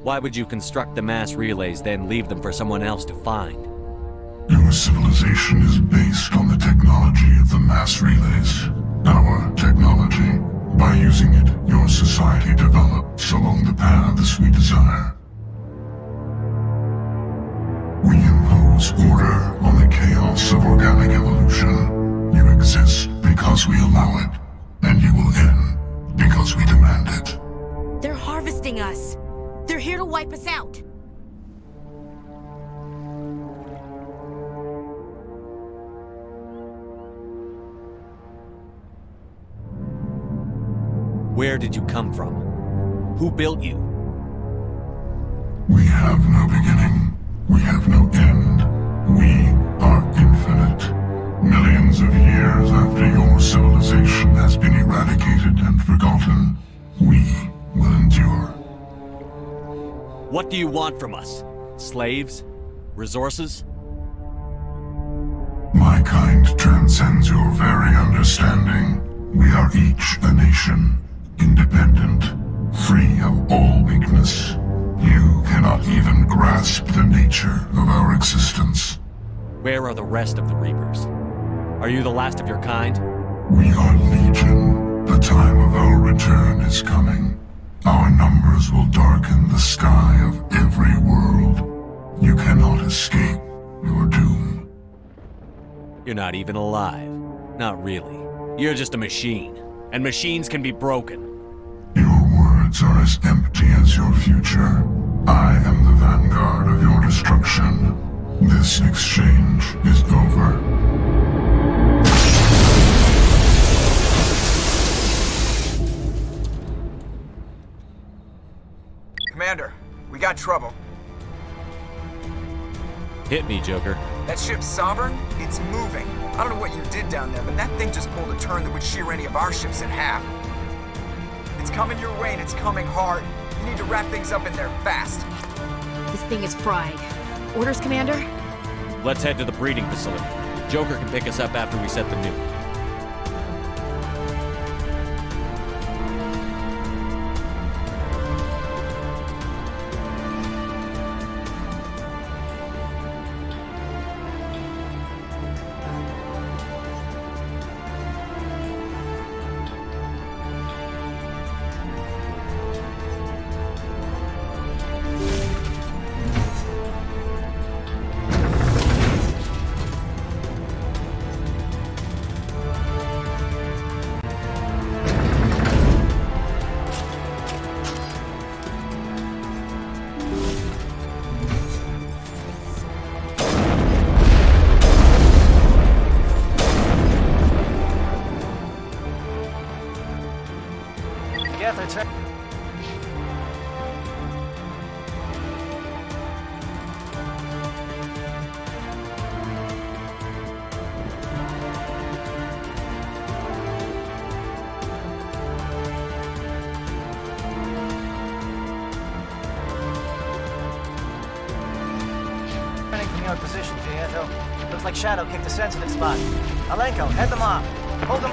Why would you construct the mass relays, then leave them for someone else to find? Your civilization is based on the technology of the mass relays. Our technology. By using it, your society develops along the paths we desire. We impose order on the chaos of organic evolution. You exist because we allow it, and you will end because we demand it. They're harvesting us. They're here to wipe us out. Where did you come from? Who built you? We have no beginning. We have no end. We are infinite. Millions of years after your civilization has been eradicated and forgotten, we will endure. What do you want from us? Slaves? Resources? My kind transcends your very understanding. We are each a nation, independent, free of all weakness. You cannot even grasp the nature of our existence. Where are the rest of the Reapers? Are you the last of your kind? We are legion. The time of our return is coming. Our numbers will darken the sky of every world. You cannot escape your doom. You're not even alive. Not really. You're just a machine. And machines can be broken. Your words are as empty as your future. I am the vanguard of your destruction. This exchange is over. Commander, we got trouble. Hit me, Joker. That ship Sovereign? It's moving. I don't know what you did down there, but that thing just pulled a turn that would shear any of our ships in half. It's coming your way and it's coming hard. You need to wrap things up in there fast. This thing is fried. Orders, Commander? Let's head to the breeding facility. Joker can pick us up after we set the nuke. Position, Pietro. Looks like Shadow kicked a sensitive spot. Alenko, head them off. Hold them.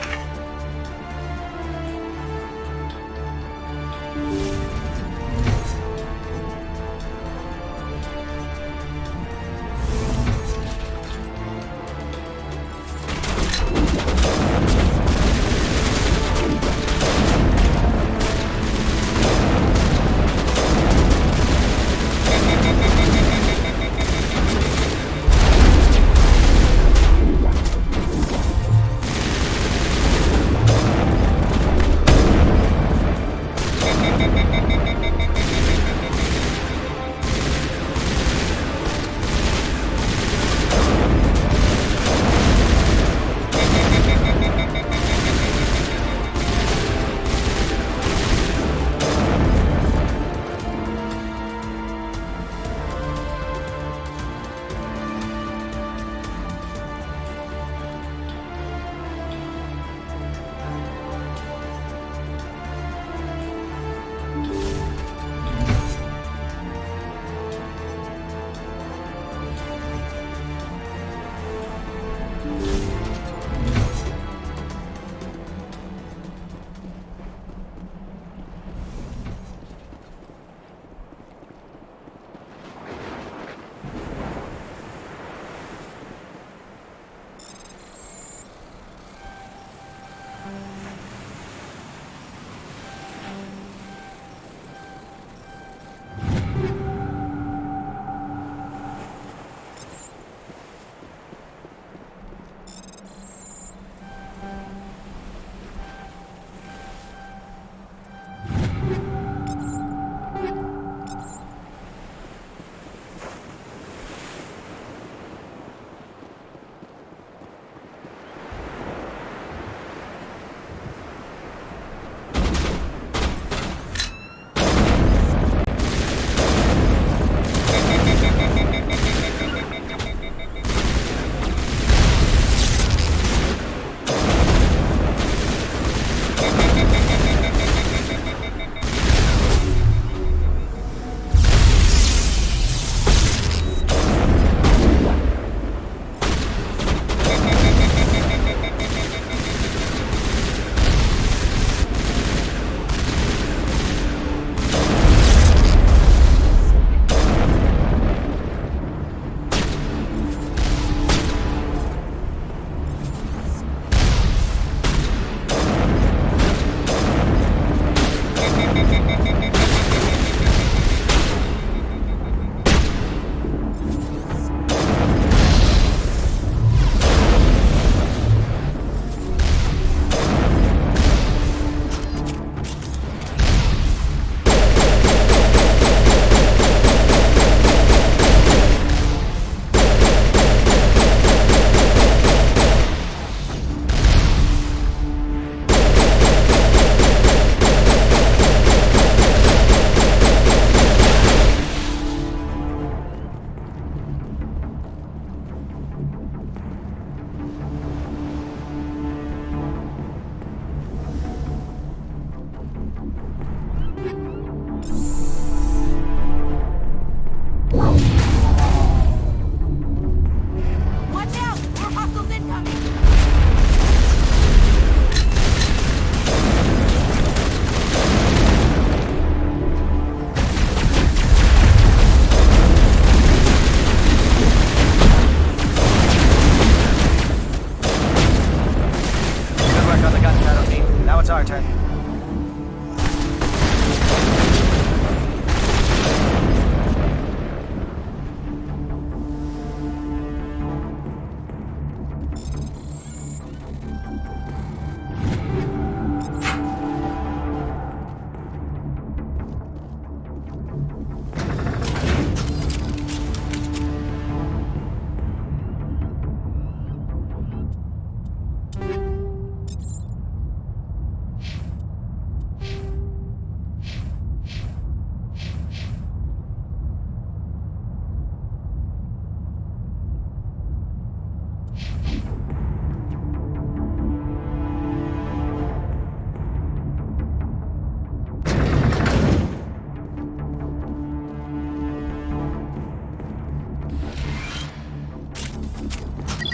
our turn.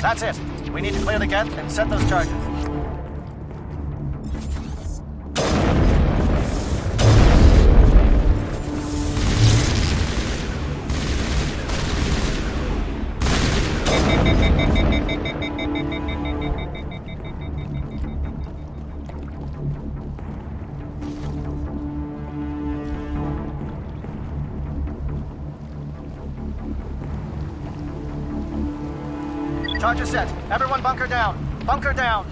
That's it. We need to clear the gate and set those charges. Charges set. Everyone bunker down. Bunker down.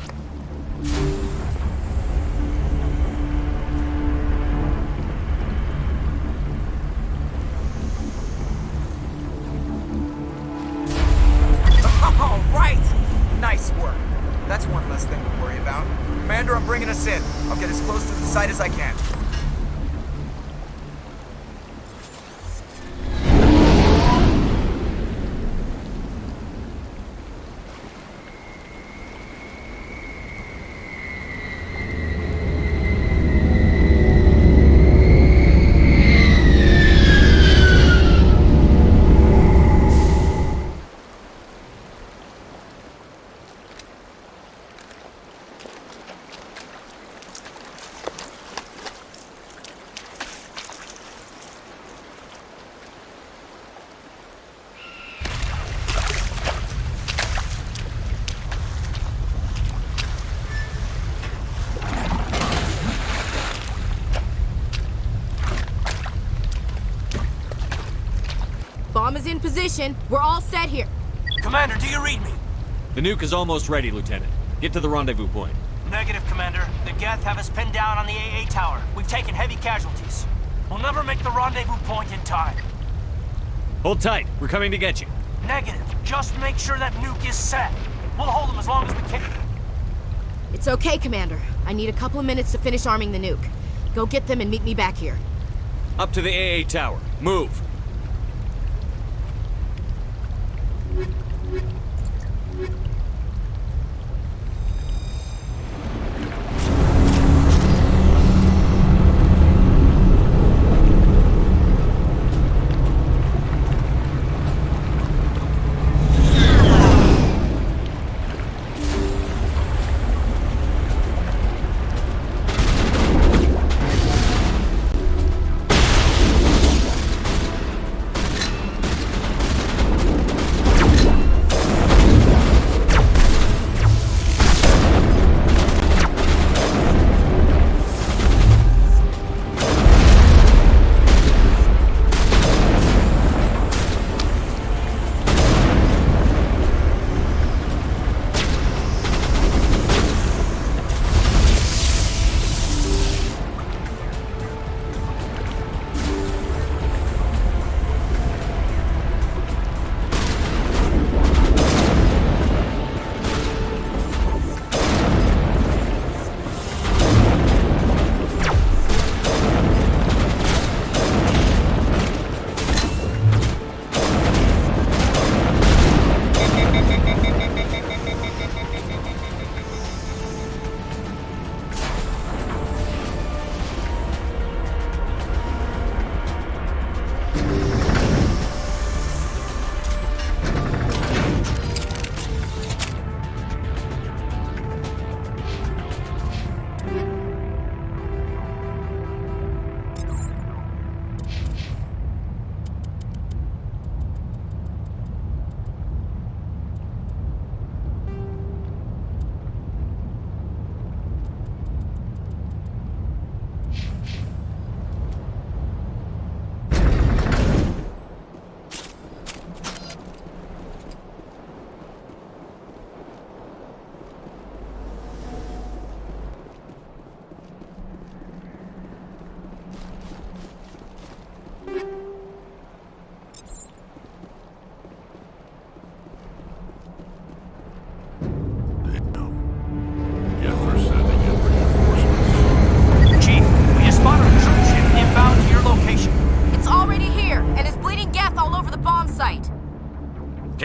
All right! Nice work. That's one less thing to worry about. Commander, I'm bringing us in. I'll get as close to the site as I can. Bomb is in position. We're all set here. Commander, do you read me? The nuke is almost ready, Lieutenant. Get to the rendezvous point. Negative, Commander. The Geth have us pinned down on the AA tower. We've taken heavy casualties. We'll never make the rendezvous point in time. Hold tight. We're coming to get you. Negative. Just make sure that nuke is set. We'll hold them as long as we can. It's okay, Commander. I need a couple of minutes to finish arming the nuke. Go get them and meet me back here. Up to the AA tower. Move.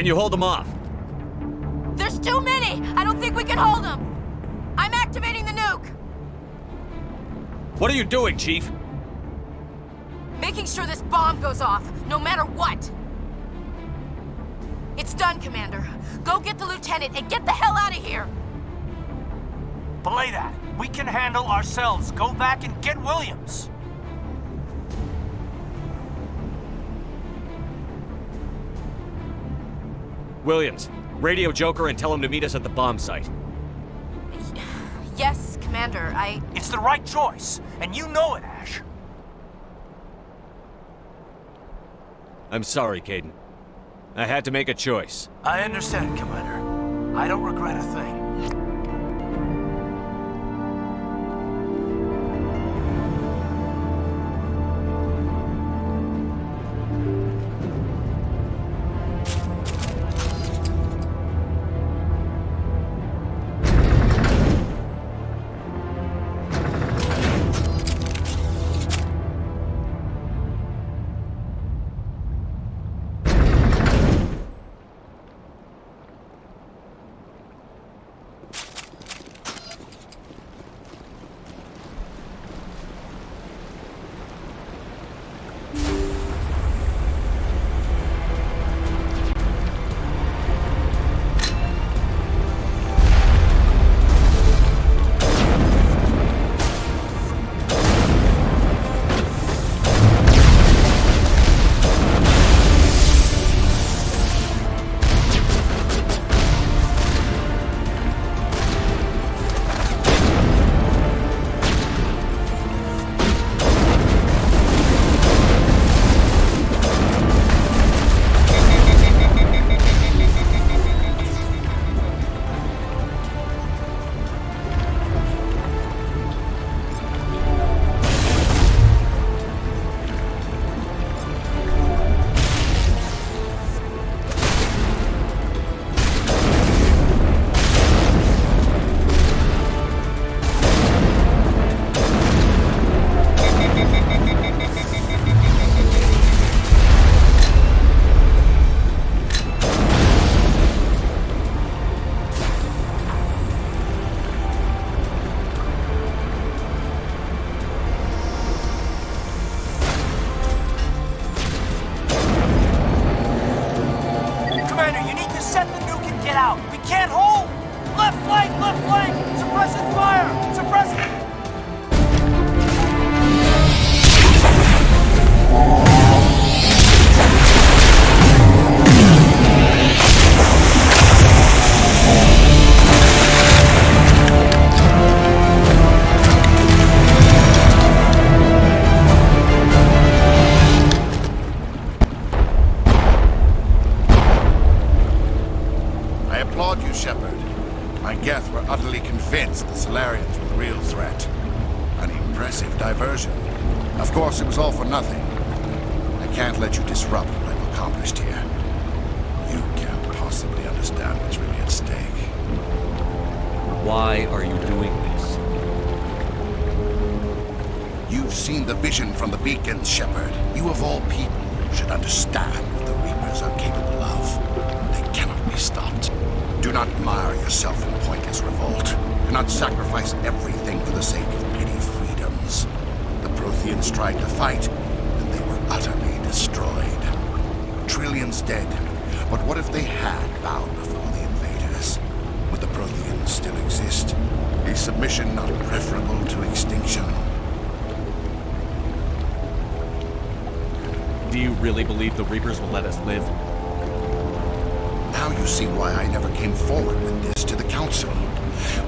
Can you hold them off? There's too many! I don't think we can hold them! I'm activating the nuke! What are you doing, Chief? Making sure this bomb goes off, no matter what! It's done, Commander. Go get the lieutenant and get the hell out of here! Belay that. We can handle ourselves. Go back and get Williams. Williams, radio Joker and tell him to meet us at the bomb site. Yes, Commander, It's the right choice, and you know it, Ash. I'm sorry, Kaidan. I had to make a choice. I understand, Commander. I don't regret a thing. Why are you doing this? You've seen the vision from the beacons, Shepard. You of all people should understand what the Reapers are capable of. They cannot be stopped. Do not mire yourself in pointless revolt. Do not sacrifice everything for the sake of petty freedoms. The Protheans tried to fight, and they were utterly destroyed. Trillions dead. But what if they had bowed before the invaders? Would the Protheans still exist? Is submission not preferable to extinction? Do you really believe the Reapers will let us live? Now you see why I never came forward with this to the Council.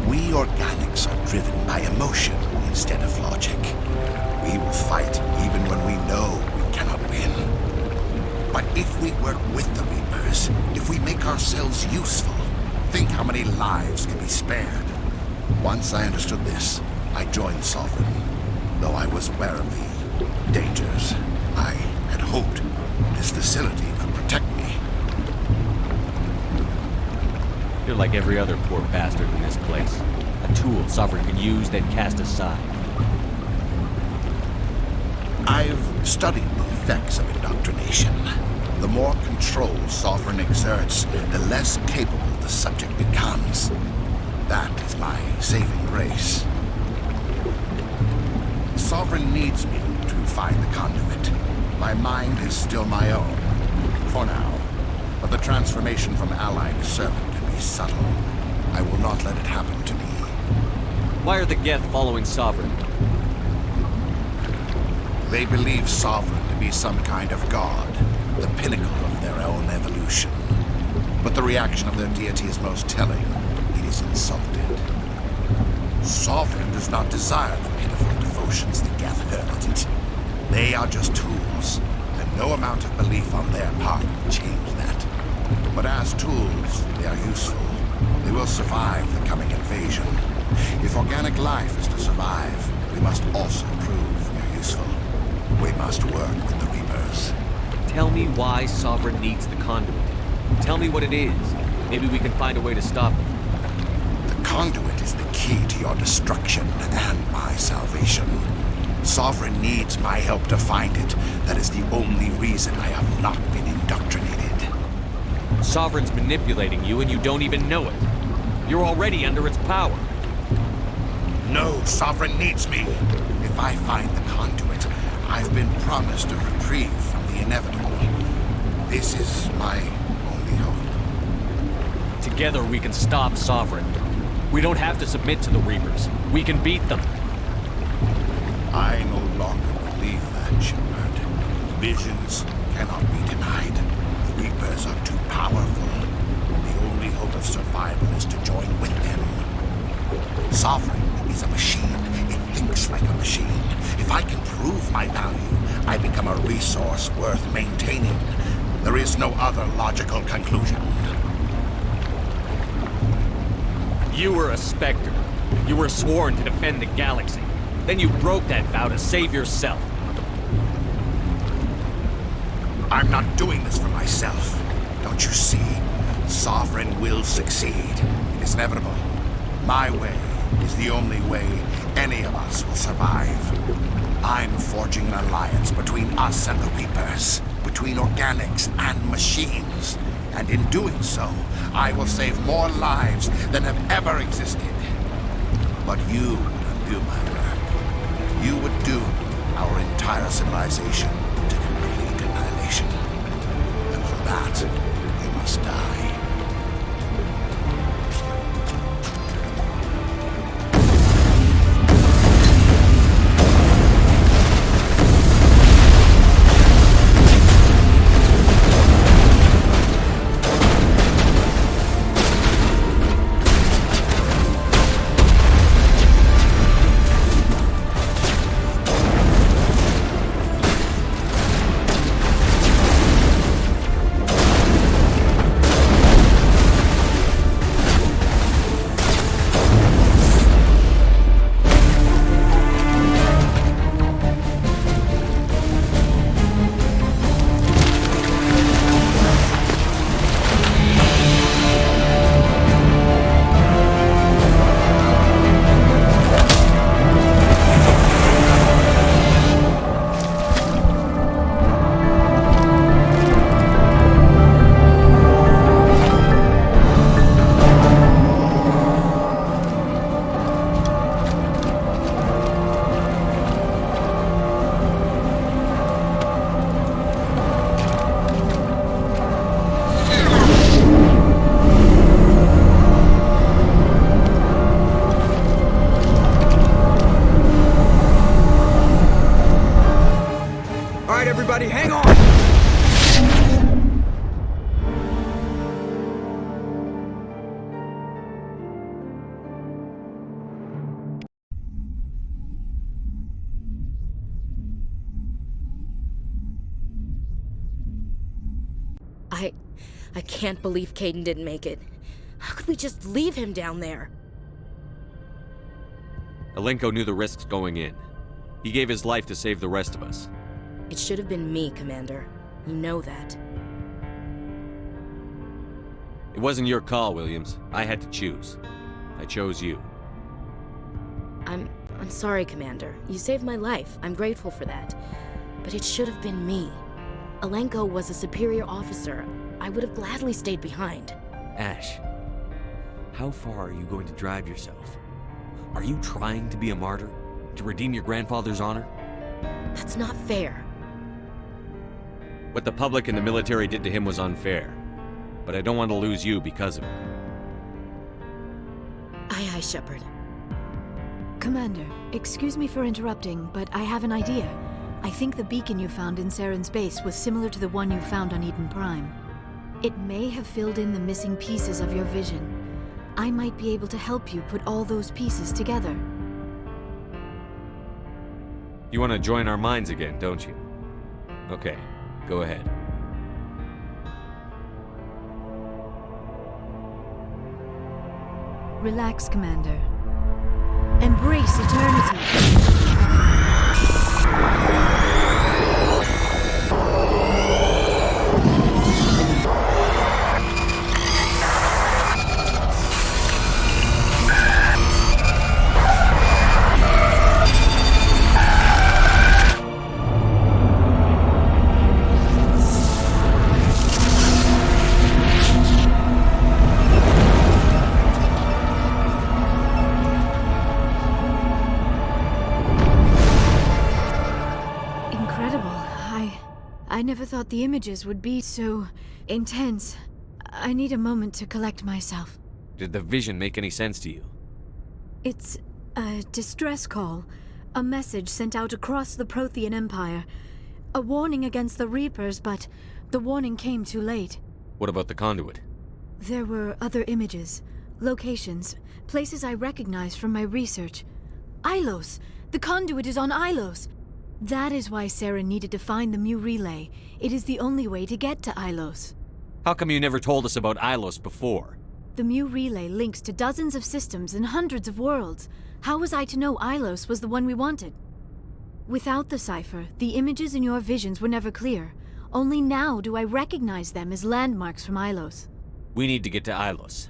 We organics are driven by emotion instead of logic. We will fight even when we know we cannot win. But if we work with the Reapers, if we make ourselves useful, think how many lives can be spared. Once I understood this, I joined Sovereign. Though I was aware of the dangers, I had hoped this facility could protect me. You're like every other poor bastard in this place. A tool Sovereign can use, then cast aside. I've studied the effects of indoctrination. The more control Sovereign exerts, the less capable the subject becomes. That is my saving grace. Sovereign needs me to find the conduit. My mind is still my own, for now. But the transformation from ally to servant can be subtle. I will not let it happen to me. Why are the Geth following Sovereign? They believe Sovereign to be some kind of god, the pinnacle of their own evolution. But the reaction of their deity is most telling. It is insulted. Sovereign does not desire the pitiful devotions the Geth hurl at it. They are just tools, and no amount of belief on their part will change that. But as tools, they are useful. They will survive the coming invasion. If organic life is to survive, we must also prove we are useful. We must work with the Reapers. Tell me why Sovereign needs the conduit. Tell me what it is. Maybe we can find a way to stop it. The conduit is the key to your destruction and my salvation. Sovereign needs my help to find it. That is the only reason I have not been indoctrinated. Sovereign's manipulating you and you don't even know it. You're already under its power. No, Sovereign needs me. If I find the conduit, I've been promised a reprieve from the inevitable. This is my only hope. Together we can stop Sovereign. We don't have to submit to the Reapers. We can beat them. I no longer believe that, Shepard. Visions cannot be denied. The Reapers are too powerful. The only hope of survival is to join with them. Sovereign is a machine. It thinks like a machine. If I can prove my value, I become a resource worth maintaining. There is no other logical conclusion. You were a Spectre. You were sworn to defend the galaxy. Then you broke that vow to save yourself. I'm not doing this for myself. Don't you see? Sovereign will succeed. It is inevitable. My way is the only way any of us will survive. I'm forging an alliance between us and the Reapers, between organics and machines. And in doing so, I will save more lives than have ever existed. But you would undo my work. You would doom our entire civilization to complete annihilation. And for that, you must die. Hang on! I can't believe Kaidan didn't make it. How could we just leave him down there? Alenko knew the risks going in. He gave his life to save the rest of us. It should have been me, Commander. You know that. It wasn't your call, Williams. I had to choose. I chose you. I'm sorry, Commander. You saved my life. I'm grateful for that. But it should have been me. Alenko was a superior officer. I would have gladly stayed behind. Ash, how far are you going to drive yourself? Are you trying to be a martyr? To redeem your grandfather's honor? That's not fair. What the public and the military did to him was unfair. But I don't want to lose you because of it. Aye, aye, Shepard. Commander, excuse me for interrupting, but I have an idea. I think the beacon you found in Saren's base was similar to the one you found on Eden Prime. It may have filled in the missing pieces of your vision. I might be able to help you put all those pieces together. You want to join our minds again, don't you? Okay, go ahead. Relax, Commander. Embrace eternity. I never thought the images would be so intense. I need a moment to collect myself. Did the vision make any sense to you? It's a distress call. A message sent out across the Prothean Empire. A warning against the Reapers, but the warning came too late. What about the conduit? There were other images, locations, places I recognized from my research. Ilos! The conduit is on Ilos! That is why Saren needed to find the Mu Relay. It is the only way to get to Ilos. How come you never told us about Ilos before? The Mu Relay links to dozens of systems and hundreds of worlds. How was I to know Ilos was the one we wanted? Without the cipher, the images in your visions were never clear. Only now do I recognize them as landmarks from Ilos. We need to get to Ilos.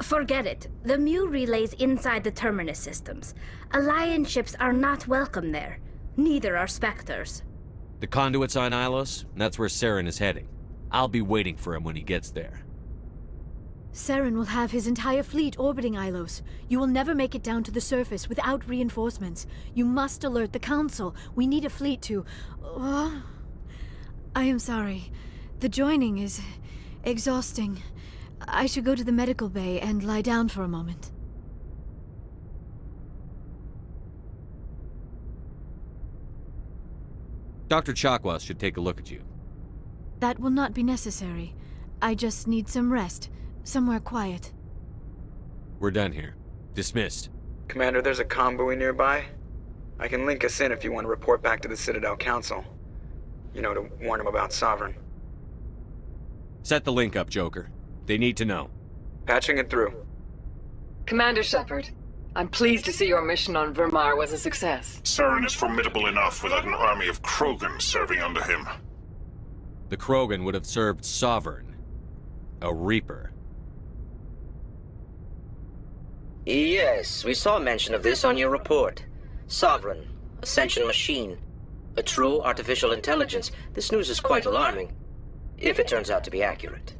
Forget it. The Mu Relay's inside the Terminus systems. Alliance ships are not welcome there. Neither are Spectres. The conduit's on Ilos, and that's where Saren is heading. I'll be waiting for him when he gets there. Saren will have his entire fleet orbiting Ilos. You will never make it down to the surface without reinforcements. You must alert the Council. We need a fleet to... I am sorry. The joining is exhausting. I should go to the medical bay and lie down for a moment. Dr. Chakwas should take a look at you. That will not be necessary. I just need some rest. Somewhere quiet. We're done here. Dismissed. Commander, there's a convoy nearby. I can link us in if you want to report back to the Citadel Council. You know, to warn them about Sovereign. Set the link up, Joker. They need to know. Patching it through. Commander Shepard, I'm pleased to see your mission on Vermar was a success. Saren is formidable enough without an army of Krogan serving under him. The Krogan would have served Sovereign. A Reaper. Yes, we saw mention of this on your report. Sovereign, Ascension machine. A true artificial intelligence. This news is quite alarming. If it turns out to be accurate.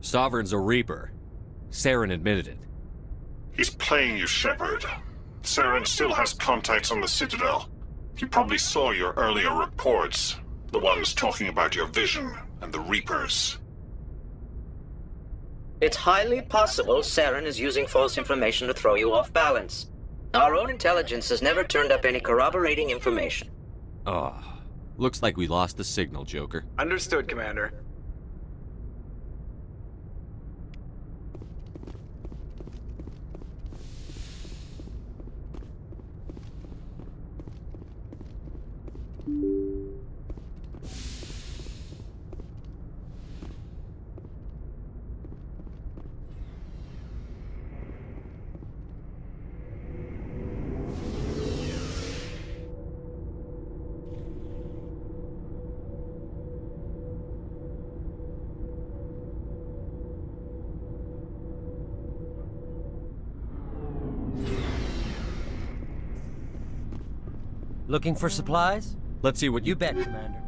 Sovereign's a Reaper. Saren admitted it. He's playing you, Shepard. Saren still has contacts on the Citadel. He probably saw your earlier reports. The ones talking about your vision and the Reapers. It's highly possible Saren is using false information to throw you off balance. Our own intelligence has never turned up any corroborating information. Oh, looks like we lost the signal, Joker. Understood, Commander. Looking for supplies? Let's see what you bet, Commander.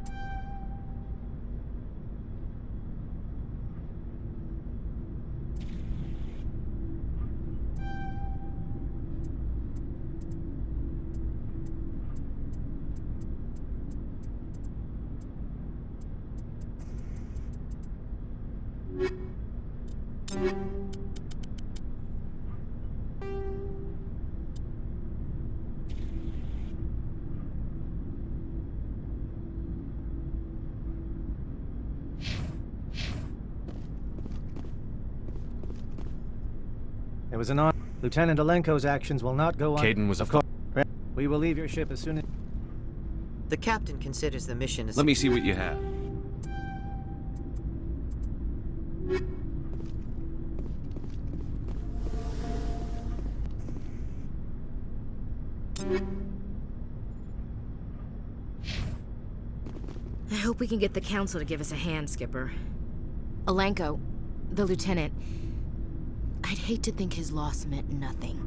was an honor. Lieutenant Alenko's actions will not go on. Kaidan was Of course. We will leave your ship as soon as... The captain considers the mission as... Let me see what you have. I hope we can get the Council to give us a hand, Skipper. Alenko, the lieutenant, I'd hate to think his loss meant nothing.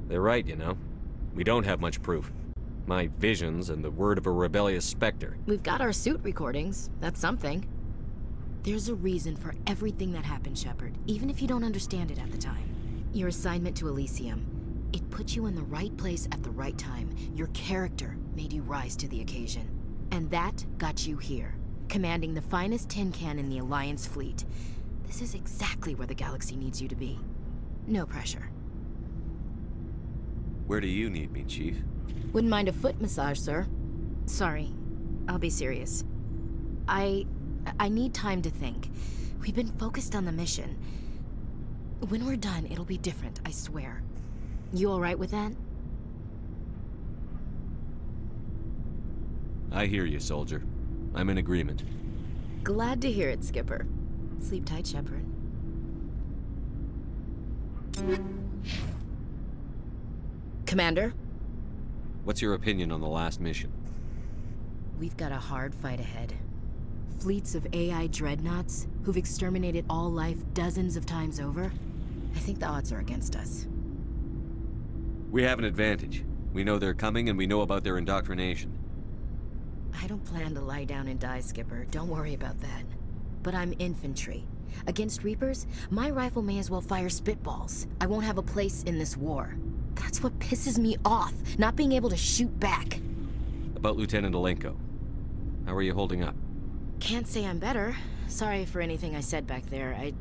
They're right, you know. We don't have much proof. My visions and the word of a rebellious specter. We've got our suit recordings. That's something. There's a reason for everything that happened, Shepard, even if you don't understand it at the time. Your assignment to Elysium, it put you in the right place at the right time. Your character made you rise to the occasion. And that got you here, commanding the finest tin can in the Alliance fleet. This is exactly where the galaxy needs you to be. No pressure. Where do you need me, Chief? Wouldn't mind a foot massage, sir. Sorry, I'll be serious. I need time to think. We've been focused on the mission. When we're done, it'll be different, I swear. You all right with that? I hear you, soldier. I'm in agreement. Glad to hear it, Skipper. Sleep tight, Shepard. Commander? What's your opinion on the last mission? We've got a hard fight ahead. Fleets of AI dreadnoughts who've exterminated all life dozens of times over. I think the odds are against us. We have an advantage. We know they're coming and we know about their indoctrination. I don't plan to lie down and die, Skipper. Don't worry about that. But I'm infantry. Against Reapers, my rifle may as well fire spitballs. I won't have a place in this war. That's what pisses me off, not being able to shoot back. About Lieutenant Alenko. How are you holding up? Can't say I'm better. Sorry for anything I said back there. I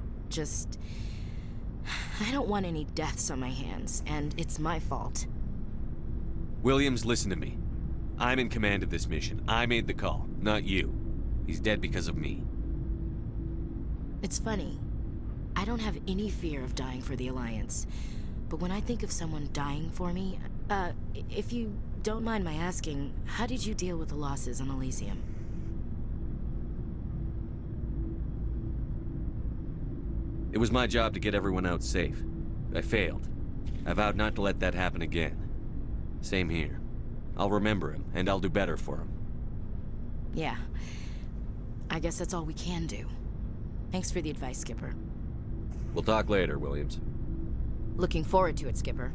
don't want any deaths on my hands, and it's my fault. Williams, listen to me. I'm in command of this mission. I made the call, not you. He's dead because of me. It's funny. I don't have any fear of dying for the Alliance. But when I think of someone dying for me, if you don't mind my asking, how did you deal with the losses on Elysium? It was my job to get everyone out safe. I failed. I vowed not to let that happen again. Same here. I'll remember him, and I'll do better for him. Yeah. I guess that's all we can do. Thanks for the advice, Skipper. We'll talk later, Williams. Looking forward to it, Skipper.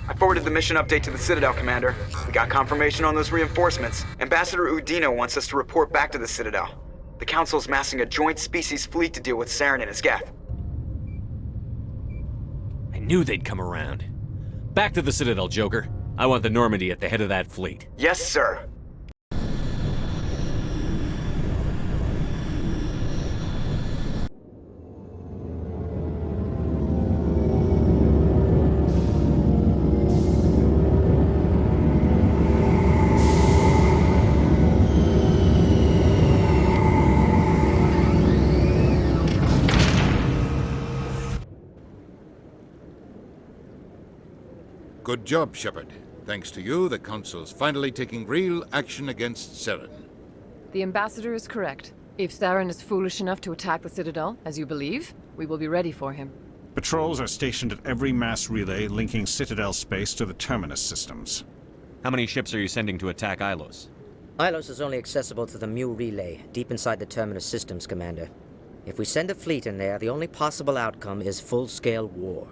I forwarded the mission update to the Citadel, Commander. We got confirmation on those reinforcements. Ambassador Udina wants us to report back to the Citadel. The Council's massing a joint species fleet to deal with Saren and his Geth. I knew they'd come around. Back to the Citadel, Joker. I want the Normandy at the head of that fleet. Yes, sir. Good job, Shepard. Thanks to you, the Council's finally taking real action against Saren. The Ambassador is correct. If Saren is foolish enough to attack the Citadel, as you believe, we will be ready for him. Patrols are stationed at every mass relay linking Citadel space to the Terminus systems. How many ships are you sending to attack Ilos? Ilos is only accessible to the Mu relay, deep inside the Terminus systems, Commander. If we send a fleet in there, the only possible outcome is full-scale war.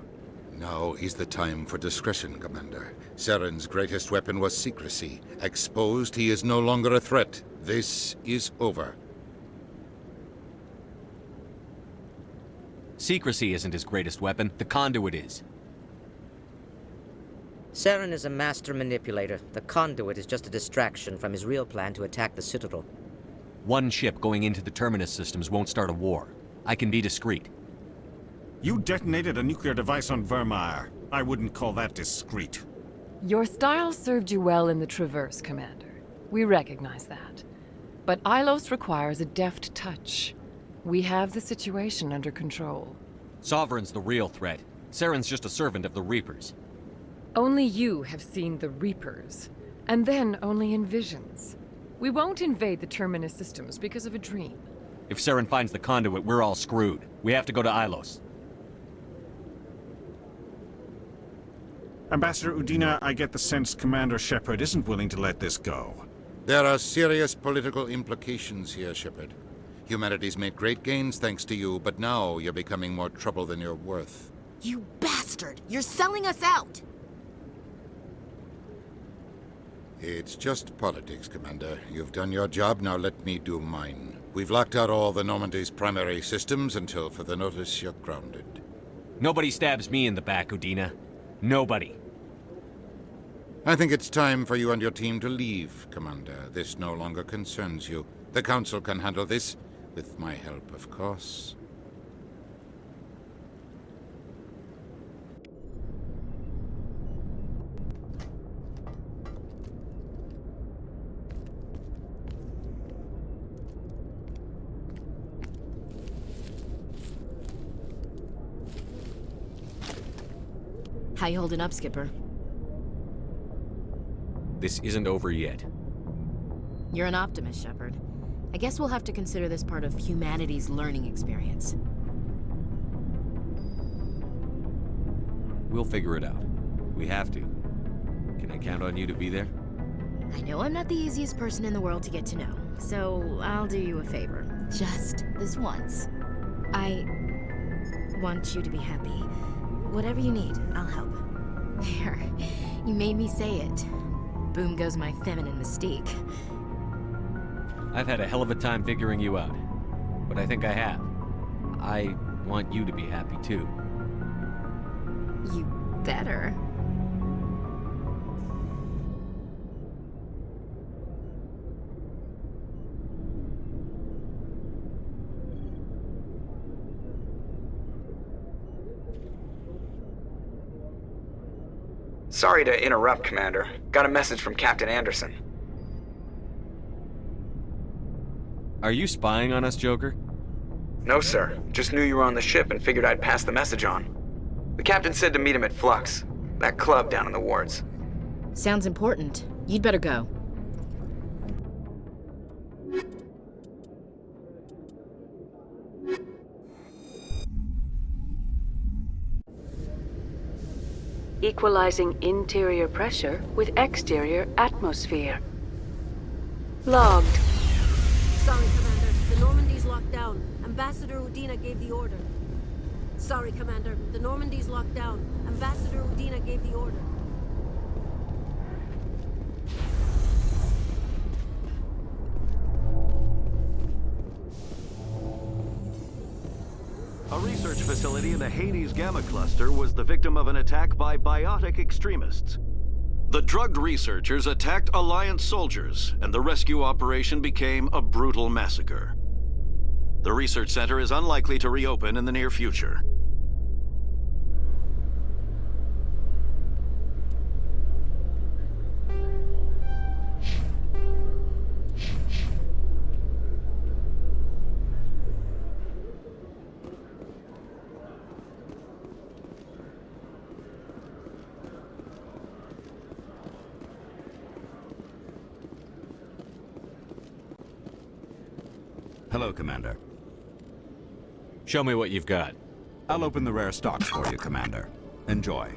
Now is the time for discretion, Commander. Saren's greatest weapon was secrecy. Exposed, he is no longer a threat. This is over. Secrecy isn't his greatest weapon. The conduit is. Saren is a master manipulator. The conduit is just a distraction from his real plan to attack the Citadel. One ship going into the Terminus systems won't start a war. I can be discreet. You detonated a nuclear device on Vermeer. I wouldn't call that discreet. Your style served you well in the Traverse, Commander. We recognize that. But Ilos requires a deft touch. We have the situation under control. Sovereign's the real threat. Saren's just a servant of the Reapers. Only you have seen the Reapers, and then only in visions. We won't invade the Terminus systems because of a dream. If Saren finds the conduit, we're all screwed. We have to go to Ilos. Ambassador Udina, I get the sense Commander Shepard isn't willing to let this go. There are serious political implications here, Shepard. Humanity's made great gains thanks to you, but now you're becoming more trouble than you're worth. You bastard! You're selling us out! It's just politics, Commander. You've done your job, now let me do mine. We've locked out all the Normandy's primary systems until further notice you're grounded. Nobody stabs me in the back, Udina. Nobody. I think it's time for you and your team to leave, Commander. This no longer concerns you. The Council can handle this, with my help, of course. How you holding up, Skipper? This isn't over yet. You're an optimist, Shepard. I guess we'll have to consider this part of humanity's learning experience. We'll figure it out. We have to. Can I count on you to be there? I know I'm not the easiest person in the world to get to know, so I'll do you a favor. Just this once. I want you to be happy. Whatever you need, I'll help. There. You made me say it. Boom goes my feminine mystique. I've had a hell of a time figuring you out. But I think I have. I want you to be happy too. You better. Sorry to interrupt, Commander. Got a message from Captain Anderson. Are you spying on us, Joker? No, sir. Just knew you were on the ship and figured I'd pass the message on. The captain said to meet him at Flux, that club down in the wards. Sounds important. You'd better go. Equalizing interior pressure with exterior atmosphere. Logged. Sorry, Commander. The Normandy's locked down. Ambassador Udina gave the order. Sorry, Commander. The Normandy's locked down. Ambassador Udina gave the order. A research facility in the Hades Gamma Cluster was the victim of an attack by biotic extremists. The drugged researchers attacked Alliance soldiers, and the rescue operation became a brutal massacre. The research center is unlikely to reopen in the near future. Hello, Commander. Show me what you've got. I'll open the rare stocks for you, Commander. Enjoy.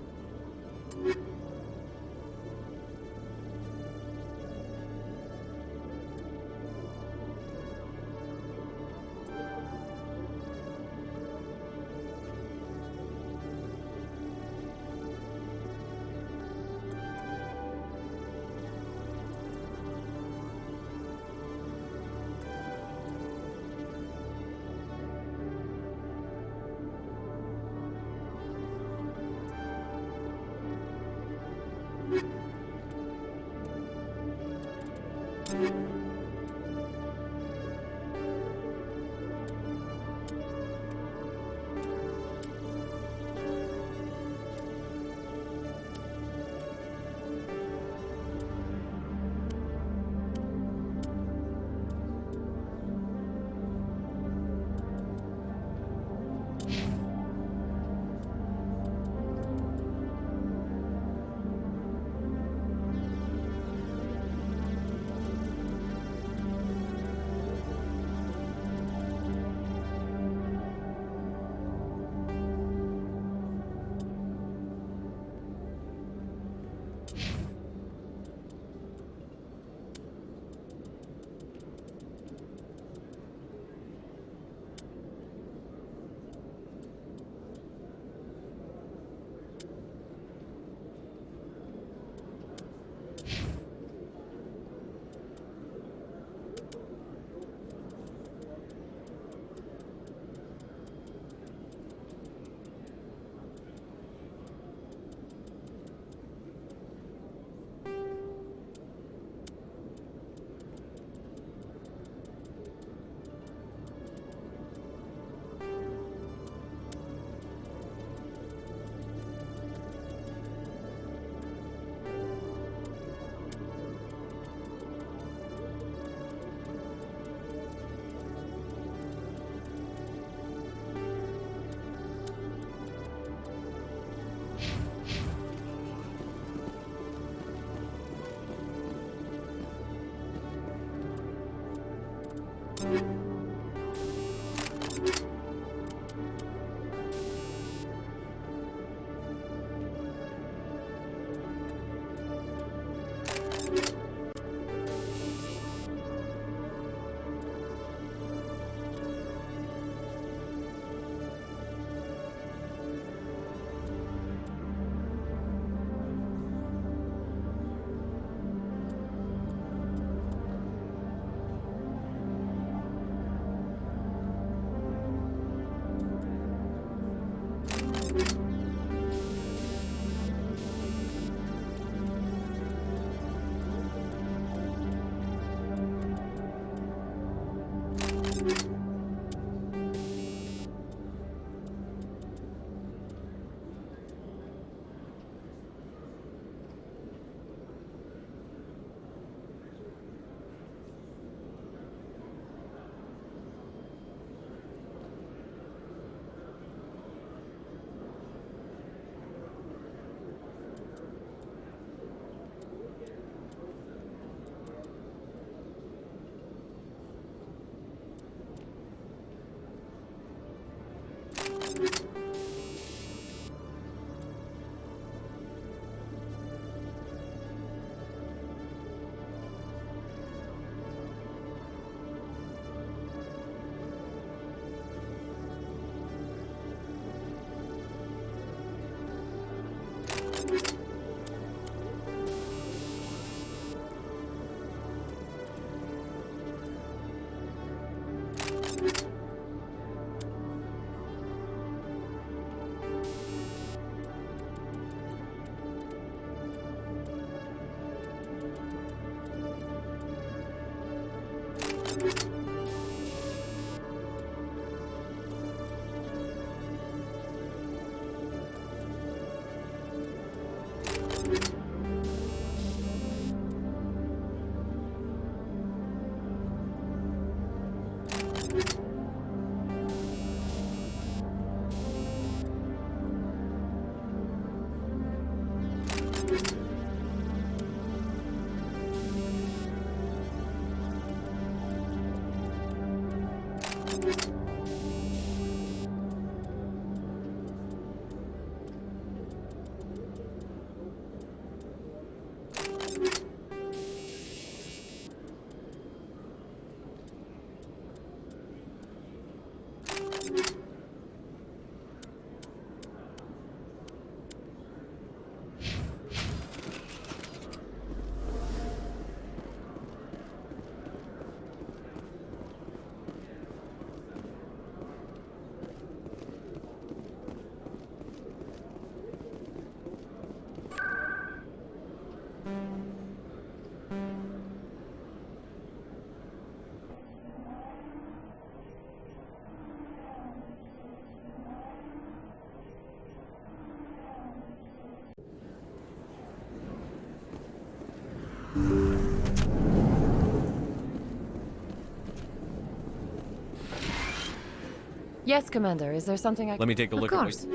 Yes, Commander. Is there something I... Let me take a look Of at course.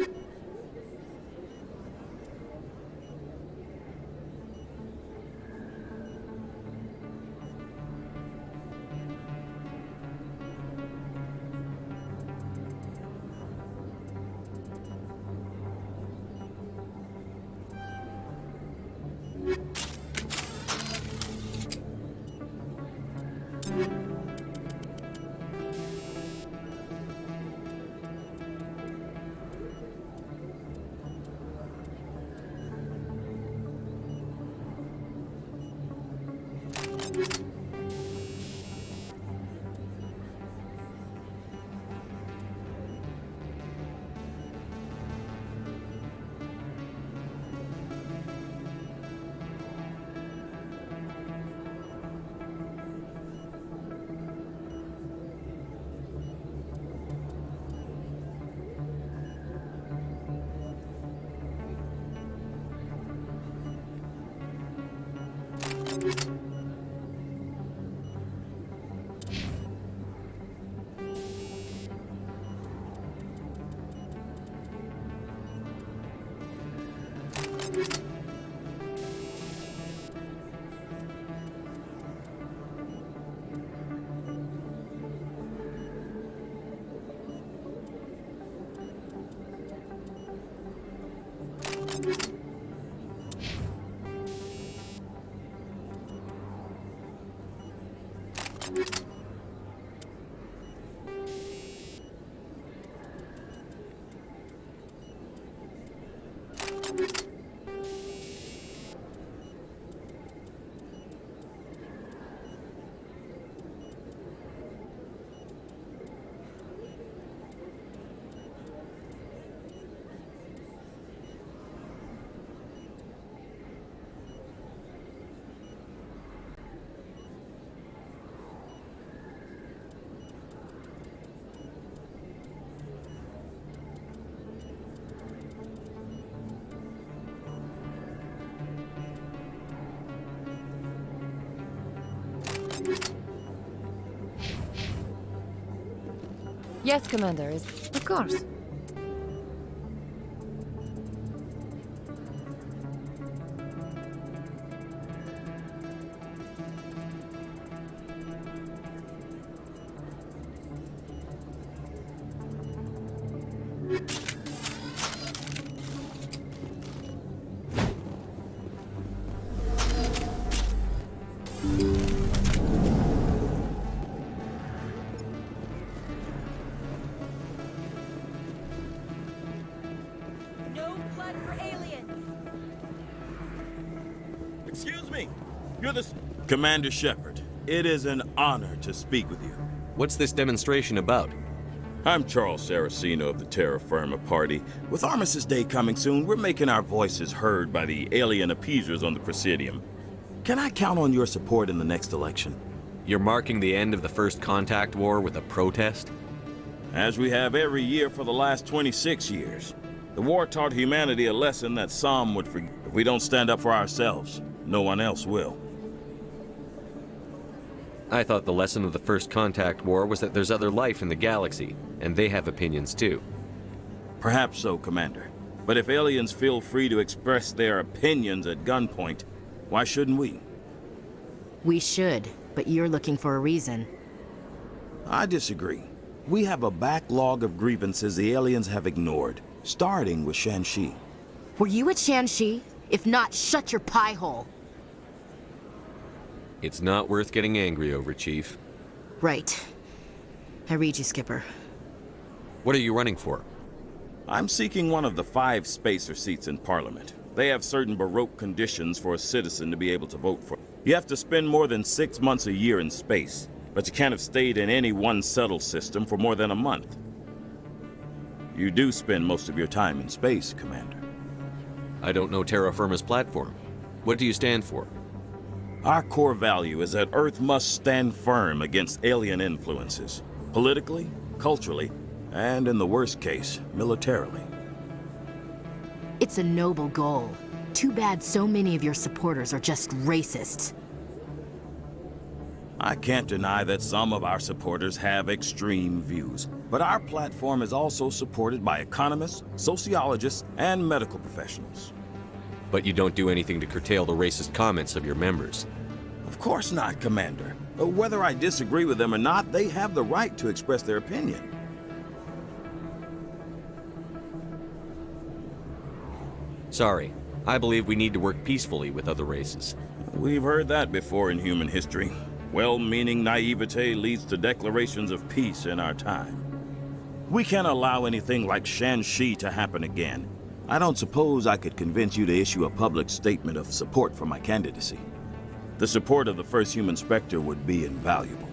Yes, Commander. Of course. Excuse me. You're the... Commander Shepard, it is an honor to speak with you. What's this demonstration about? I'm Charles Saraceno of the Terra Firma Party. With Armistice Day coming soon, we're making our voices heard by the alien appeasers on the Presidium. Can I count on your support in the next election? You're marking the end of the First Contact War with a protest? As we have every year for the last 26 years. The war taught humanity a lesson that some would forget. If we don't stand up for ourselves, no one else will. I thought the lesson of the First Contact War was that there's other life in the galaxy, and they have opinions too. Perhaps so, Commander. But if aliens feel free to express their opinions at gunpoint, why shouldn't we? We should, but you're looking for a reason. I disagree. We have a backlog of grievances the aliens have ignored, starting with Shanxi. Were you at Shanxi? If not, shut your pie hole. It's not worth getting angry over, Chief. Right. I read you, Skipper. What are you running for? I'm seeking one of the 5 spacer seats in Parliament. They have certain Baroque conditions for a citizen to be able to vote for. You have to spend more than 6 months a year in space, but you can't have stayed in any one settled system for more than a month. You do spend most of your time in space, Commander. I don't know Terra Firma's platform. What do you stand for? Our core value is that Earth must stand firm against alien influences, politically, culturally, and in the worst case, militarily. It's a noble goal. Too bad so many of your supporters are just racists. I can't deny that some of our supporters have extreme views, but our platform is also supported by economists, sociologists, and medical professionals. But you don't do anything to curtail the racist comments of your members. Of course not, Commander. Whether I disagree with them or not, they have the right to express their opinion. Sorry. I believe we need to work peacefully with other races. We've heard that before in human history. Well-meaning naivete leads to declarations of peace in our time. We can't allow anything like Shanxi to happen again. I don't suppose I could convince you to issue a public statement of support for my candidacy. The support of the first human Spectre would be invaluable.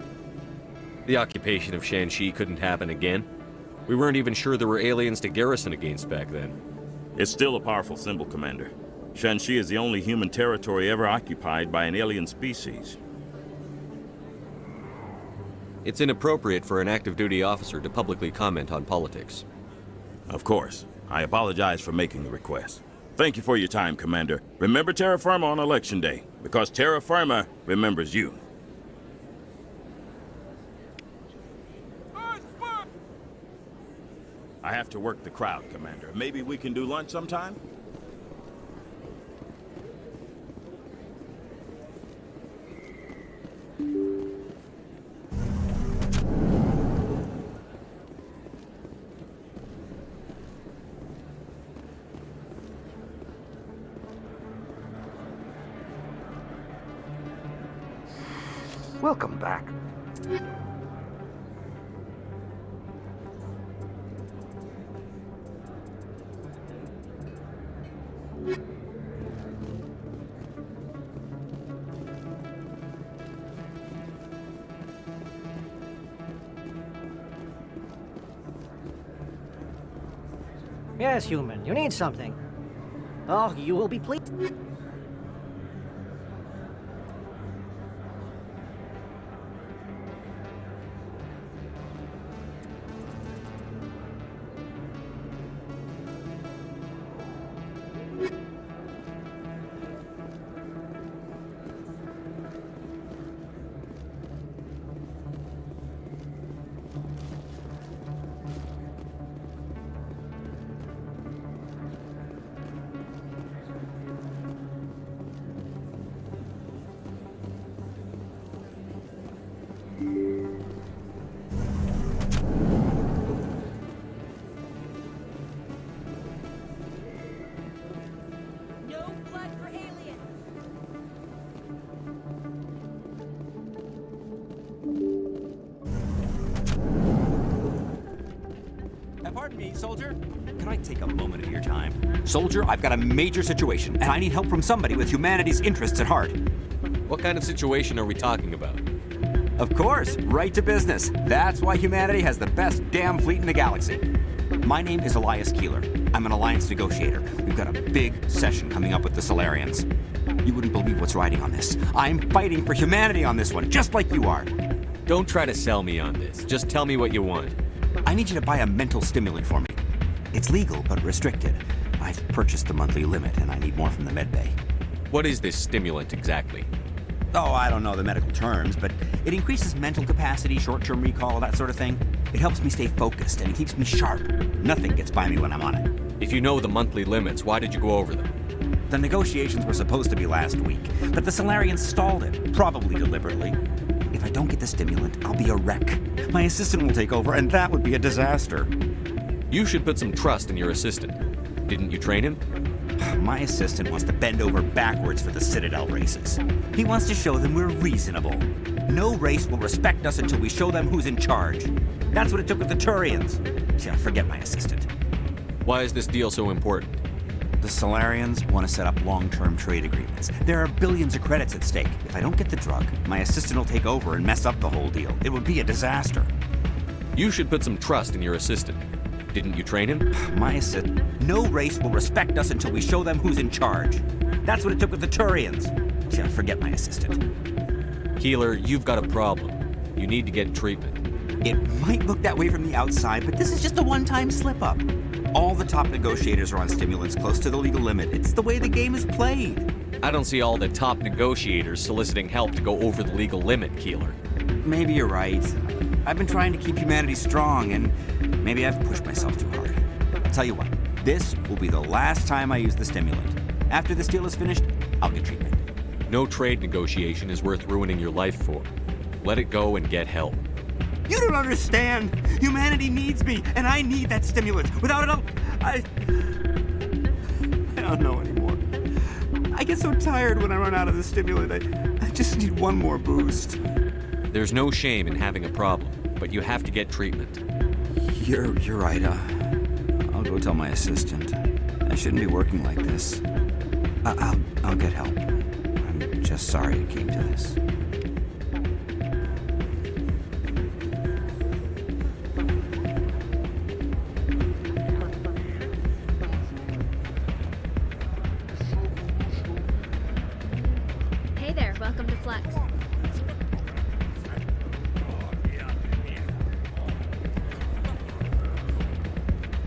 The occupation of Shanxi couldn't happen again. We weren't even sure there were aliens to garrison against back then. It's still a powerful symbol, Commander. Shanxi is the only human territory ever occupied by an alien species. It's inappropriate for an active duty officer to publicly comment on politics. Of course. I apologize for making the request. Thank you for your time, Commander. Remember Terra Firma on Election Day, because Terra Firma remembers you. I have to work the crowd, Commander. Maybe we can do lunch sometime? Welcome back. Yes, human. You need something. Oh, you will be pleased. Pardon me, soldier. Can I take a moment of your time? Soldier, I've got a major situation, and I need help from somebody with humanity's interests at heart. What kind of situation are we talking about? Of course, right to business. That's why humanity has the best damn fleet in the galaxy. My name is Elias Keeler. I'm an alliance negotiator. We've got a big session coming up with the Solarians. You wouldn't believe what's riding on this. I'm fighting for humanity on this one, just like you are. Don't try to sell me on this. Just tell me what you want. I need you to buy a mental stimulant for me. It's legal, but restricted. I've purchased the monthly limit, and I need more from the medbay. What is this stimulant exactly? Oh, I don't know the medical terms, but it increases mental capacity, short-term recall, that sort of thing. It helps me stay focused, and it keeps me sharp. Nothing gets by me when I'm on it. If you know the monthly limits, why did you go over them? The negotiations were supposed to be last week, but the Solarians stalled it, probably deliberately. If I don't get the stimulant, I'll be a wreck. My assistant will take over, and that would be a disaster. You should put some trust in your assistant. Didn't you train him? My assistant wants to bend over backwards for the Citadel races. He wants to show them we're reasonable. No race will respect us until we show them who's in charge. That's what it took with the Turians. Yeah, forget my assistant. Why is this deal so important? The Solarians want to set up long-term trade agreements. There are billions of credits at stake. If I don't get the drug, my assistant will take over and mess up the whole deal. It would be a disaster. You should put some trust in your assistant. Didn't you train him? My assistant. No race will respect us until we show them who's in charge. That's what it took with the Turians. Yeah, forget my assistant. Keeler, you've got a problem. You need to get treatment. It might look that way from the outside, but this is just a one-time slip-up. All the top negotiators are on stimulants close to the legal limit. It's the way the game is played. I don't see all the top negotiators soliciting help to go over the legal limit, Keeler. Maybe you're right. I've been trying to keep humanity strong, and maybe I've pushed myself too hard. I'll tell you what, this will be the last time I use the stimulant. After this deal is finished, I'll get treatment. No trade negotiation is worth ruining your life for. Let it go and get help. You don't understand! Humanity needs me, and I need that stimulant. Without it, I don't know anymore. I get so tired when I run out of the stimulant. I just need one more boost. There's no shame in having a problem, but you have to get treatment. You're right. I'll go tell my assistant. I shouldn't be working like this. I'll get help. I'm just sorry it came to this. Hey there, welcome to Flex.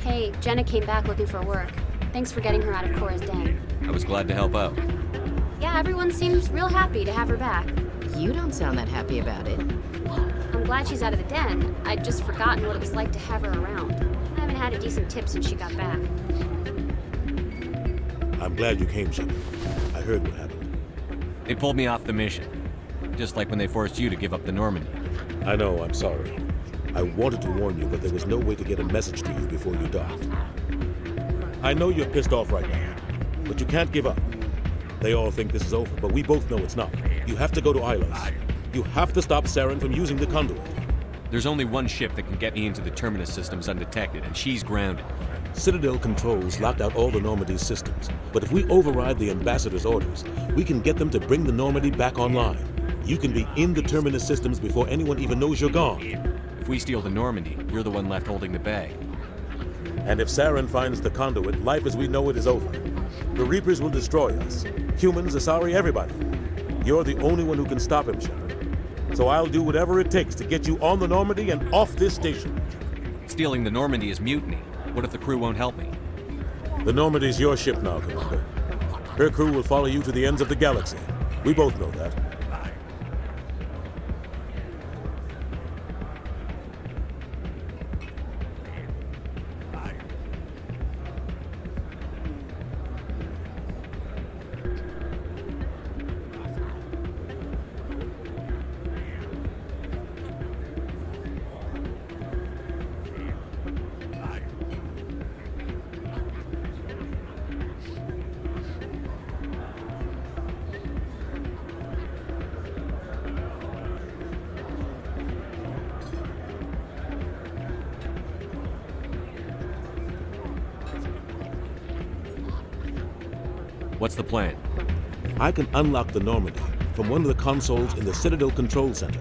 Hey, Jenna came back looking for work. Thanks for getting her out of Cora's den. I was glad to help out. Yeah, everyone seems real happy to have her back. You don't sound that happy about it. I'm glad she's out of the den. I'd just forgotten what it was like to have her around. I haven't had a decent tip since she got back. I'm glad you came, Shepard. I heard what happened. They pulled me off the mission. Just like when they forced you to give up the Normandy. I know, I'm sorry. I wanted to warn you, but there was no way to get a message to you before you docked. I know you're pissed off right now, but you can't give up. They all think this is over, but we both know it's not. You have to go to Ilos. You have to stop Saren from using the conduit. There's only one ship that can get me into the Terminus systems undetected, and she's grounded. Citadel controls locked out all the Normandy's systems, but if we override the Ambassador's orders, we can get them to bring the Normandy back online. You can be in the Terminus systems before anyone even knows you're gone. If we steal the Normandy, you're the one left holding the bag. And if Saren finds the conduit, life as we know it is over. The Reapers will destroy us. Humans, Asari, everybody. You're the only one who can stop him, Shepard. So I'll do whatever it takes to get you on the Normandy and off this station. Stealing the Normandy is mutiny. What if the crew won't help me? The Normandy's your ship now, Commander. Her crew will follow you to the ends of the galaxy. We both know that. What's the plan? I can unlock the Normandy from one of the consoles in the Citadel Control Center.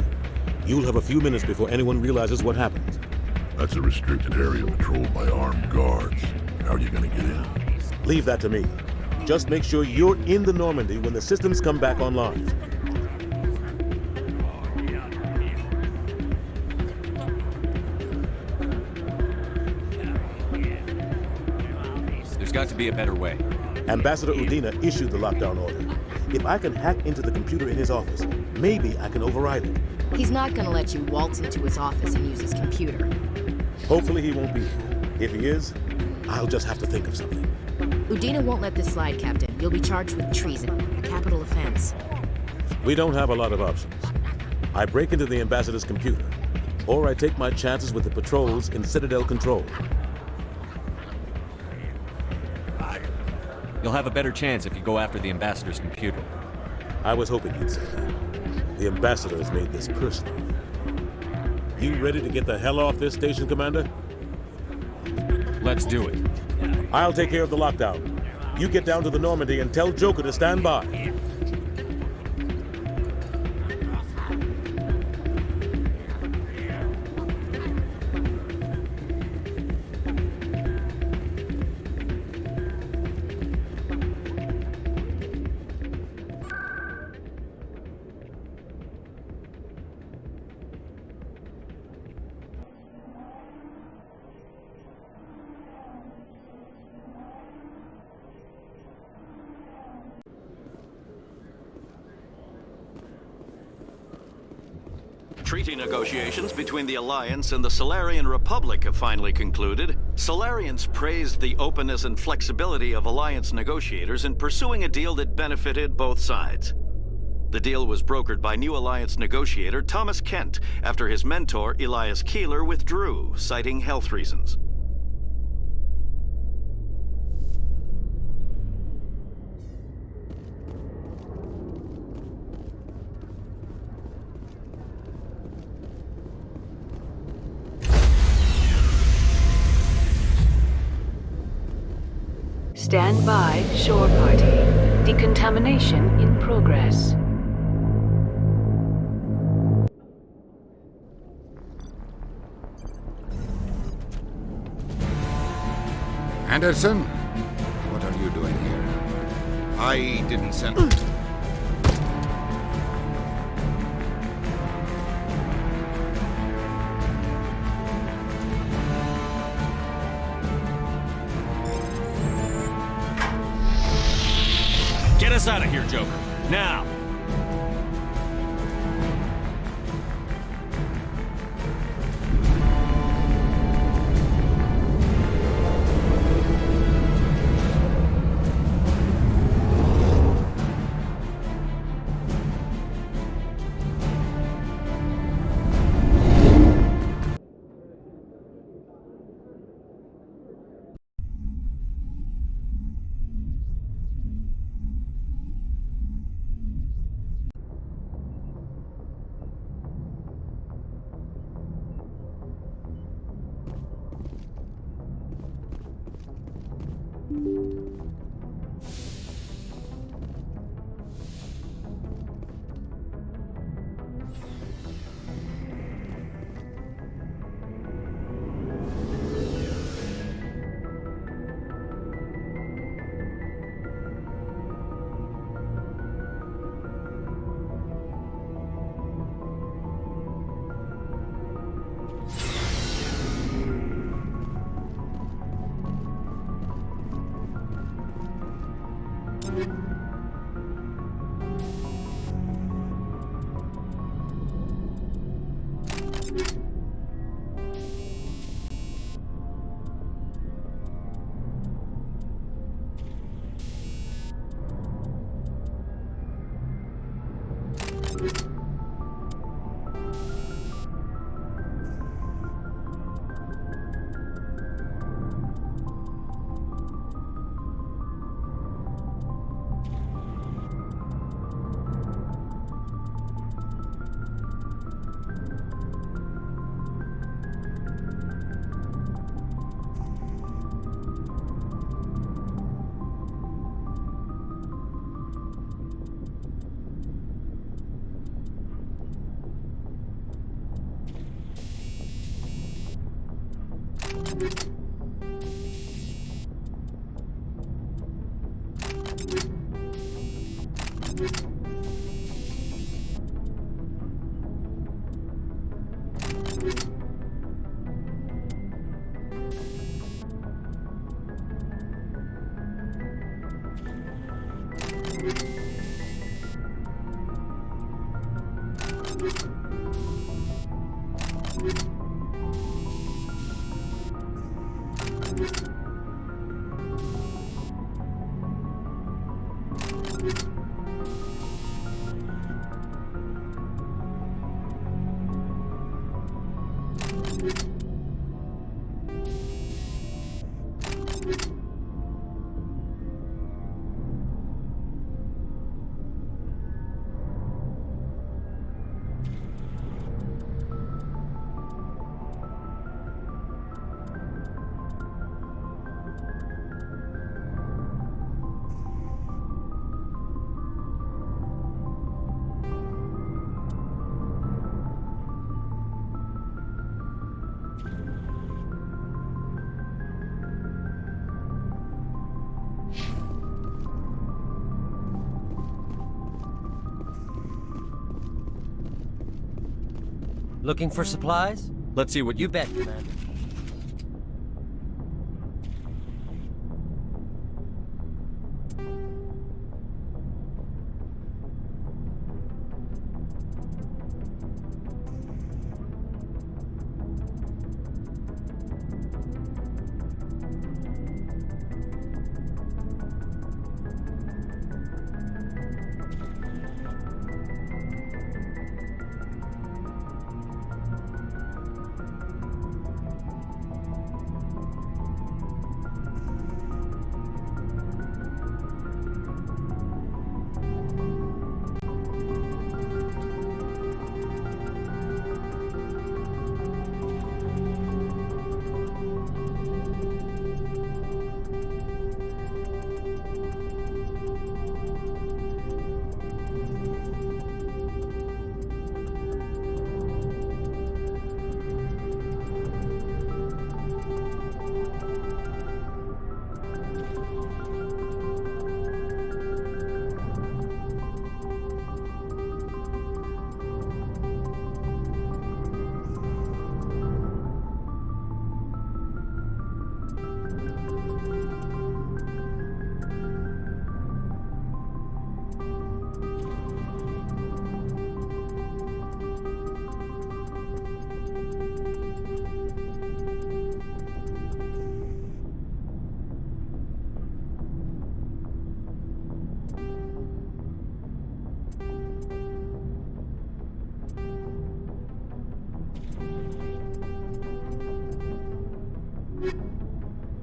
You'll have a few minutes before anyone realizes what happened. That's a restricted area patrolled by armed guards. How are you gonna get in? Leave that to me. Just make sure you're in the Normandy when the systems come back online. There's got to be a better way. Ambassador Udina issued the lockdown order. If I can hack into the computer in his office, maybe I can override it. He's not gonna let you waltz into his office and use his computer. Hopefully he won't be here. If he is, I'll just have to think of something. Udina won't let this slide, Captain. You'll be charged with treason, a capital offense. We don't have a lot of options. I break into the Ambassador's computer, or I take my chances with the patrols in Citadel Control. You'll have a better chance if you go after the Ambassador's computer. I was hoping you'd say that. The Ambassador has made this personal. You ready to get the hell off this station, Commander? Let's do it. I'll take care of the lockdown. You get down to the Normandy and tell Joker to stand by. Treaty negotiations between the Alliance and the Solarian Republic have finally concluded. Solarians praised the openness and flexibility of Alliance negotiators in pursuing a deal that benefited both sides. The deal was brokered by new Alliance negotiator Thomas Kent after his mentor Elias Keeler withdrew, citing health reasons. Stand by, shore party. Decontamination in progress. Anderson, what are you doing here? I didn't send... Get us out of here, Joker. Now! Looking for supplies? Let's see what you bet, Commander.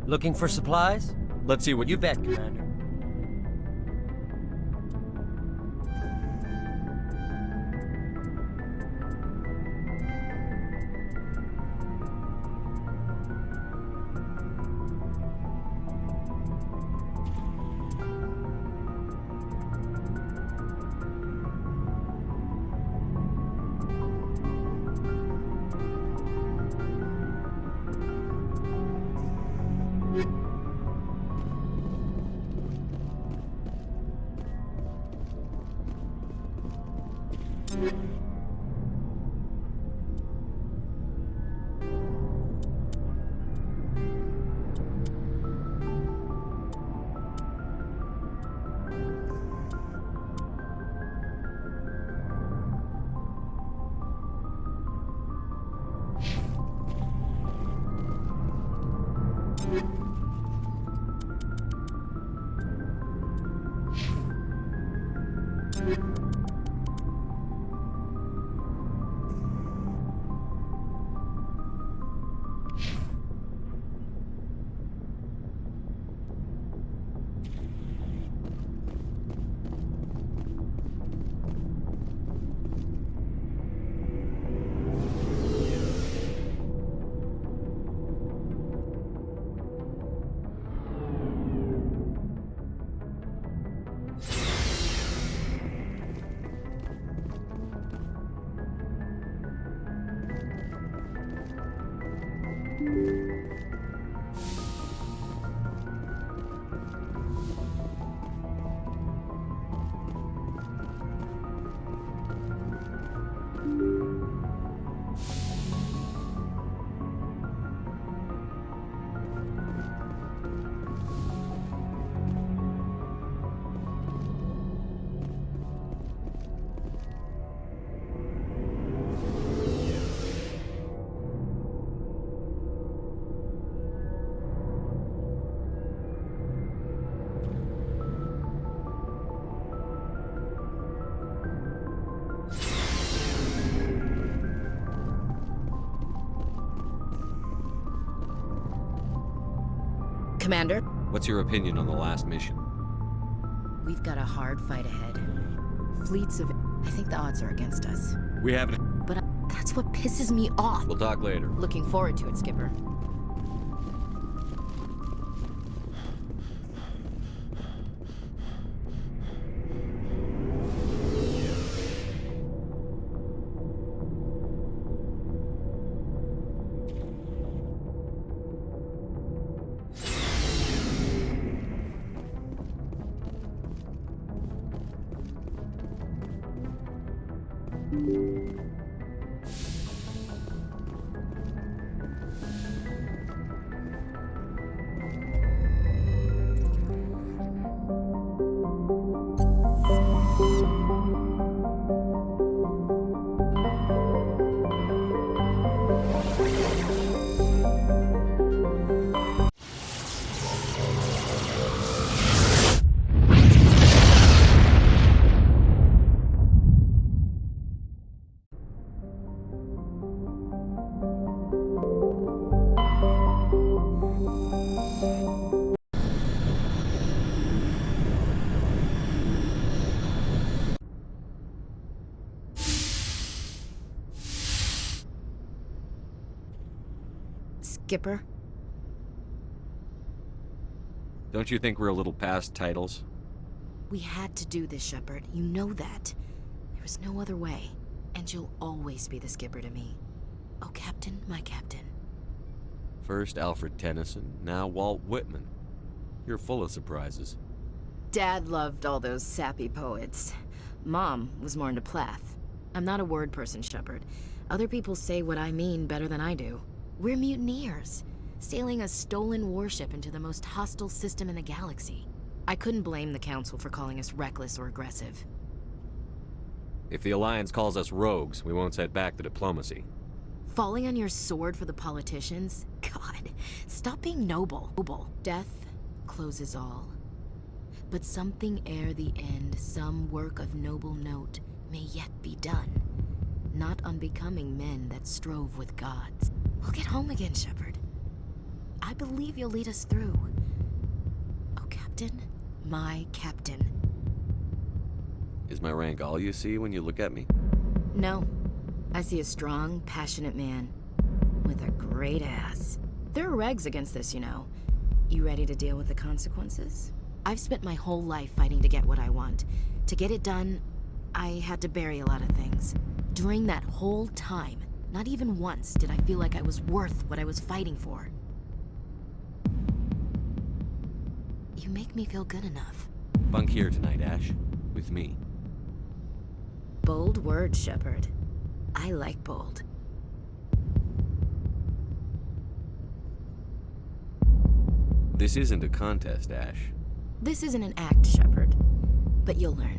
Looking for supplies? Let's see what you bet, Commander. Commander? What's your opinion on the last mission? We've got a hard fight ahead. Fleets of... I think the odds are against us. We haven't... But that's what pisses me off. We'll talk later. Looking forward to it, Skipper. Skipper? Don't you think we're a little past titles? We had to do this, Shepard. You know that. There was no other way. And you'll always be the skipper to me. Oh, Captain, my Captain. First Alfred Tennyson, now Walt Whitman. You're full of surprises. Dad loved all those sappy poets. Mom was more into Plath. I'm not a word person, Shepard. Other people say what I mean better than I do. We're mutineers, sailing a stolen warship into the most hostile system in the galaxy. I couldn't blame the Council for calling us reckless or aggressive. If the Alliance calls us rogues, we won't set back the diplomacy. Falling on your sword for the politicians? God, stop being noble. Death closes all. But something ere the end, some work of noble note, may yet be done. Not unbecoming men that strove with gods. We'll get home again, Shepard. I believe you'll lead us through. Oh, Captain. My Captain. Is my rank all you see when you look at me? No. I see a strong, passionate man. With a great ass. There are regs against this, you know. You ready to deal with the consequences? I've spent my whole life fighting to get what I want. To get it done, I had to bury a lot of things. During that whole time, not even once did I feel like I was worth what I was fighting for. You make me feel good enough. Bunk here tonight, Ash. With me. Bold words, Shepard. I like bold. This isn't a contest, Ash. This isn't an act, Shepard. But you'll learn.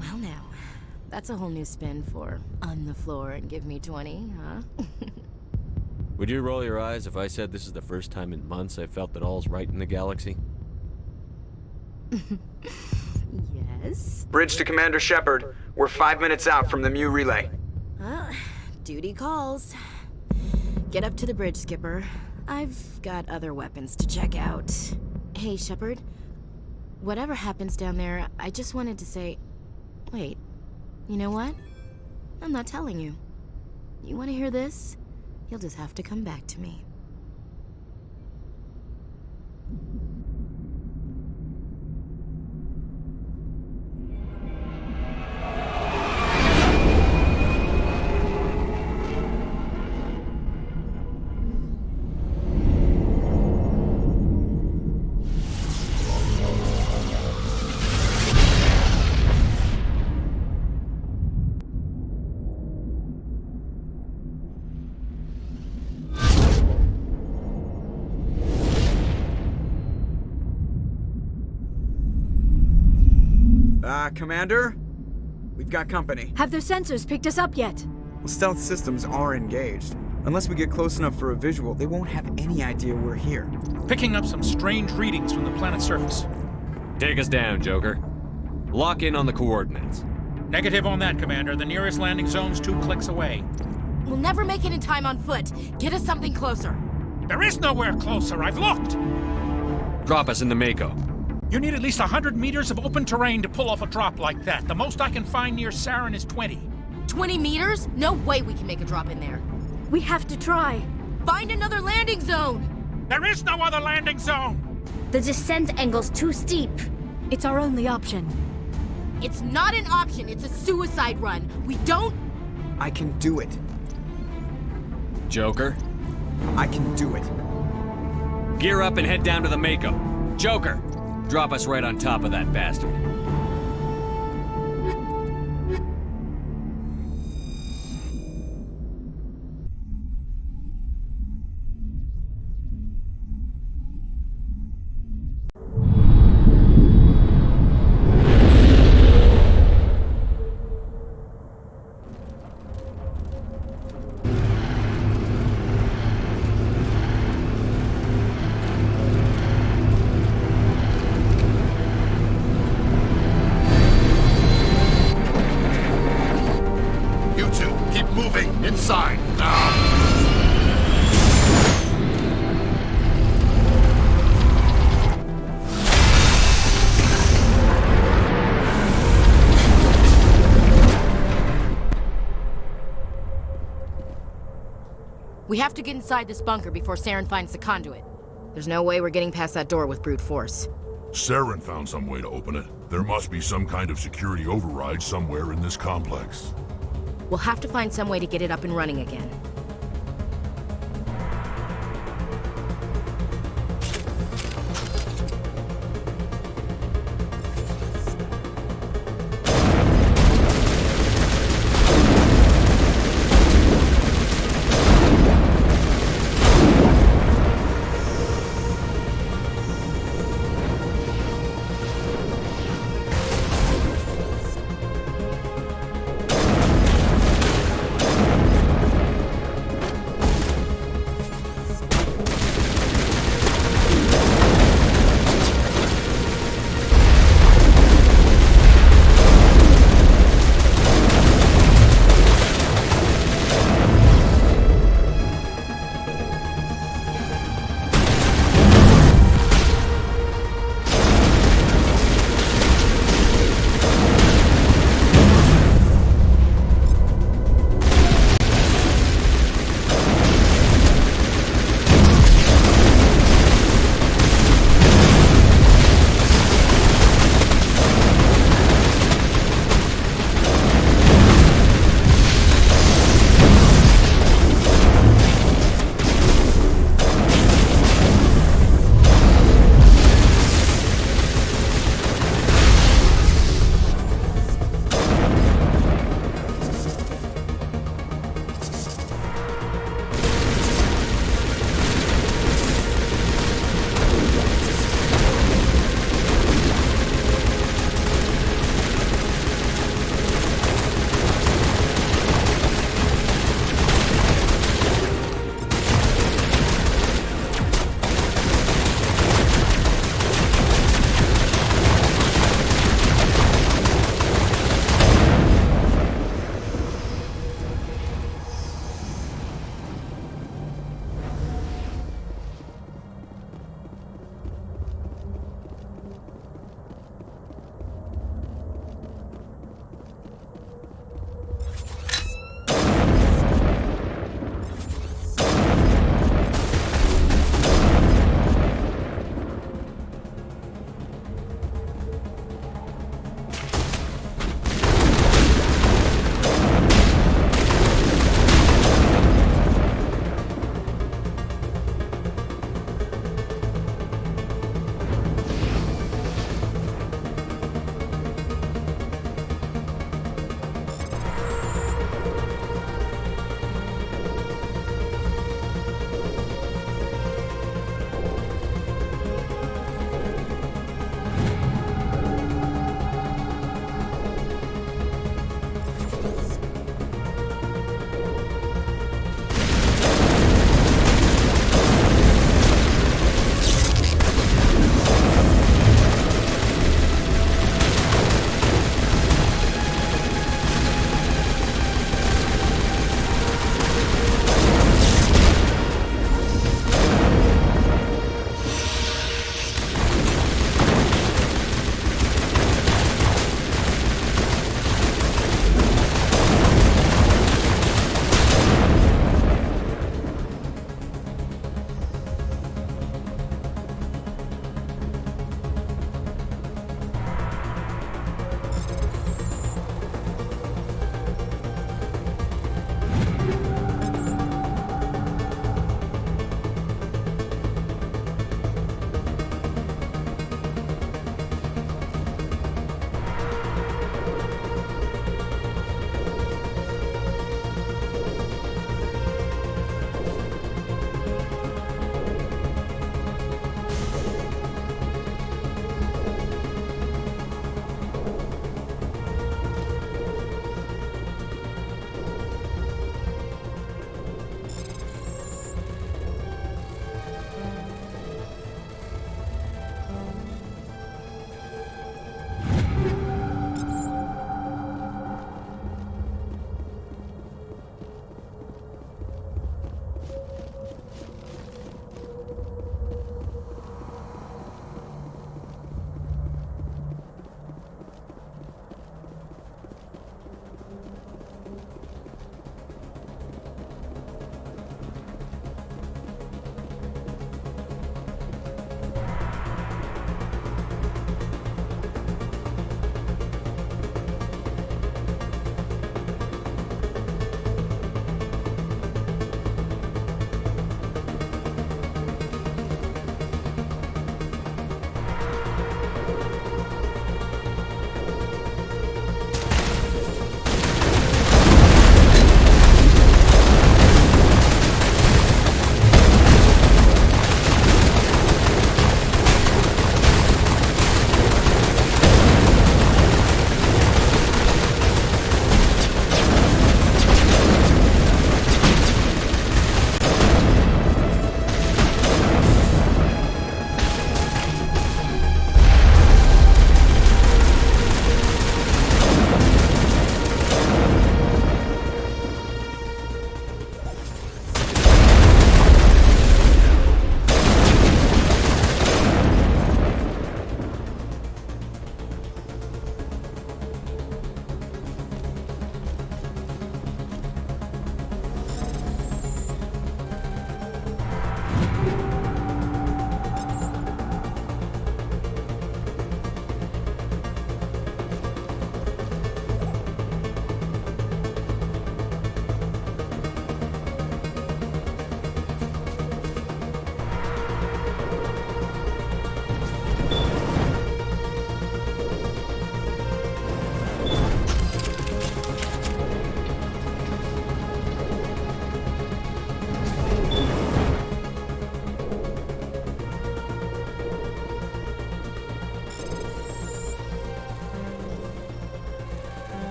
Well now, that's a whole new spin for on the floor and give me 20, huh? Would you roll your eyes if I said this is the first time in months I felt that all's right in the galaxy? Yes? Bridge to Commander Shepard. We're 5 minutes out from the Mu relay. Duty calls. Get up to the bridge, Skipper. I've got other weapons to check out. Hey, Shepard. Whatever happens down there, I just wanted to say... Wait, you know what? I'm not telling you. You want to hear this? You'll just have to come back to me. Commander? We've got company. Have their sensors picked us up yet? Well, stealth systems are engaged. Unless we get close enough for a visual, they won't have any idea we're here. Picking up some strange readings from the planet's surface. Take us down, Joker. Lock in on the coordinates. Negative on that, Commander. The nearest landing zone's 2 clicks away. We'll never make it in time on foot. Get us something closer. There is nowhere closer. I've looked. Drop us in the Mako. You need at least 100 meters of open terrain to pull off a drop like that. The most I can find near Saren is 20. 20 meters? No way we can make a drop in there. We have to try. Find another landing zone! There is no other landing zone! The descent angle's too steep. It's our only option. It's not an option, it's a suicide run. We don't... I can do it. Joker? I can do it. Gear up and head down to the Mako. Joker! Drop us right on top of that bastard. Inside, now! We have to get inside this bunker before Saren finds the conduit. There's no way we're getting past that door with brute force. Saren found some way to open it. There must be some kind of security override somewhere in this complex. We'll have to find some way to get it up and running again.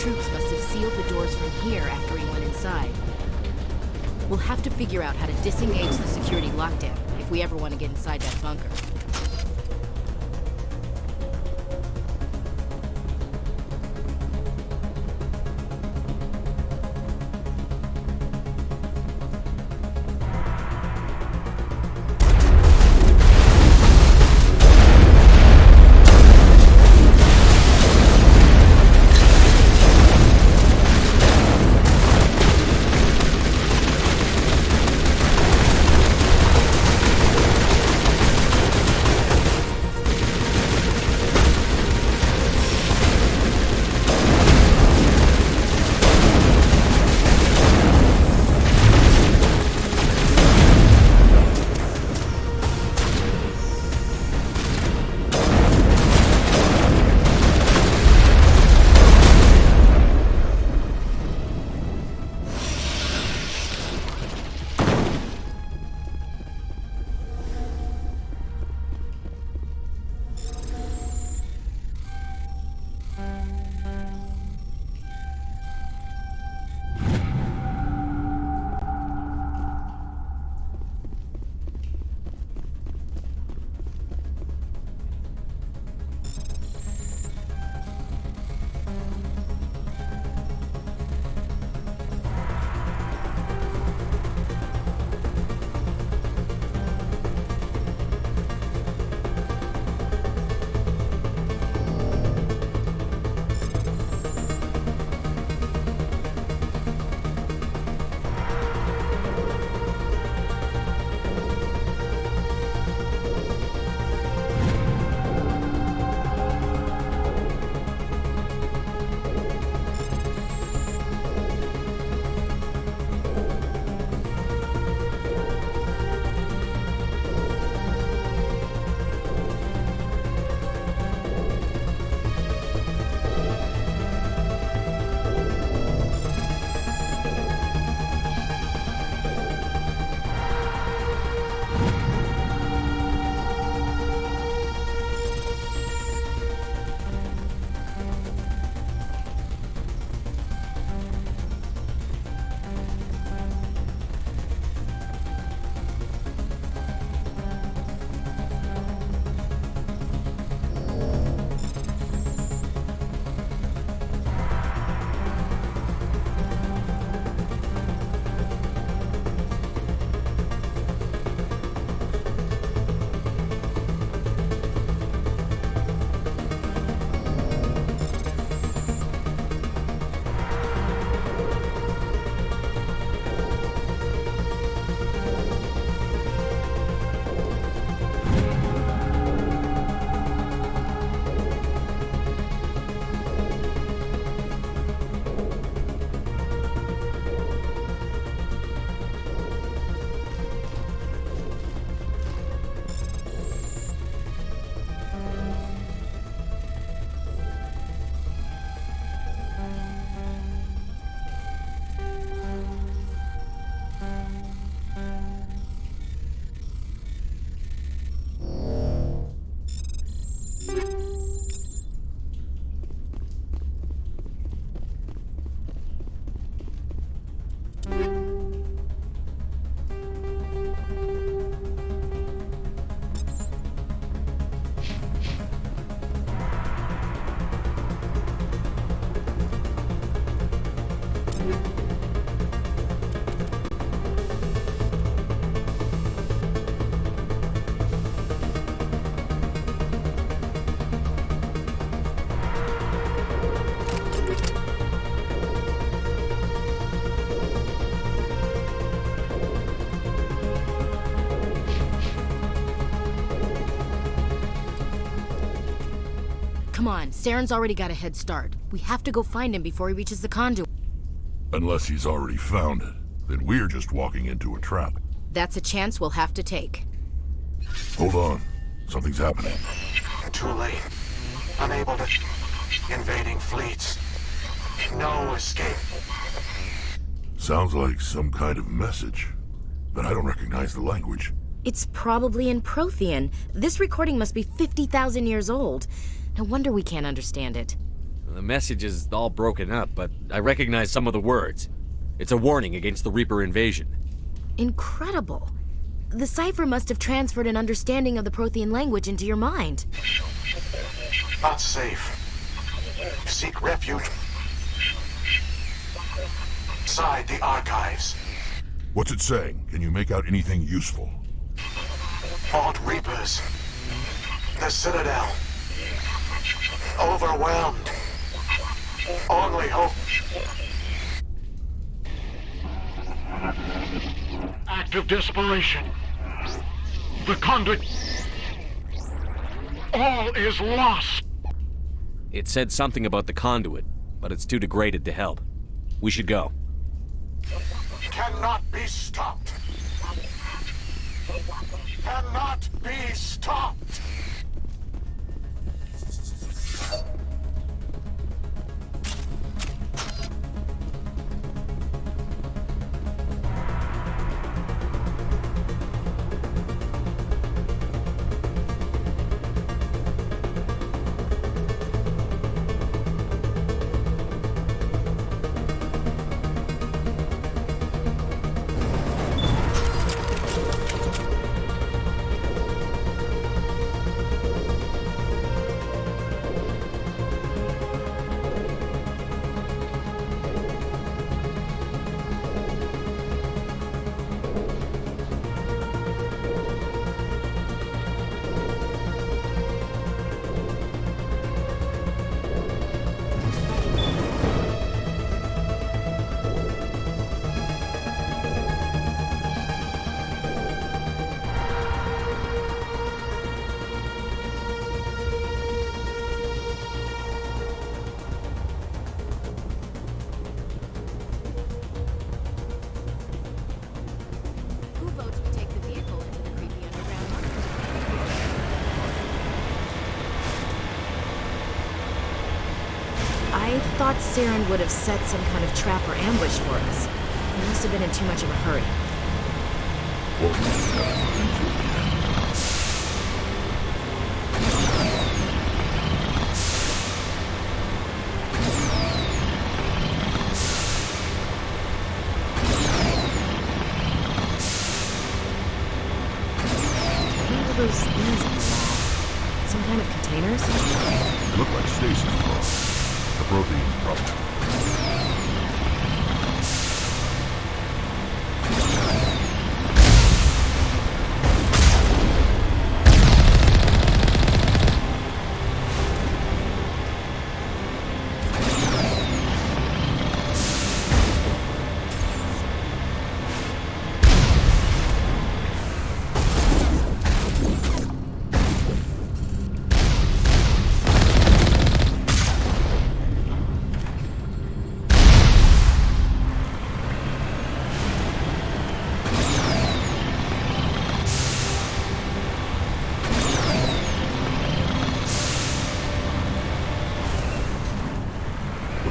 troops must have sealed the doors from here after he went inside. We'll have to figure out how to disengage the security lockdown if we ever want to get inside that bunker. Come on, Saren's already got a head start. We have to go find him before he reaches the conduit. Unless he's already found it, then we're just walking into a trap. That's a chance we'll have to take. Hold on. Something's happening. Too late. Unable to... Invading fleets. No escape. Sounds like some kind of message, but I don't recognize the language. It's probably in Prothean. This recording must be 50,000 years old. No wonder we can't understand it. The message is all broken up, but I recognize some of the words. It's a warning against the Reaper invasion. Incredible. The cipher must have transferred an understanding of the Prothean language into your mind. Not safe. Seek refuge inside the archives. What's it saying? Can you make out anything useful? Fought Reapers. The Citadel. Overwhelmed. Only hope. Act of desperation. The conduit. All is lost. It said something about the conduit, but it's too degraded to help. We should go. Cannot be stopped. Cannot be stopped. I thought Saren would have set some kind of trap or ambush for us. He must have been in too much of a hurry. What are those things in the wall? Some kind of containers? They look like stasis pods. The Protheans probably.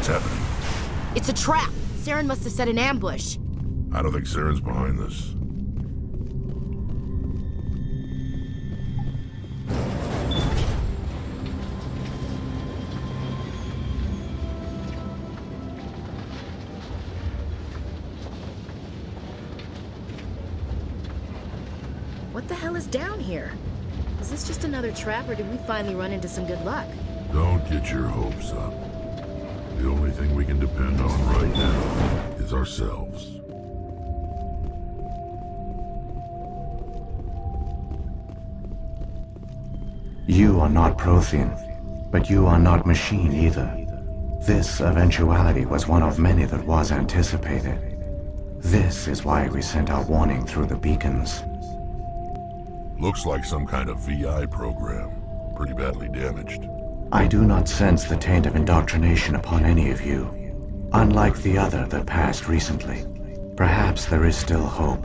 What's happening? It's a trap! Saren must have set an ambush. I don't think Saren's behind this. What the hell is down here? Is this just another trap, or did we finally run into some good luck? Don't get your hopes up. The only thing we can depend on right now is ourselves. You are not Prothean, but you are not machine either. This eventuality was one of many that was anticipated. This is why we sent our warning through the beacons. Looks like some kind of VI program. Pretty badly damaged. I do not sense the taint of indoctrination upon any of you. Unlike the other that passed recently. Perhaps there is still hope.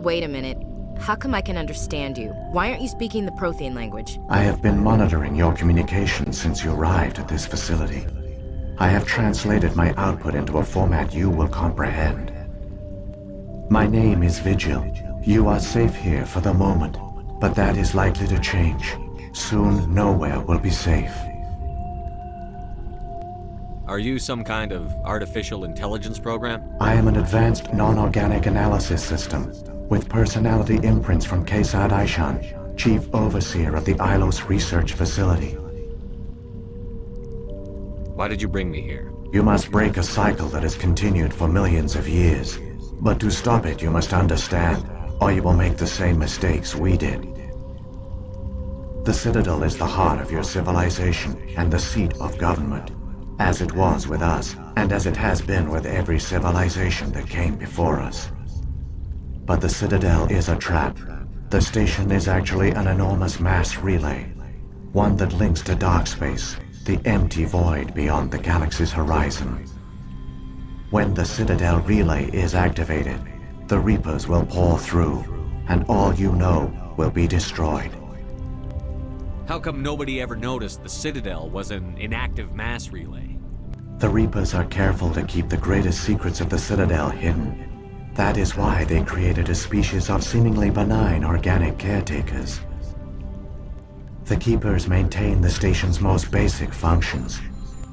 Wait a minute. How come I can understand you? Why aren't you speaking the Prothean language? I have been monitoring your communications since you arrived at this facility. I have translated my output into a format you will comprehend. My name is Vigil. You are safe here for the moment, but that is likely to change. Soon, nowhere will be safe. Are you some kind of artificial intelligence program? I am an advanced non-organic analysis system with personality imprints from Kesad Aishan, Chief Overseer of the Ilos Research Facility. Why did you bring me here? You must break a cycle that has continued for millions of years. But to stop it, you must understand, or you will make the same mistakes we did. The Citadel is the heart of your civilization and the seat of government, as it was with us, and as it has been with every civilization that came before us. But the Citadel is a trap. The station is actually an enormous mass relay, one that links to dark space, the empty void beyond the galaxy's horizon. When the Citadel relay is activated, the Reapers will pour through, and all you know will be destroyed. How come nobody ever noticed the Citadel was an inactive mass relay? The Reapers are careful to keep the greatest secrets of the Citadel hidden. That is why they created a species of seemingly benign organic caretakers. The Keepers maintain the station's most basic functions.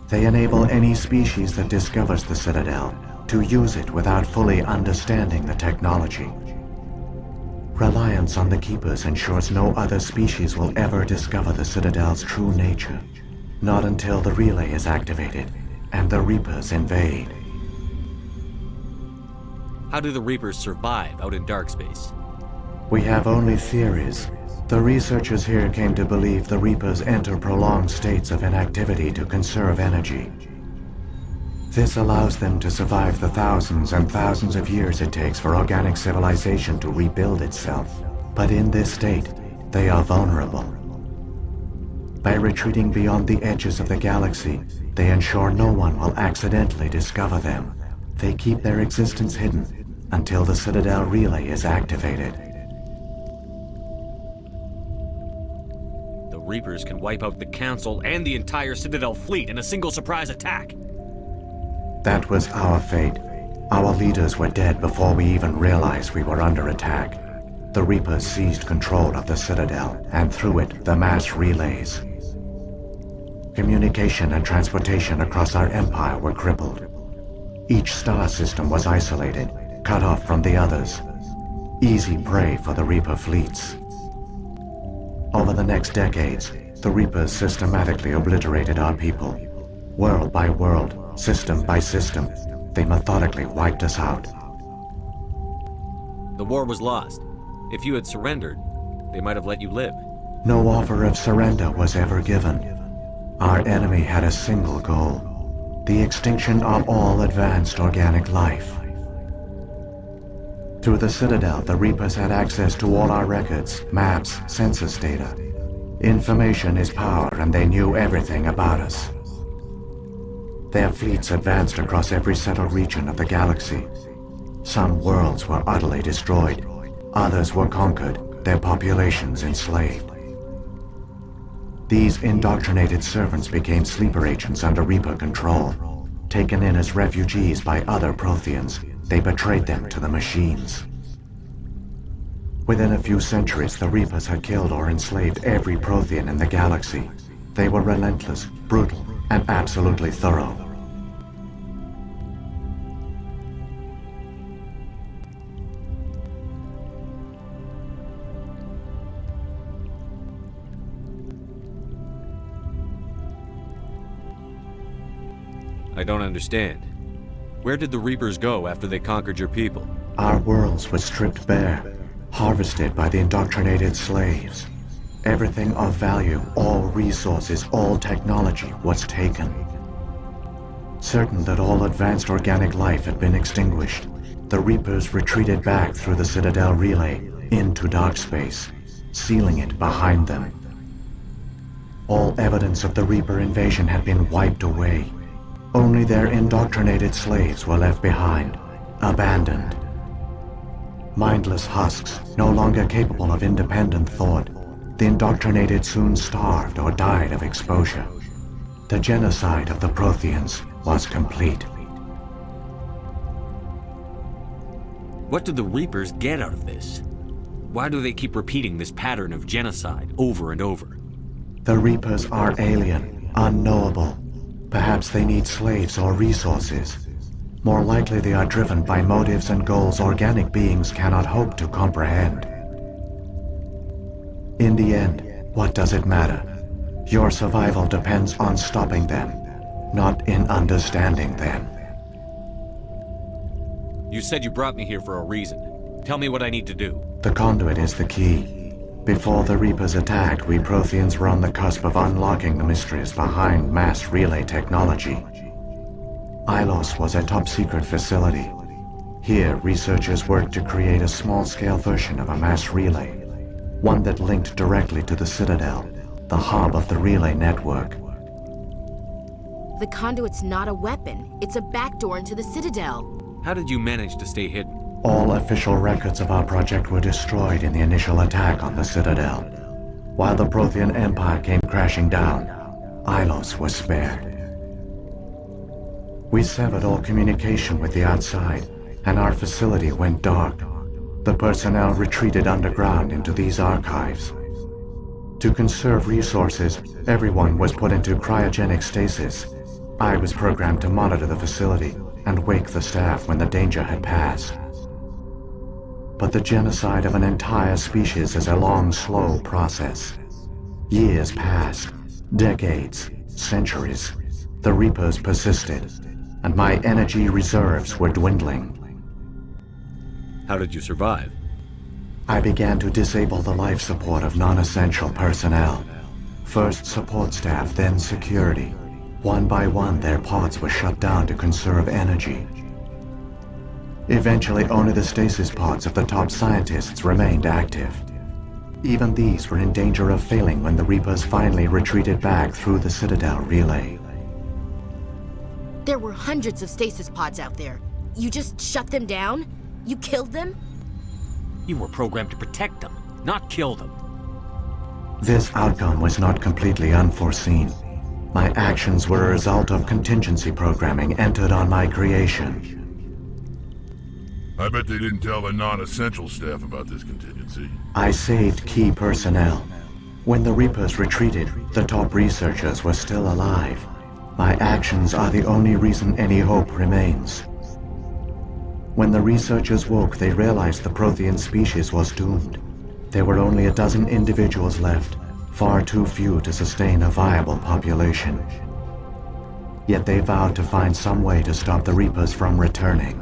They enable any species that discovers the Citadel to use it without fully understanding the technology. Reliance on the Keepers ensures no other species will ever discover the Citadel's true nature. Not until the relay is activated and the Reapers invade. How do the Reapers survive out in dark space? We have only theories. The researchers here came to believe the Reapers enter prolonged states of inactivity to conserve energy. This allows them to survive the thousands and thousands of years it takes for organic civilization to rebuild itself. But in this state, they are vulnerable. By retreating beyond the edges of the galaxy, they ensure no one will accidentally discover them. They keep their existence hidden until the Citadel relay is activated. The Reapers can wipe out the Council and the entire Citadel fleet in a single surprise attack. That was our fate. Our leaders were dead before we even realized we were under attack. The Reapers seized control of the Citadel, and through it, the mass relays. Communication and transportation across our empire were crippled. Each star system was isolated, cut off from the others. Easy prey for the Reaper fleets. Over the next decades, the Reapers systematically obliterated our people. World by world, system by system, they methodically wiped us out. The war was lost. If you had surrendered, they might have let you live. No offer of surrender was ever given. Our enemy had a single goal: the extinction of all advanced organic life. Through the Citadel, the Reapers had access to all our records, maps, census data. Information is power, and they knew everything about us. Their fleets advanced across every settled region of the galaxy. Some worlds were utterly destroyed. Others were conquered, their populations enslaved. These indoctrinated servants became sleeper agents under Reaper control. Taken in as refugees by other Protheans, they betrayed them to the machines. Within a few centuries, the Reapers had killed or enslaved every Prothean in the galaxy. They were relentless, brutal, and absolutely thorough. I don't understand. Where did the Reapers go after they conquered your people? Our worlds were stripped bare, harvested by the indoctrinated slaves. Everything of value, all resources, all technology was taken. Certain that all advanced organic life had been extinguished, the Reapers retreated back through the Citadel relay into dark space, sealing it behind them. All evidence of the Reaper invasion had been wiped away. Only their indoctrinated slaves were left behind, abandoned. Mindless husks, no longer capable of independent thought, the indoctrinated soon starved or died of exposure. The genocide of the Protheans was complete. What do the Reapers get out of this? Why do they keep repeating this pattern of genocide over and over? The Reapers are alien, unknowable. Perhaps they need slaves or resources. More likely they are driven by motives and goals organic beings cannot hope to comprehend. In the end, what does it matter? Your survival depends on stopping them, not in understanding them. You said you brought me here for a reason. Tell me what I need to do. The conduit is the key. Before the Reapers attacked, we Protheans were on the cusp of unlocking the mysteries behind mass relay technology. Ilos was a top-secret facility. Here, researchers worked to create a small-scale version of a mass relay, one that linked directly to the Citadel, the hub of the relay network. The conduit's not a weapon. It's a backdoor into the Citadel. How did you manage to stay hidden? All official records of our project were destroyed in the initial attack on the Citadel. While the Prothean Empire came crashing down, Ilos was spared. We severed all communication with the outside, and our facility went dark. The personnel retreated underground into these archives. To conserve resources, everyone was put into cryogenic stasis. I was programmed to monitor the facility and wake the staff when the danger had passed. But the genocide of an entire species is a long, slow process. Years passed, decades, centuries. The Reapers persisted, and my energy reserves were dwindling. How did you survive? I began to disable the life support of non-essential personnel. First support staff, then security. One by one, their pods were shut down to conserve energy. Eventually, only the stasis pods of the top scientists remained active. Even these were in danger of failing when the Reapers finally retreated back through the Citadel relay. There were hundreds of stasis pods out there. You just shut them down? You killed them? You were programmed to protect them, not kill them. This outcome was not completely unforeseen. My actions were a result of contingency programming entered on my creation. I bet they didn't tell the non-essential staff about this contingency. I saved key personnel. When the Reapers retreated, the top researchers were still alive. My actions are the only reason any hope remains. When the researchers woke, they realized the Prothean species was doomed. There were only a dozen individuals left, far too few to sustain a viable population. Yet they vowed to find some way to stop the Reapers from returning.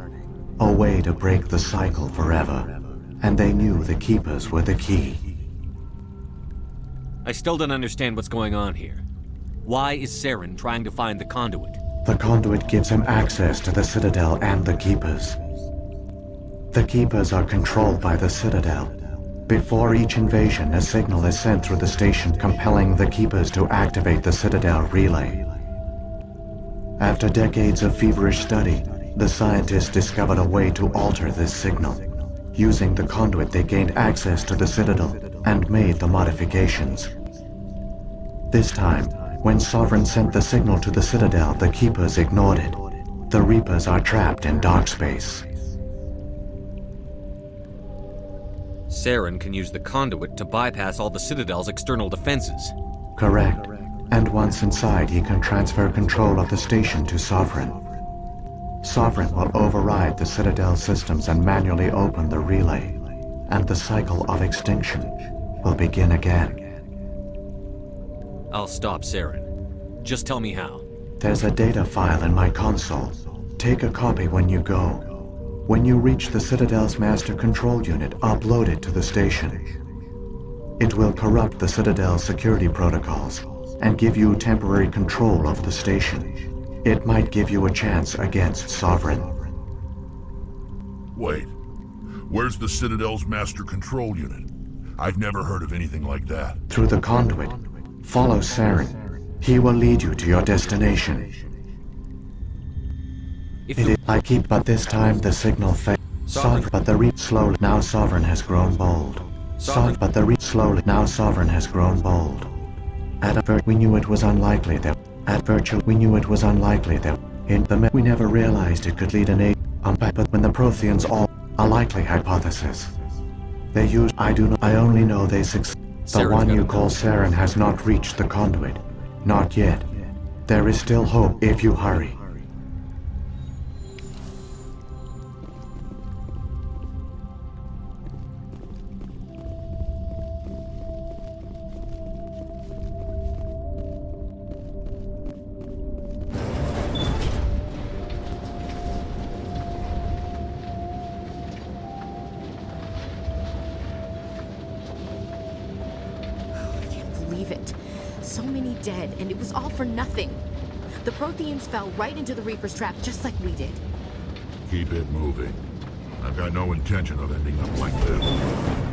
A way to break the cycle forever. And they knew the Keepers were the key. I still don't understand what's going on here. Why is Saren trying to find the conduit? The conduit gives him access to the Citadel and the Keepers. The Keepers are controlled by the Citadel. Before each invasion, a signal is sent through the station compelling the Keepers to activate the Citadel relay. After decades of feverish study, the scientists discovered a way to alter this signal. Using the conduit, they gained access to the Citadel and made the modifications. This time, when Sovereign sent the signal to the Citadel, the Keepers ignored it. The Reapers are trapped in dark space. Saren can use the conduit to bypass all the Citadel's external defenses. Correct. And once inside, he can transfer control of the station to Sovereign. Sovereign will override the Citadel systems and manually open the relay, and the cycle of extinction will begin again. I'll stop Saren. Just tell me how. There's a data file in my console. Take a copy when you go. When you reach the Citadel's master control unit, upload it to the station. It will corrupt the Citadel's security protocols and give you temporary control of the station. It might give you a chance against Sovereign. Wait. Where's the Citadel's master control unit? I've never heard of anything like that. Through the conduit. Follow Saren. He will lead you to your destination. But this time the signal failed. Slowly. Now Sovereign has grown bold. Slowly. Now Sovereign has grown bold. We knew it was unlikely that. We knew it was unlikely that. We never realized it could lead an age. But when the Protheans a likely hypothesis. They use. I only know they succeed. The one you call Saren has not reached the conduit. Not yet. There is still hope if you hurry. Believe it. So many dead, and it was all for nothing. The Protheans fell right into the Reaper's trap just like we did. Keep it moving. I've got no intention of ending up like this.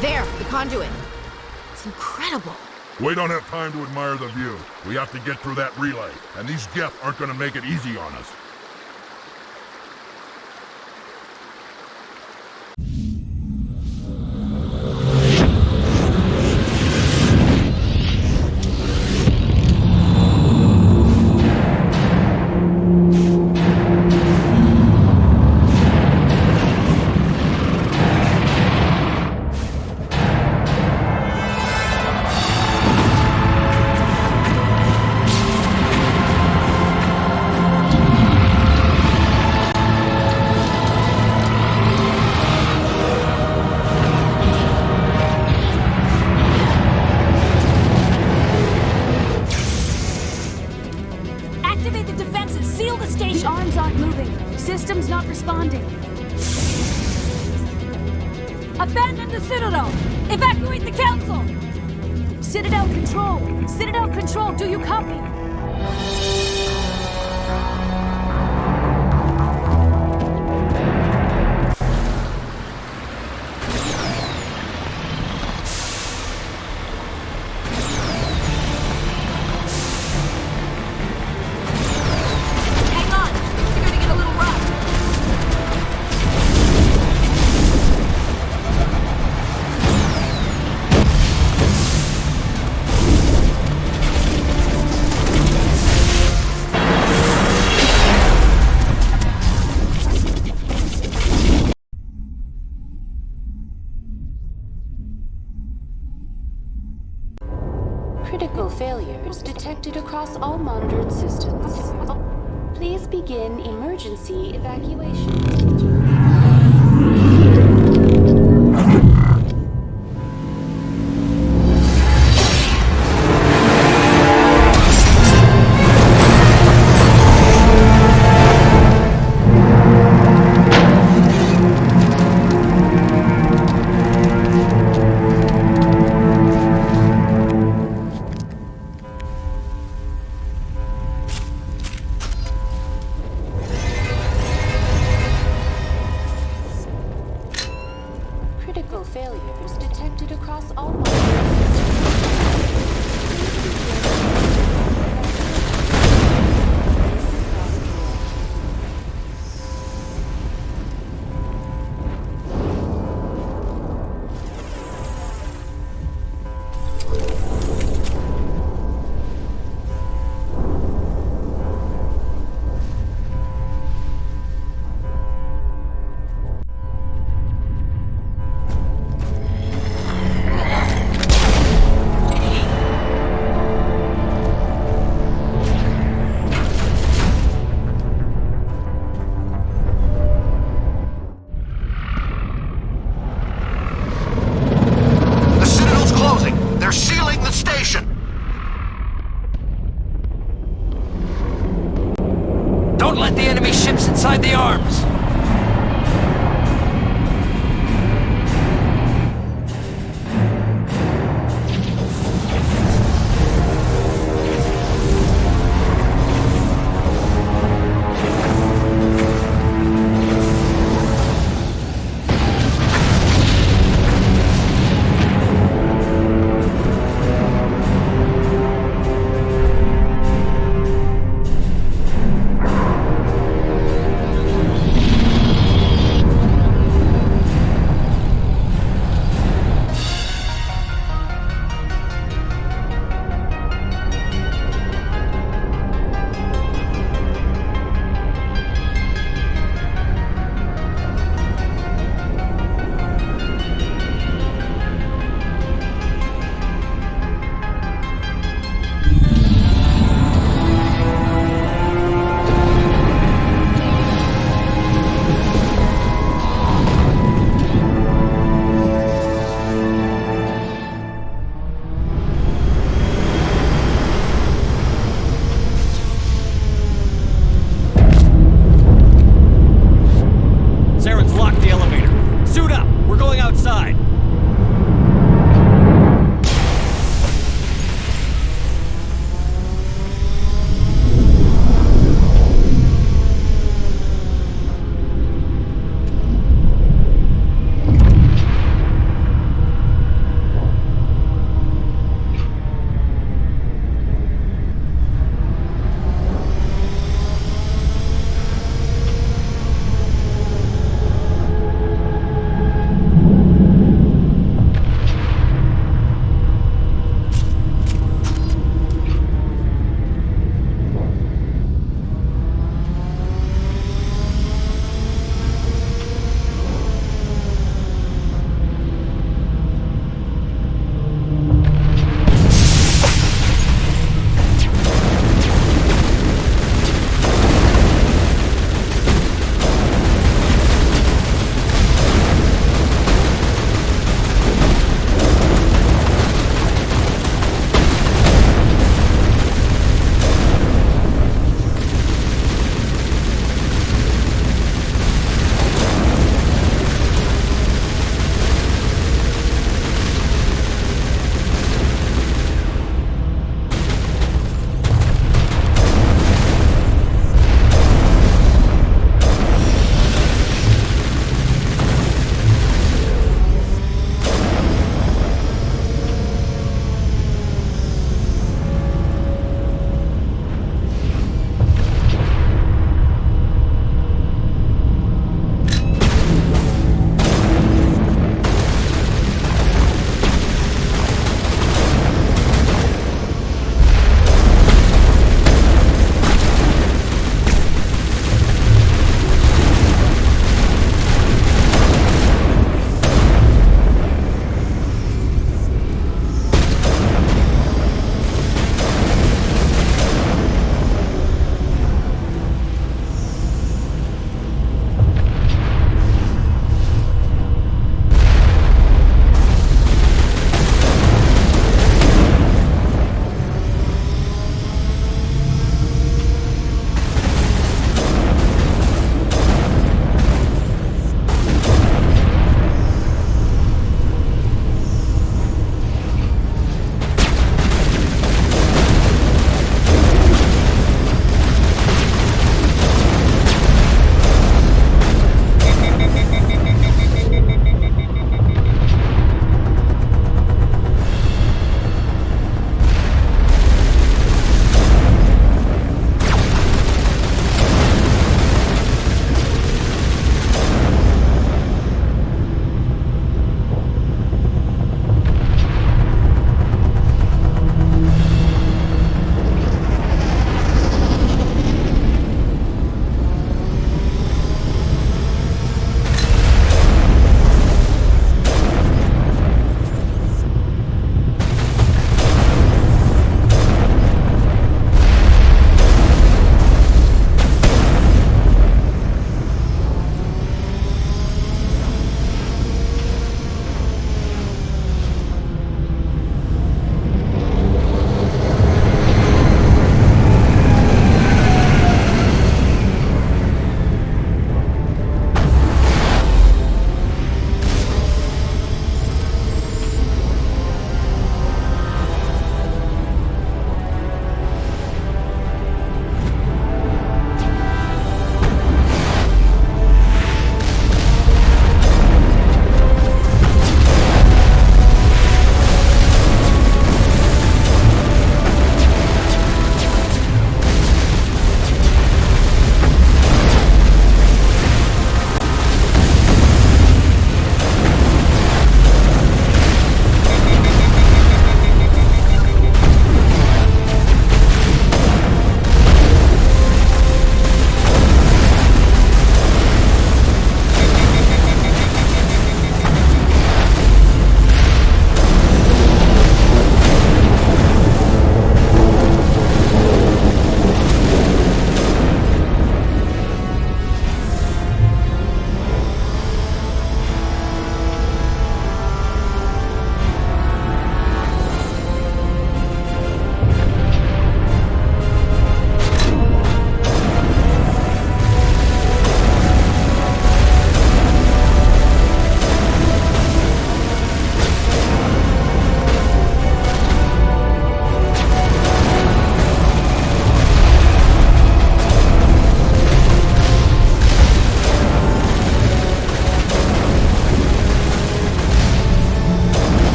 There, the conduit. It's incredible. We don't have time to admire the view. We have to get through that relay, and these Geth aren't gonna make it easy on us. Abandon the Citadel! Evacuate the Council! Citadel Control! Citadel Control, do you copy? Critical failures detected across all monitored systems. Please begin emergency evacuation. Critical failures detected across all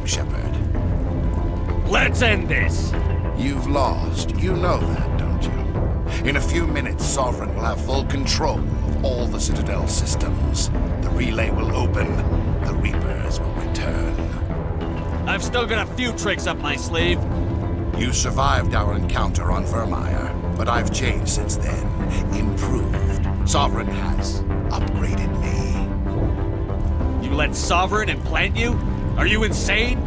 time, Shepard. Let's end this! You've lost. You know that, don't you? In a few minutes, Sovereign will have full control of all the Citadel systems. The relay will open. The Reapers will return. I've still got a few tricks up my sleeve. You survived our encounter on Vermeer, but I've changed since then. Improved. Sovereign has upgraded me. You let Sovereign implant you? Are you insane?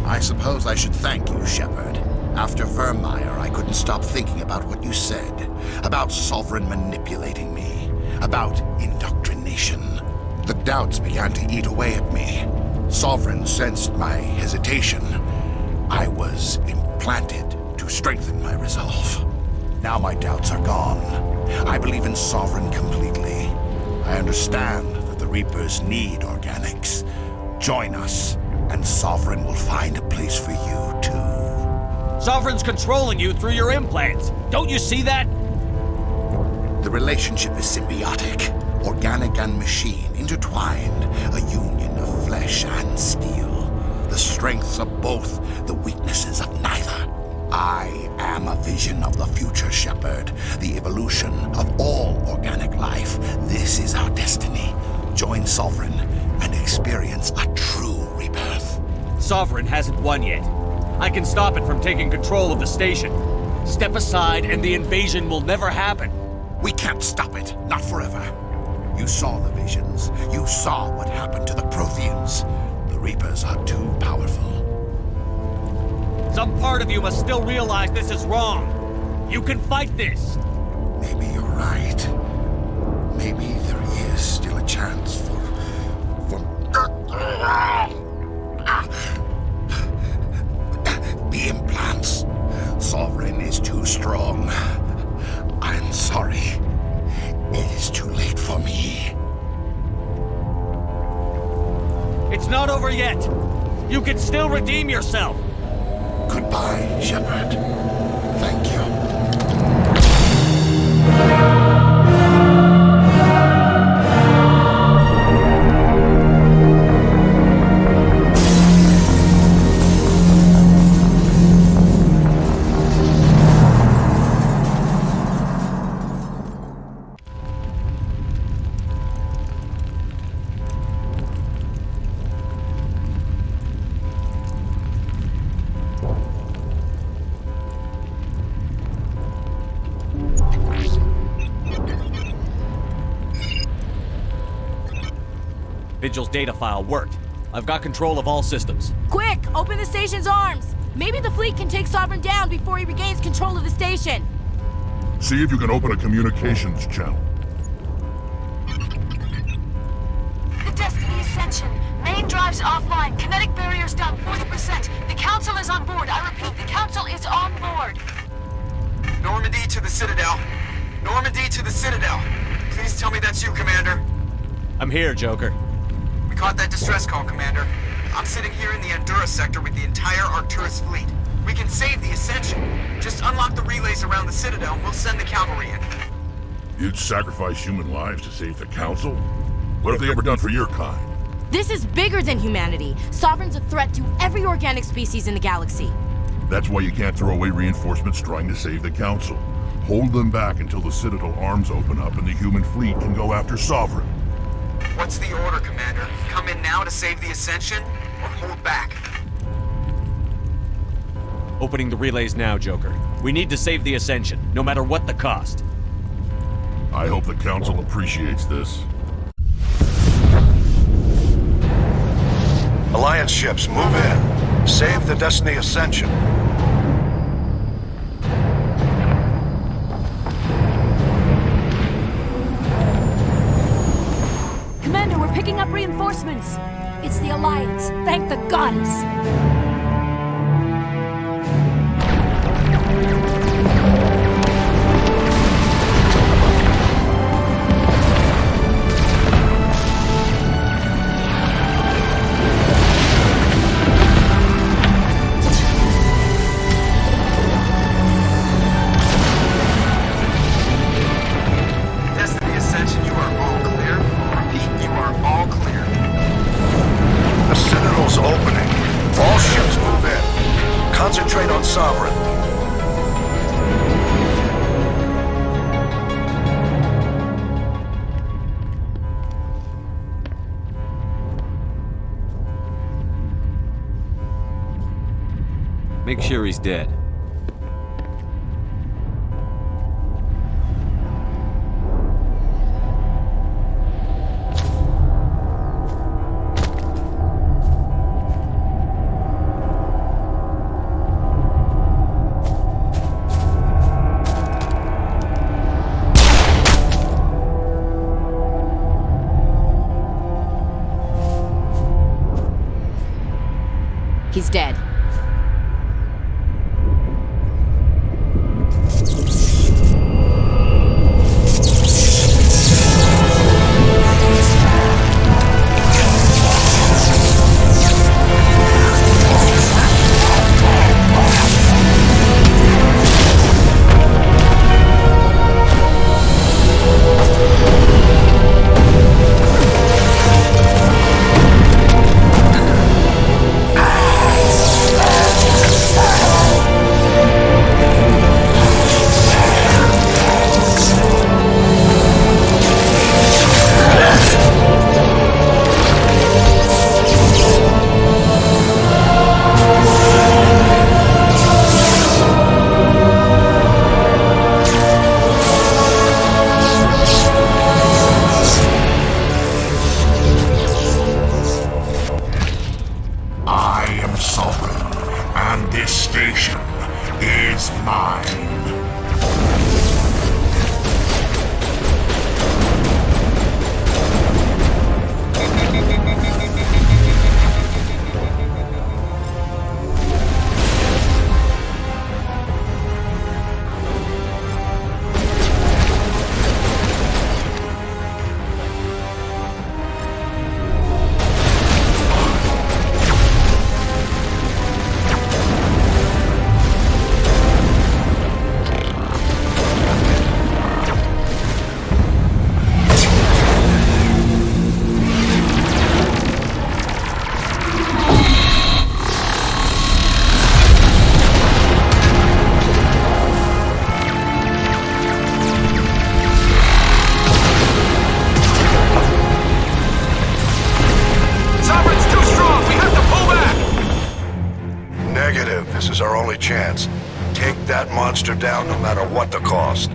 I suppose I should thank you, Shepard. After Vermeer, I couldn't stop thinking about what you said. About Sovereign manipulating me. About indoctrination. The doubts began to eat away at me. Sovereign sensed my hesitation. I was implanted to strengthen my resolve. Now my doubts are gone. I believe in Sovereign completely. I understand that the Reapers need organics. Join us, and Sovereign will find a place for you, too. Sovereign's controlling you through your implants. Don't you see that? The relationship is symbiotic. Organic and machine intertwined. A union of flesh and steel. The strengths of both, the weaknesses of neither. I am a vision of the future, Shepard. The evolution of all organic life. This is our destiny. Join Sovereign and experience a true rebirth. Sovereign hasn't won yet. I can stop it from taking control of the station. Step aside and the invasion will never happen. We can't stop it. Not forever. You saw the visions. You saw what happened to the Protheans. The Reapers are too powerful. Some part of you must still realize this is wrong. You can fight this. Maybe you're right. Maybe there is still a chance for... The implants. Sovereign is too strong. I'm sorry. It is too late for me. It's not over yet. You can still redeem yourself. Goodbye, Shepard. Thank you. Vigil's data file worked. I've got control of all systems. Quick! Open the station's arms! Maybe the fleet can take Sovereign down before he regains control of the station. See if you can open a communications channel. The Destiny Ascension. Main drives offline. Kinetic barriers down 40%. The Council is on board. I repeat, the Council is on board. Normandy to the Citadel. Normandy to the Citadel. Please tell me that's you, Commander. I'm here, Joker. We caught that distress call, Commander. I'm sitting here in the Endura sector with the entire Arcturus fleet. We can save the Ascension. Just unlock the relays around the Citadel and we'll send the cavalry in. You'd sacrifice human lives to save the Council? What have they ever done for your kind? This is bigger than humanity. Sovereign's a threat to every organic species in the galaxy. That's why you can't throw away reinforcements trying to save the Council. Hold them back until the Citadel arms open up and the human fleet can go after Sovereign. What's the order, Commander? Come in now to save the Ascension, or hold back? Opening the relays now, Joker. We need to save the Ascension, no matter what the cost. I hope the Council appreciates this. Alliance ships, move in. Save the Destiny Ascension. Commander, we're picking up reinforcements. It's the Alliance. Thank the goddess. Destiny Ascension, you are all clear. Repeat, you are all clear. The Citadel's opening. All Make sure he's dead. He's dead. This is our only chance. Take that monster down no matter what the cost.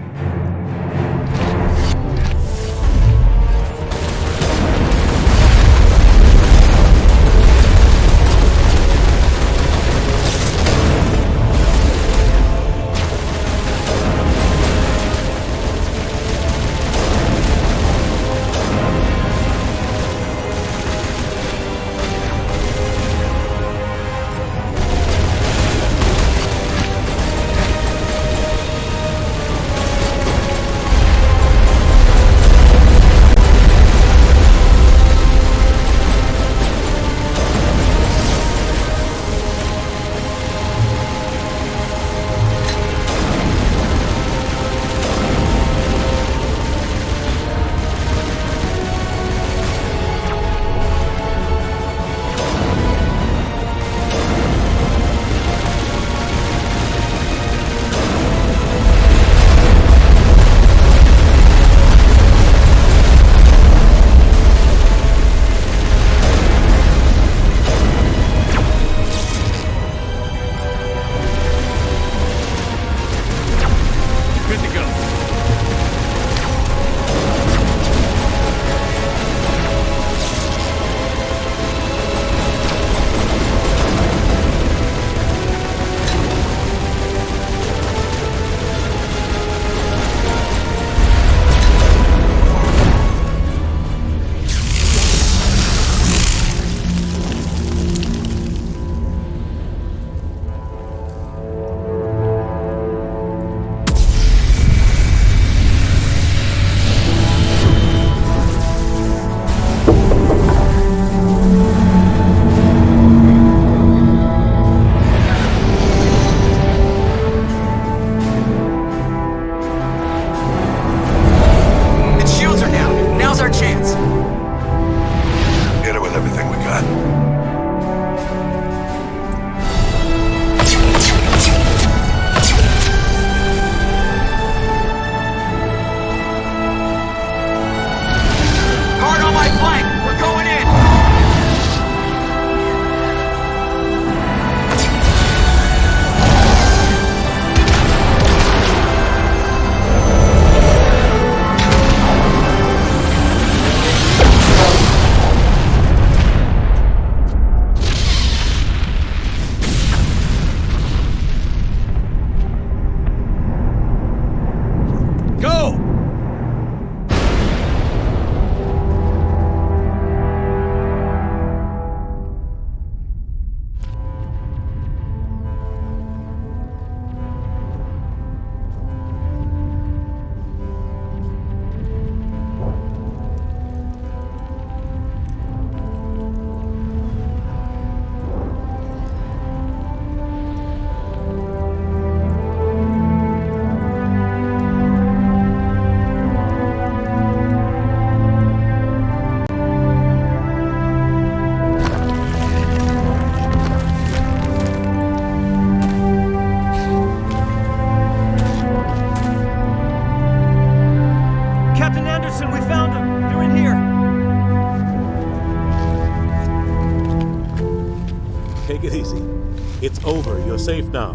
over. You're safe now.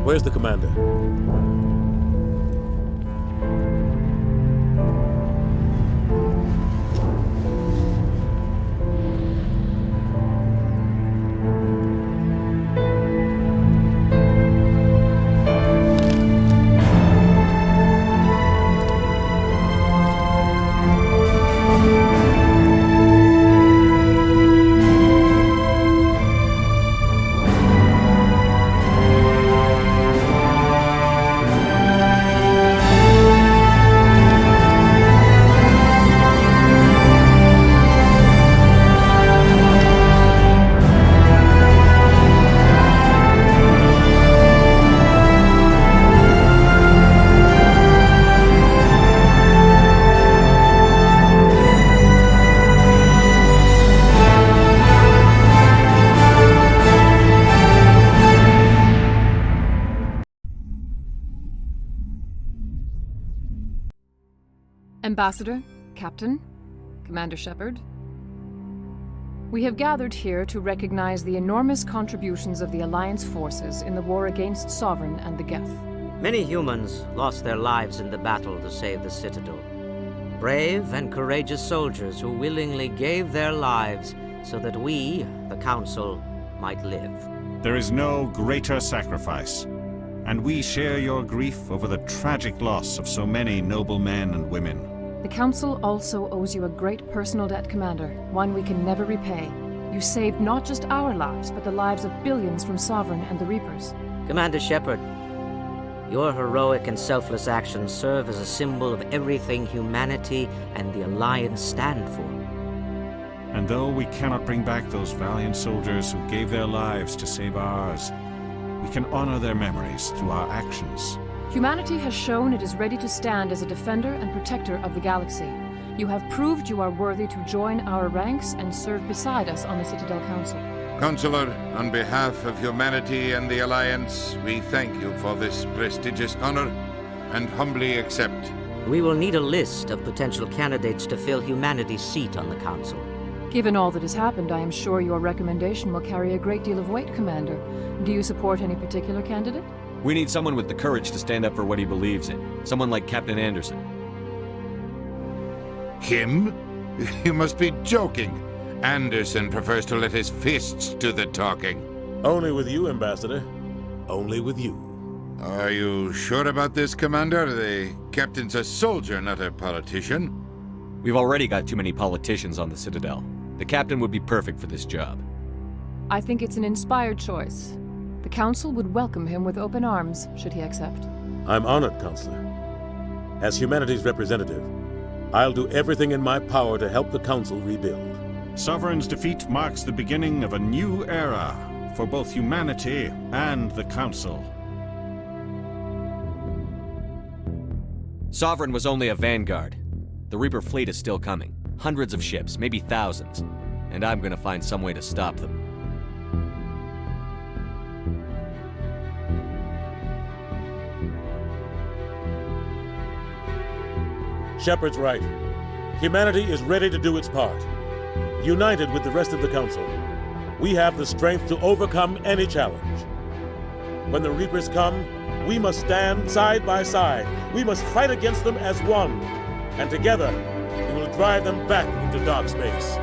Where's the commander? Ambassador, Captain, Commander Shepard. We have gathered here to recognize the enormous contributions of the Alliance forces in the war against Sovereign and the Geth. Many humans lost their lives in the battle to save the Citadel. Brave and courageous soldiers who willingly gave their lives so that we, the Council, might live. There is no greater sacrifice, and we share your grief over the tragic loss of so many noble men and women. The Council also owes you a great personal debt, Commander, one we can never repay. You saved not just our lives, but the lives of billions from Sovereign and the Reapers. Commander Shepard, your heroic and selfless actions serve as a symbol of everything humanity and the Alliance stand for. And though we cannot bring back those valiant soldiers who gave their lives to save ours, we can honor their memories through our actions. Humanity has shown it is ready to stand as a defender and protector of the galaxy. You have proved you are worthy to join our ranks and serve beside us on the Citadel Council. Counselor, on behalf of humanity and the Alliance, we thank you for this prestigious honor and humbly accept. We will need a list of potential candidates to fill humanity's seat on the Council. Given all that has happened, I am sure your recommendation will carry a great deal of weight, Commander. Do you support any particular candidate? We need someone with the courage to stand up for what he believes in. Someone like Captain Anderson. Him? You must be joking. Anderson prefers to let his fists do the talking. Only with you, Ambassador. Only with you. Are you sure about this, Commander? The captain's a soldier, not a politician. We've already got too many politicians on the Citadel. The captain would be perfect for this job. I think it's an inspired choice. The Council would welcome him with open arms, should he accept. I'm honored, Counselor. As humanity's representative, I'll do everything in my power to help the Council rebuild. Sovereign's defeat marks the beginning of a new era for both humanity and the Council. Sovereign was only a vanguard. The Reaper fleet is still coming. Hundreds of ships, maybe thousands. And I'm gonna find some way to stop them. Shepard's right. Humanity is ready to do its part. United with the rest of the Council, we have the strength to overcome any challenge. When the Reapers come, we must stand side by side. We must fight against them as one. And together, we will drive them back into dark space.